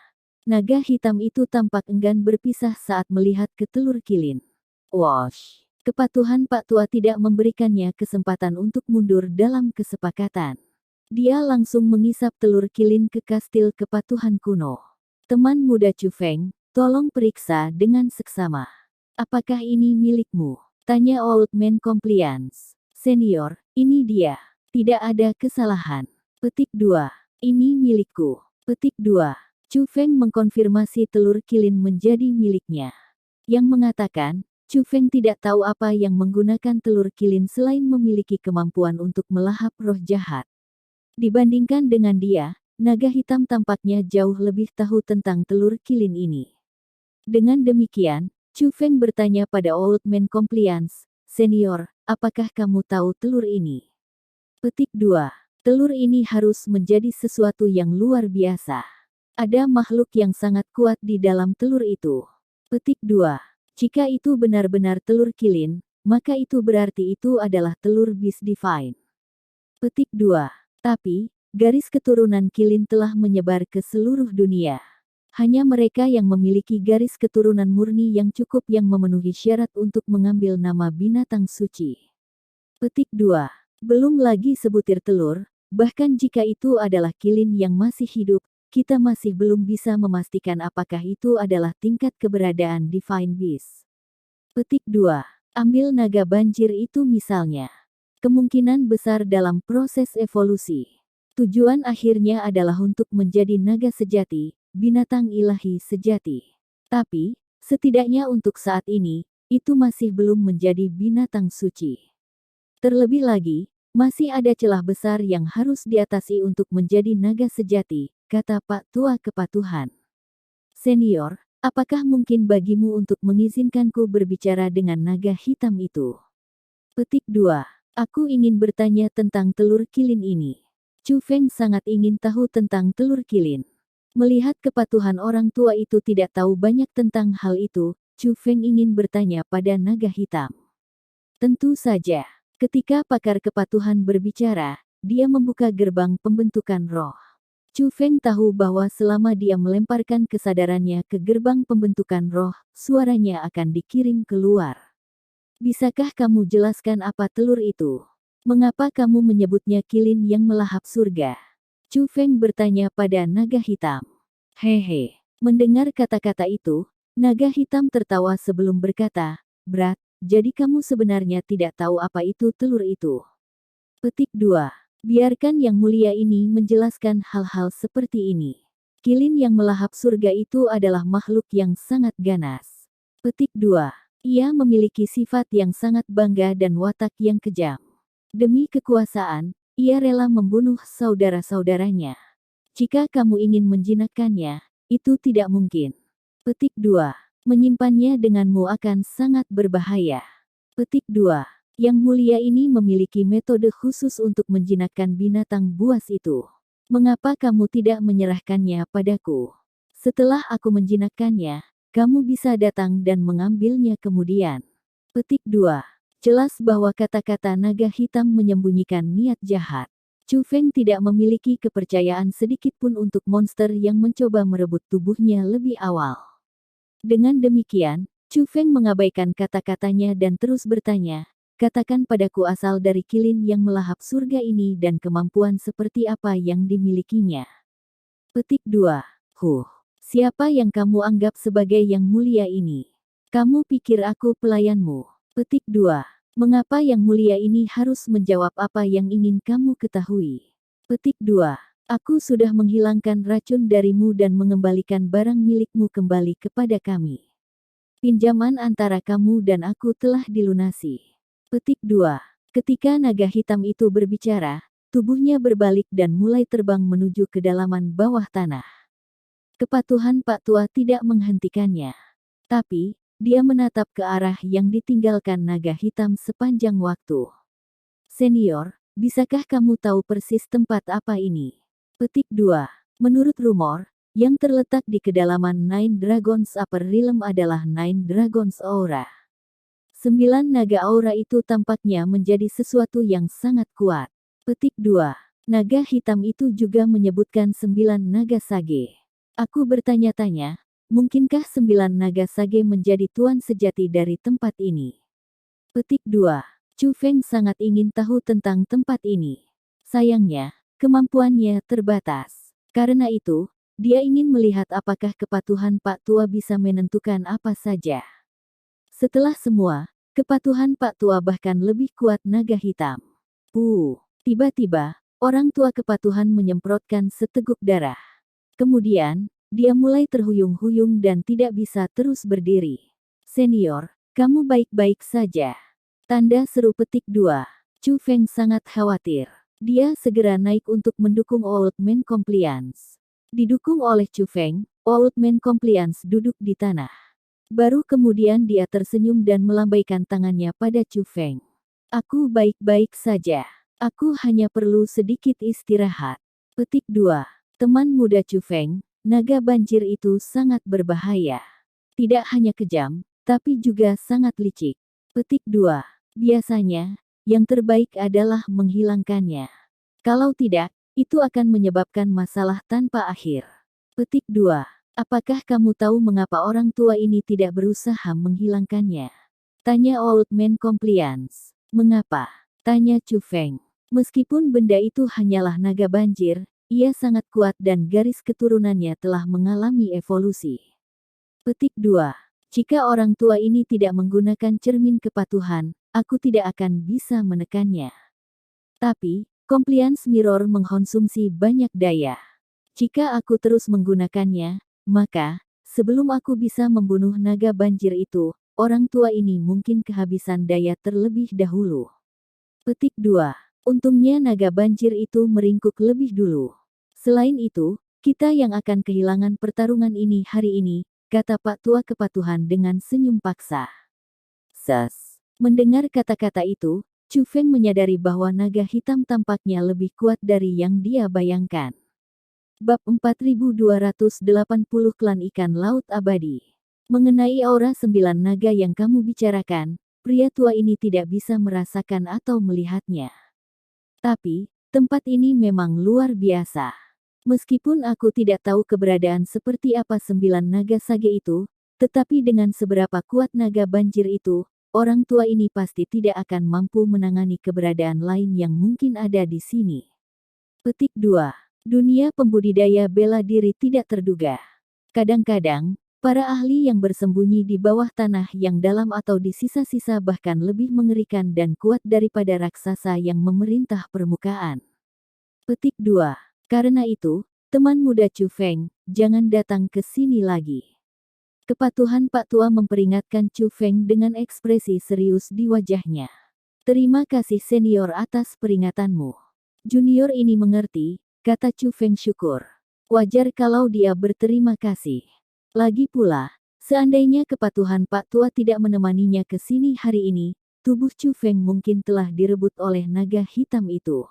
Naga hitam itu tampak enggan berpisah saat melihat ke telur kilin. Wash. Kepatuhan Pak Tua tidak memberikannya kesempatan untuk mundur dalam kesepakatan. Dia langsung mengisap telur kilin ke kastil kepatuhan kuno. Teman muda Chu Feng, tolong periksa dengan seksama. Apakah ini milikmu? Tanya Old Man Compliance. Senior, ini dia. Tidak ada kesalahan. Petik 2. Ini milikku. Petik 2. Chu Feng mengkonfirmasi telur kilin menjadi miliknya. Yang mengatakan, Chu Feng tidak tahu apa yang menggunakan telur kilin selain memiliki kemampuan untuk melahap roh jahat. Dibandingkan dengan dia, naga hitam tampaknya jauh lebih tahu tentang telur kilin ini. Dengan demikian, Chu Feng bertanya pada Old Man Compliance, Senior, apakah kamu tahu telur ini? Petik 2. Telur ini harus menjadi sesuatu yang luar biasa. Ada makhluk yang sangat kuat di dalam telur itu. Petik 2. Jika itu benar-benar telur kilin, maka itu berarti itu adalah telur Beast Divine. Petik 2. Tapi, garis keturunan kilin telah menyebar ke seluruh dunia. Hanya mereka yang memiliki garis keturunan murni yang cukup yang memenuhi syarat untuk mengambil nama binatang suci. Petik 2. Belum lagi sebutir telur, bahkan jika itu adalah kilin yang masih hidup, kita masih belum bisa memastikan apakah itu adalah tingkat keberadaan Divine Beast. Petik 2. Ambil naga banjir itu misalnya. Kemungkinan besar dalam proses evolusi. Tujuan akhirnya adalah untuk menjadi naga sejati, binatang ilahi sejati. Tapi, setidaknya untuk saat ini, itu masih belum menjadi binatang suci. Terlebih lagi, masih ada celah besar yang harus diatasi untuk menjadi naga sejati, kata Pak Tua Kepatuhan. Senior, apakah mungkin bagimu untuk mengizinkanku berbicara dengan naga hitam itu? Petik 2. Aku ingin bertanya tentang telur kilin ini. Chu Feng sangat ingin tahu tentang telur kilin. Melihat kepatuhan orang tua itu tidak tahu banyak tentang hal itu, Chu Feng ingin bertanya pada naga hitam. Tentu saja, ketika pakar kepatuhan berbicara, dia membuka gerbang pembentukan roh. Chu Feng tahu bahwa selama dia melemparkan kesadarannya ke gerbang pembentukan roh, suaranya akan dikirim keluar. Bisakah kamu jelaskan apa telur itu? Mengapa kamu menyebutnya kilin yang melahap surga? Chu Feng bertanya pada naga hitam. Hehe. Mendengar kata-kata itu, naga hitam tertawa sebelum berkata, Brat, jadi kamu sebenarnya tidak tahu apa itu telur itu. Petik 2. Biarkan yang mulia ini menjelaskan hal-hal seperti ini. Kilin yang melahap surga itu adalah makhluk yang sangat ganas. Petik 2. Ia memiliki sifat yang sangat bangga dan watak yang kejam. Demi kekuasaan, ia rela membunuh saudara-saudaranya. Jika kamu ingin menjinakkannya, itu tidak mungkin. Petik 2. Menyimpannya denganmu akan sangat berbahaya. Petik 2. Yang mulia ini memiliki metode khusus untuk menjinakkan binatang buas itu. Mengapa kamu tidak menyerahkannya padaku? Setelah aku menjinakkannya, kamu bisa datang dan mengambilnya kemudian. Petik 2. Jelas bahwa kata-kata naga hitam menyembunyikan niat jahat. Chu Feng tidak memiliki kepercayaan sedikitpun untuk monster yang mencoba merebut tubuhnya lebih awal. Dengan demikian, Chu Feng mengabaikan kata-katanya dan terus bertanya, katakan padaku asal dari kilin yang melahap surga ini dan kemampuan seperti apa yang dimilikinya. Petik 2. Siapa yang kamu anggap sebagai yang mulia ini? Kamu pikir aku pelayanmu? Petik 2. Mengapa yang mulia ini harus menjawab apa yang ingin kamu ketahui? Petik 2. Aku sudah menghilangkan racun darimu dan mengembalikan barang milikmu kembali kepada kami. Pinjaman antara kamu dan aku telah dilunasi. Petik 2. Ketika naga hitam itu berbicara, tubuhnya berbalik dan mulai terbang menuju kedalaman bawah tanah. Kepatuhan Pak Tua tidak menghentikannya. Tapi, dia menatap ke arah yang ditinggalkan naga hitam sepanjang waktu. Senior, bisakah kamu tahu persis tempat apa ini? Petik 2. Menurut rumor, yang terletak di kedalaman Nine Dragons Upper Realm adalah Nine Dragons Aura. 9 naga aura itu tampaknya menjadi sesuatu yang sangat kuat. Petik 2. Naga hitam itu juga menyebutkan 9 naga sage. Aku bertanya-tanya, mungkinkah 9 naga sage menjadi tuan sejati dari tempat ini? Petik 2. Chu Feng sangat ingin tahu tentang tempat ini. Sayangnya, kemampuannya terbatas. Karena itu, dia ingin melihat apakah kepatuhan Pak Tua bisa menentukan apa saja. Setelah semua, kepatuhan Pak Tua bahkan lebih kuat naga hitam. Tiba-tiba, orang tua kepatuhan menyemprotkan seteguk darah. Kemudian, dia mulai terhuyung-huyung dan tidak bisa terus berdiri. Senior, kamu baik-baik saja. Tanda seru petik 2. Chu Feng sangat khawatir. Dia segera naik untuk mendukung Old Man Compliance. Didukung oleh Chu Feng, Old Man Compliance duduk di tanah. Baru kemudian dia tersenyum dan melambaikan tangannya pada Chu Feng. Aku baik-baik saja. Aku hanya perlu sedikit istirahat. Petik 2. Teman muda Chu Feng, naga banjir itu sangat berbahaya. Tidak hanya kejam, tapi juga sangat licik. Petik 2. Biasanya, yang terbaik adalah menghilangkannya. Kalau tidak, itu akan menyebabkan masalah tanpa akhir. Petik 2. Apakah kamu tahu mengapa orang tua ini tidak berusaha menghilangkannya? Tanya Old Man Compliance. Mengapa? Tanya Chu Feng. Meskipun benda itu hanyalah naga banjir, ia sangat kuat dan garis keturunannya telah mengalami evolusi. Petik 2. Jika orang tua ini tidak menggunakan cermin kepatuhan, aku tidak akan bisa menekannya. Tapi, Compliance Mirror mengkonsumsi banyak daya. Jika aku terus menggunakannya, maka, sebelum aku bisa membunuh naga banjir itu, orang tua ini mungkin kehabisan daya terlebih dahulu. Petik 2. Untungnya naga banjir itu meringkuk lebih dulu. Selain itu, kita yang akan kehilangan pertarungan ini hari ini, kata Pak Tua Kepatuhan dengan senyum paksa. Mendengar kata-kata itu, Chu Feng menyadari bahwa naga hitam tampaknya lebih kuat dari yang dia bayangkan. Bab 4280 Klan Ikan Laut Abadi. Mengenai aura 9 naga yang kamu bicarakan, pria tua ini tidak bisa merasakan atau melihatnya. Tapi, tempat ini memang luar biasa. Meskipun aku tidak tahu keberadaan seperti apa 9 naga sage itu, tetapi dengan seberapa kuat naga banjir itu, orang tua ini pasti tidak akan mampu menangani keberadaan lain yang mungkin ada di sini. Petik 2. Dunia pembudidaya bela diri tidak terduga. Kadang-kadang, para ahli yang bersembunyi di bawah tanah yang dalam atau di sisa-sisa bahkan lebih mengerikan dan kuat daripada raksasa yang memerintah permukaan. Petik 2. Karena itu, teman muda Chu Feng, jangan datang ke sini lagi. Kepatuhan Pak Tua memperingatkan Chu Feng dengan ekspresi serius di wajahnya. Terima kasih senior atas peringatanmu. Junior ini mengerti, kata Chu Feng syukur. Wajar kalau dia berterima kasih. Lagi pula, seandainya kepatuhan Pak Tua tidak menemaninya ke sini hari ini, tubuh Chu Feng mungkin telah direbut oleh naga hitam itu.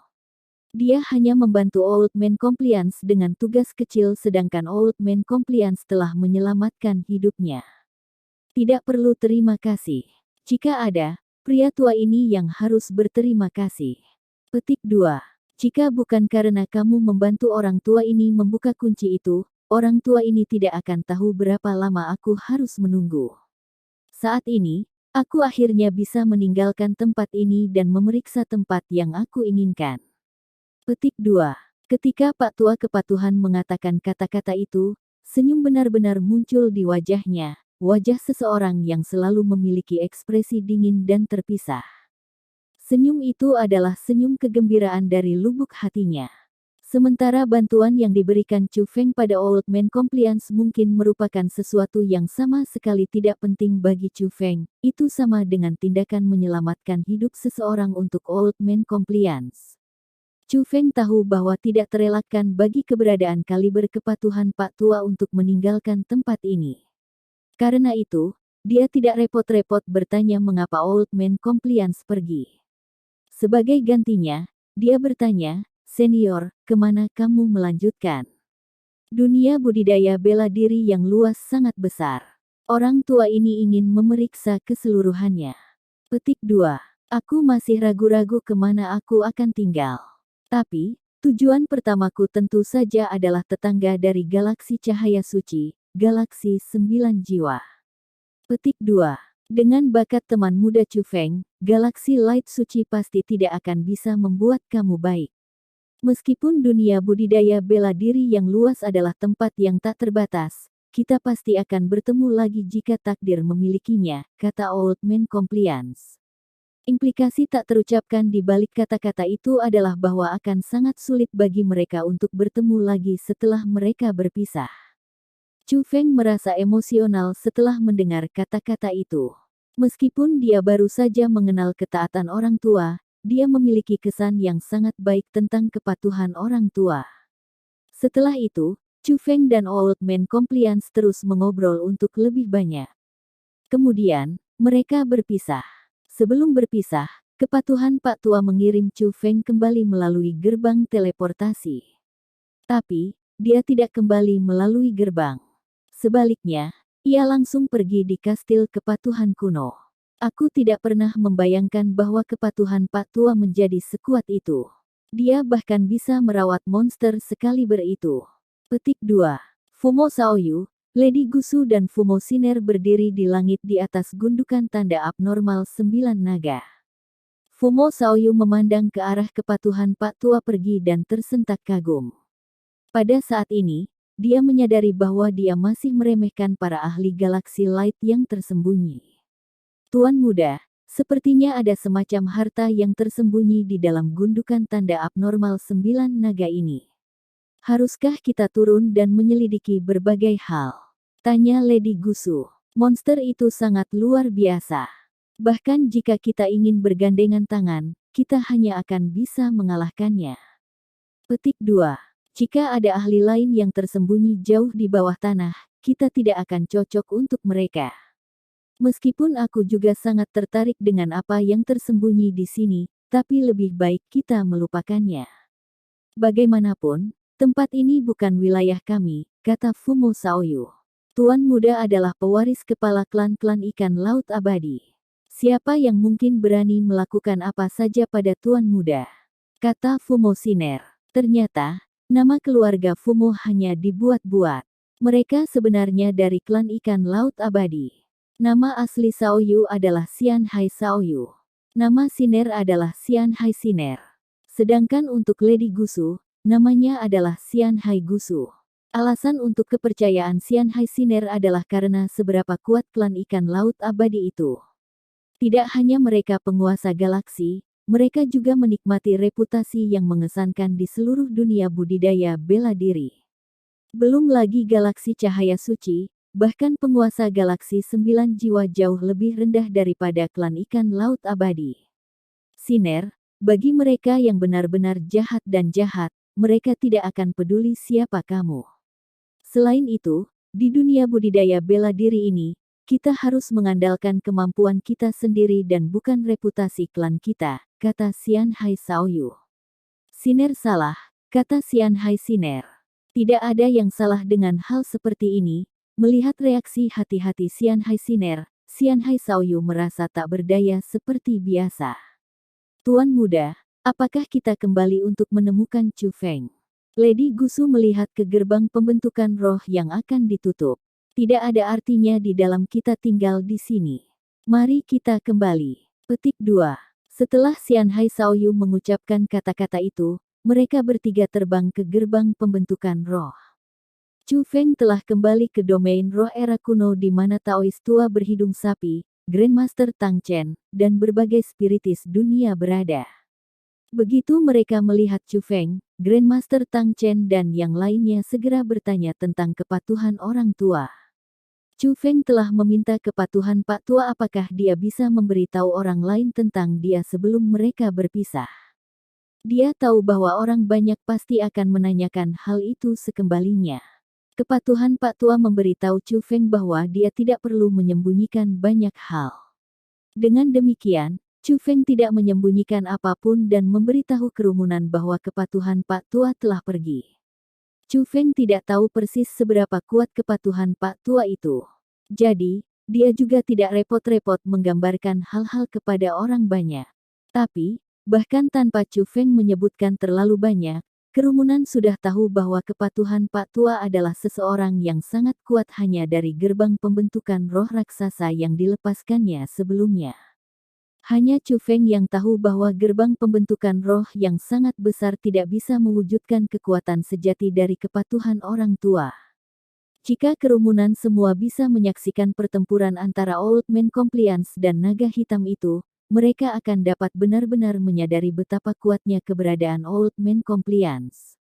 Dia hanya membantu Old Man Compliance dengan tugas kecil sedangkan Old Man Compliance telah menyelamatkan hidupnya. Tidak perlu terima kasih. Jika ada, pria tua ini yang harus berterima kasih. Petik 2. Jika bukan karena kamu membantu orang tua ini membuka kunci itu, orang tua ini tidak akan tahu berapa lama aku harus menunggu. Saat ini, aku akhirnya bisa meninggalkan tempat ini dan memeriksa tempat yang aku inginkan. Petik 2. Ketika Pak Tua Kepatuhan mengatakan kata-kata itu, Senyum benar-benar muncul di wajahnya, wajah seseorang yang selalu memiliki ekspresi dingin dan terpisah. Senyum itu adalah senyum kegembiraan dari lubuk hatinya. Sementara bantuan yang diberikan Chu Feng pada Old Man Compliance mungkin merupakan sesuatu yang sama sekali tidak penting bagi Chu Feng, itu sama dengan tindakan menyelamatkan hidup seseorang untuk Old Man Compliance. Chu Feng tahu bahwa tidak terelakkan bagi keberadaan kaliber kepatuhan Pak Tua untuk meninggalkan tempat ini. Karena itu, dia tidak repot-repot bertanya mengapa Old Man Compliance pergi. Sebagai gantinya, dia bertanya, "Senior, kemana kamu melanjutkan?" Dunia budidaya bela diri yang luas sangat besar. Orang tua ini ingin memeriksa keseluruhannya. Petik 2. Aku masih ragu-ragu kemana aku akan tinggal. Tapi, tujuan pertamaku tentu saja adalah tetangga dari galaksi cahaya suci, galaksi 9 jiwa. Petik 2. Dengan bakat teman muda Chu Feng, galaksi light suci pasti tidak akan bisa membuat kamu baik. Meskipun dunia budidaya bela diri yang luas adalah tempat yang tak terbatas, kita pasti akan bertemu lagi jika takdir memilikinya, kata Old Man Compliance. Implikasi tak terucapkan di balik kata-kata itu adalah bahwa akan sangat sulit bagi mereka untuk bertemu lagi setelah mereka berpisah. Chu Feng merasa emosional setelah mendengar kata-kata itu. Meskipun dia baru saja mengenal ketaatan orang tua, dia memiliki kesan yang sangat baik tentang kepatuhan orang tua. Setelah itu, Chu Feng dan Old Man Compliance terus mengobrol untuk lebih banyak. Kemudian, mereka berpisah. Sebelum berpisah, kepatuhan Pak Tua mengirim Chu Feng kembali melalui gerbang teleportasi. Tapi, dia tidak kembali melalui gerbang. Sebaliknya, ia langsung pergi di kastil kepatuhan kuno. Aku tidak pernah membayangkan bahwa kepatuhan Pak Tua menjadi sekuat itu. Dia bahkan bisa merawat monster sekaliber itu. Petik 2. Fumo Shaoyu, Lady Gusu dan Fumo Siner berdiri di langit di atas gundukan tanda abnormal 9 naga. Fumo Shaoyu memandang ke arah kepatuhan Pak Tua pergi dan tersentak kagum. Pada saat ini, dia menyadari bahwa dia masih meremehkan para ahli galaksi light yang tersembunyi. Tuan muda, sepertinya ada semacam harta yang tersembunyi di dalam gundukan tanda abnormal 9 naga ini. Haruskah kita turun dan menyelidiki berbagai hal? Tanya Lady Gusu. Monster itu sangat luar biasa. Bahkan jika kita ingin bergandengan tangan, kita hanya akan bisa mengalahkannya. Petik 2. Jika ada ahli lain yang tersembunyi jauh di bawah tanah, kita tidak akan cocok untuk mereka. Meskipun aku juga sangat tertarik dengan apa yang tersembunyi di sini, tapi lebih baik kita melupakannya. Bagaimanapun, tempat ini bukan wilayah kami, kata Fumo Shaoyu. Tuan muda adalah pewaris kepala klan-klan ikan laut abadi. Siapa yang mungkin berani melakukan apa saja pada tuan muda? Kata Fumo Siner. Ternyata, nama keluarga Fumo hanya dibuat-buat. Mereka sebenarnya dari klan ikan laut abadi. Nama asli Shaoyu adalah Xian Hai Shaoyu. Nama Siner adalah Xian Hai Siner. Sedangkan untuk Lady Gusu, namanya adalah Xian Hai Gusu. Alasan untuk kepercayaan Xian Hai Siner adalah karena seberapa kuat klan ikan laut abadi itu. Tidak hanya mereka penguasa galaksi, mereka juga menikmati reputasi yang mengesankan di seluruh dunia budidaya bela diri. Belum lagi galaksi cahaya suci, bahkan penguasa galaksi 9 jiwa jauh lebih rendah daripada klan ikan laut abadi. Siner, bagi mereka yang benar-benar jahat dan jahat, mereka tidak akan peduli siapa kamu. Selain itu, di dunia budidaya bela diri ini, kita harus mengandalkan kemampuan kita sendiri dan bukan reputasi klan kita, kata Xian Hai Shaoyu. Siner salah, kata Xian Hai Siner. Tidak ada yang salah dengan hal seperti ini. Melihat reaksi hati-hati Xian Hai Siner, Xian Hai Shaoyu merasa tak berdaya seperti biasa. Tuan muda, apakah kita kembali untuk menemukan Chu Feng? Lady Gusu melihat ke gerbang pembentukan roh yang akan ditutup. Tidak ada artinya di dalam kita tinggal di sini. Mari kita kembali. Petik 2. Setelah Xian Hai Shaoyu mengucapkan kata-kata itu, mereka bertiga terbang ke gerbang pembentukan roh. Chu Feng telah kembali ke domain roh era kuno di mana Taois tua berhidung sapi, Grandmaster Tang Chen, dan berbagai spiritis dunia berada. Begitu mereka melihat Chu Feng, Grandmaster Tang Chen dan yang lainnya segera bertanya tentang kepatuhan orang tua. Chu Feng telah meminta kepatuhan Pak Tua apakah dia bisa memberitahu orang lain tentang dia sebelum mereka berpisah. Dia tahu bahwa orang banyak pasti akan menanyakan hal itu sekembalinya. Kepatuhan Pak Tua memberitahu Chu Feng bahwa dia tidak perlu menyembunyikan banyak hal. Dengan demikian, Chu Feng tidak menyembunyikan apapun dan memberitahu kerumunan bahwa kepatuhan Pak Tua telah pergi. Chu Feng tidak tahu persis seberapa kuat kepatuhan Pak Tua itu. Jadi, dia juga tidak repot-repot menggambarkan hal-hal kepada orang banyak. Tapi, bahkan tanpa Chu Feng menyebutkan terlalu banyak, kerumunan sudah tahu bahwa kepatuhan Pak Tua adalah seseorang yang sangat kuat hanya dari gerbang pembentukan roh raksasa yang dilepaskannya sebelumnya. Hanya Chu Feng yang tahu bahwa gerbang pembentukan roh yang sangat besar tidak bisa mewujudkan kekuatan sejati dari kepatuhan orang tua. Jika kerumunan semua bisa menyaksikan pertempuran antara Old Man Compliance dan naga hitam itu, mereka akan dapat benar-benar menyadari betapa kuatnya keberadaan Old Man Compliance.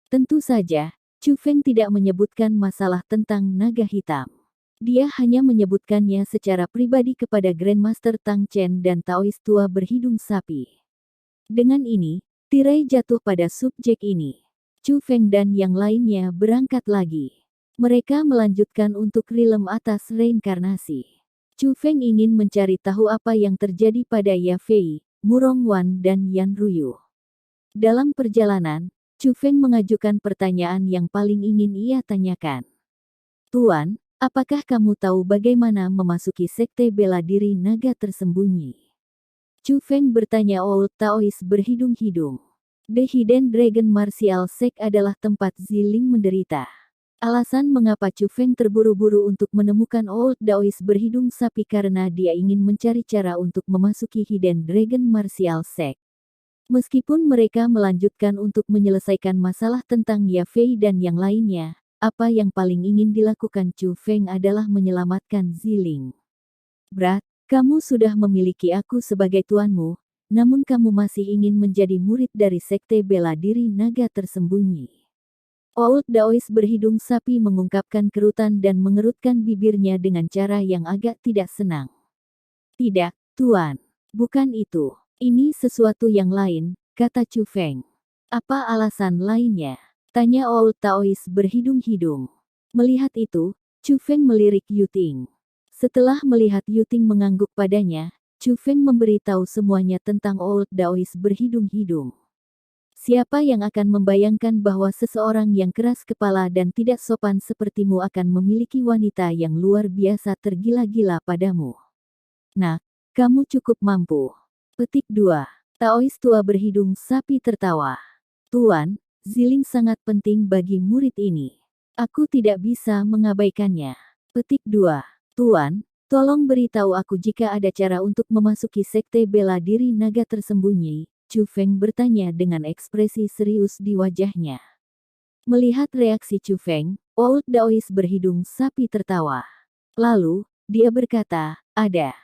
Tentu saja, Chu Feng tidak menyebutkan masalah tentang naga hitam. Dia hanya menyebutkannya secara pribadi kepada Grandmaster Tang Chen dan Taois tua berhidung sapi. Dengan ini, tirai jatuh pada subjek ini. Chu Feng dan yang lainnya berangkat lagi. Mereka melanjutkan untuk realm atas reinkarnasi. Chu Feng ingin mencari tahu apa yang terjadi pada Ya Fei, Murong Wan dan Yan Ruyu. Dalam perjalanan, Chu Feng mengajukan pertanyaan yang paling ingin ia tanyakan. Tuan, apakah kamu tahu bagaimana memasuki sekte bela diri naga tersembunyi? Chu Feng bertanya. Old Taois berhidung-hidung. The Hidden Dragon Martial Sect adalah tempat Ziling menderita. Alasan mengapa Chu Feng terburu-buru untuk menemukan Old Taois berhidung sapi karena dia ingin mencari cara untuk memasuki Hidden Dragon Martial Sect. Meskipun mereka melanjutkan untuk menyelesaikan masalah tentang Ya Fei dan yang lainnya, apa yang paling ingin dilakukan Chu Feng adalah menyelamatkan Ziling. Brat, kamu sudah memiliki aku sebagai tuanmu, namun kamu masih ingin menjadi murid dari sekte bela diri naga tersembunyi. Old Taois berhidung sapi mengungkapkan kerutan dan mengerutkan bibirnya dengan cara yang agak tidak senang. Tidak, Tuan. Bukan itu. Ini sesuatu yang lain, kata Chu Feng. Apa alasan lainnya? Tanya Old Taois berhidung-hidung. Melihat itu, Chu Feng melirik Yuting. Setelah melihat Yuting mengangguk padanya, Chu Feng memberitahu semuanya tentang Old Taois berhidung-hidung. Siapa yang akan membayangkan bahwa seseorang yang keras kepala dan tidak sopan sepertimu akan memiliki wanita yang luar biasa tergila-gila padamu? Nah, kamu cukup mampu. Petik 2. Taois tua berhidung sapi tertawa. Tuan, Ziling sangat penting bagi murid ini. Aku tidak bisa mengabaikannya. Petik 2. Tuan, tolong beritahu aku jika ada cara untuk memasuki sekte bela diri naga tersembunyi. Chu Feng bertanya dengan ekspresi serius di wajahnya. Melihat reaksi Chu Feng, Old Taois berhidung sapi tertawa. Lalu, dia berkata, ada.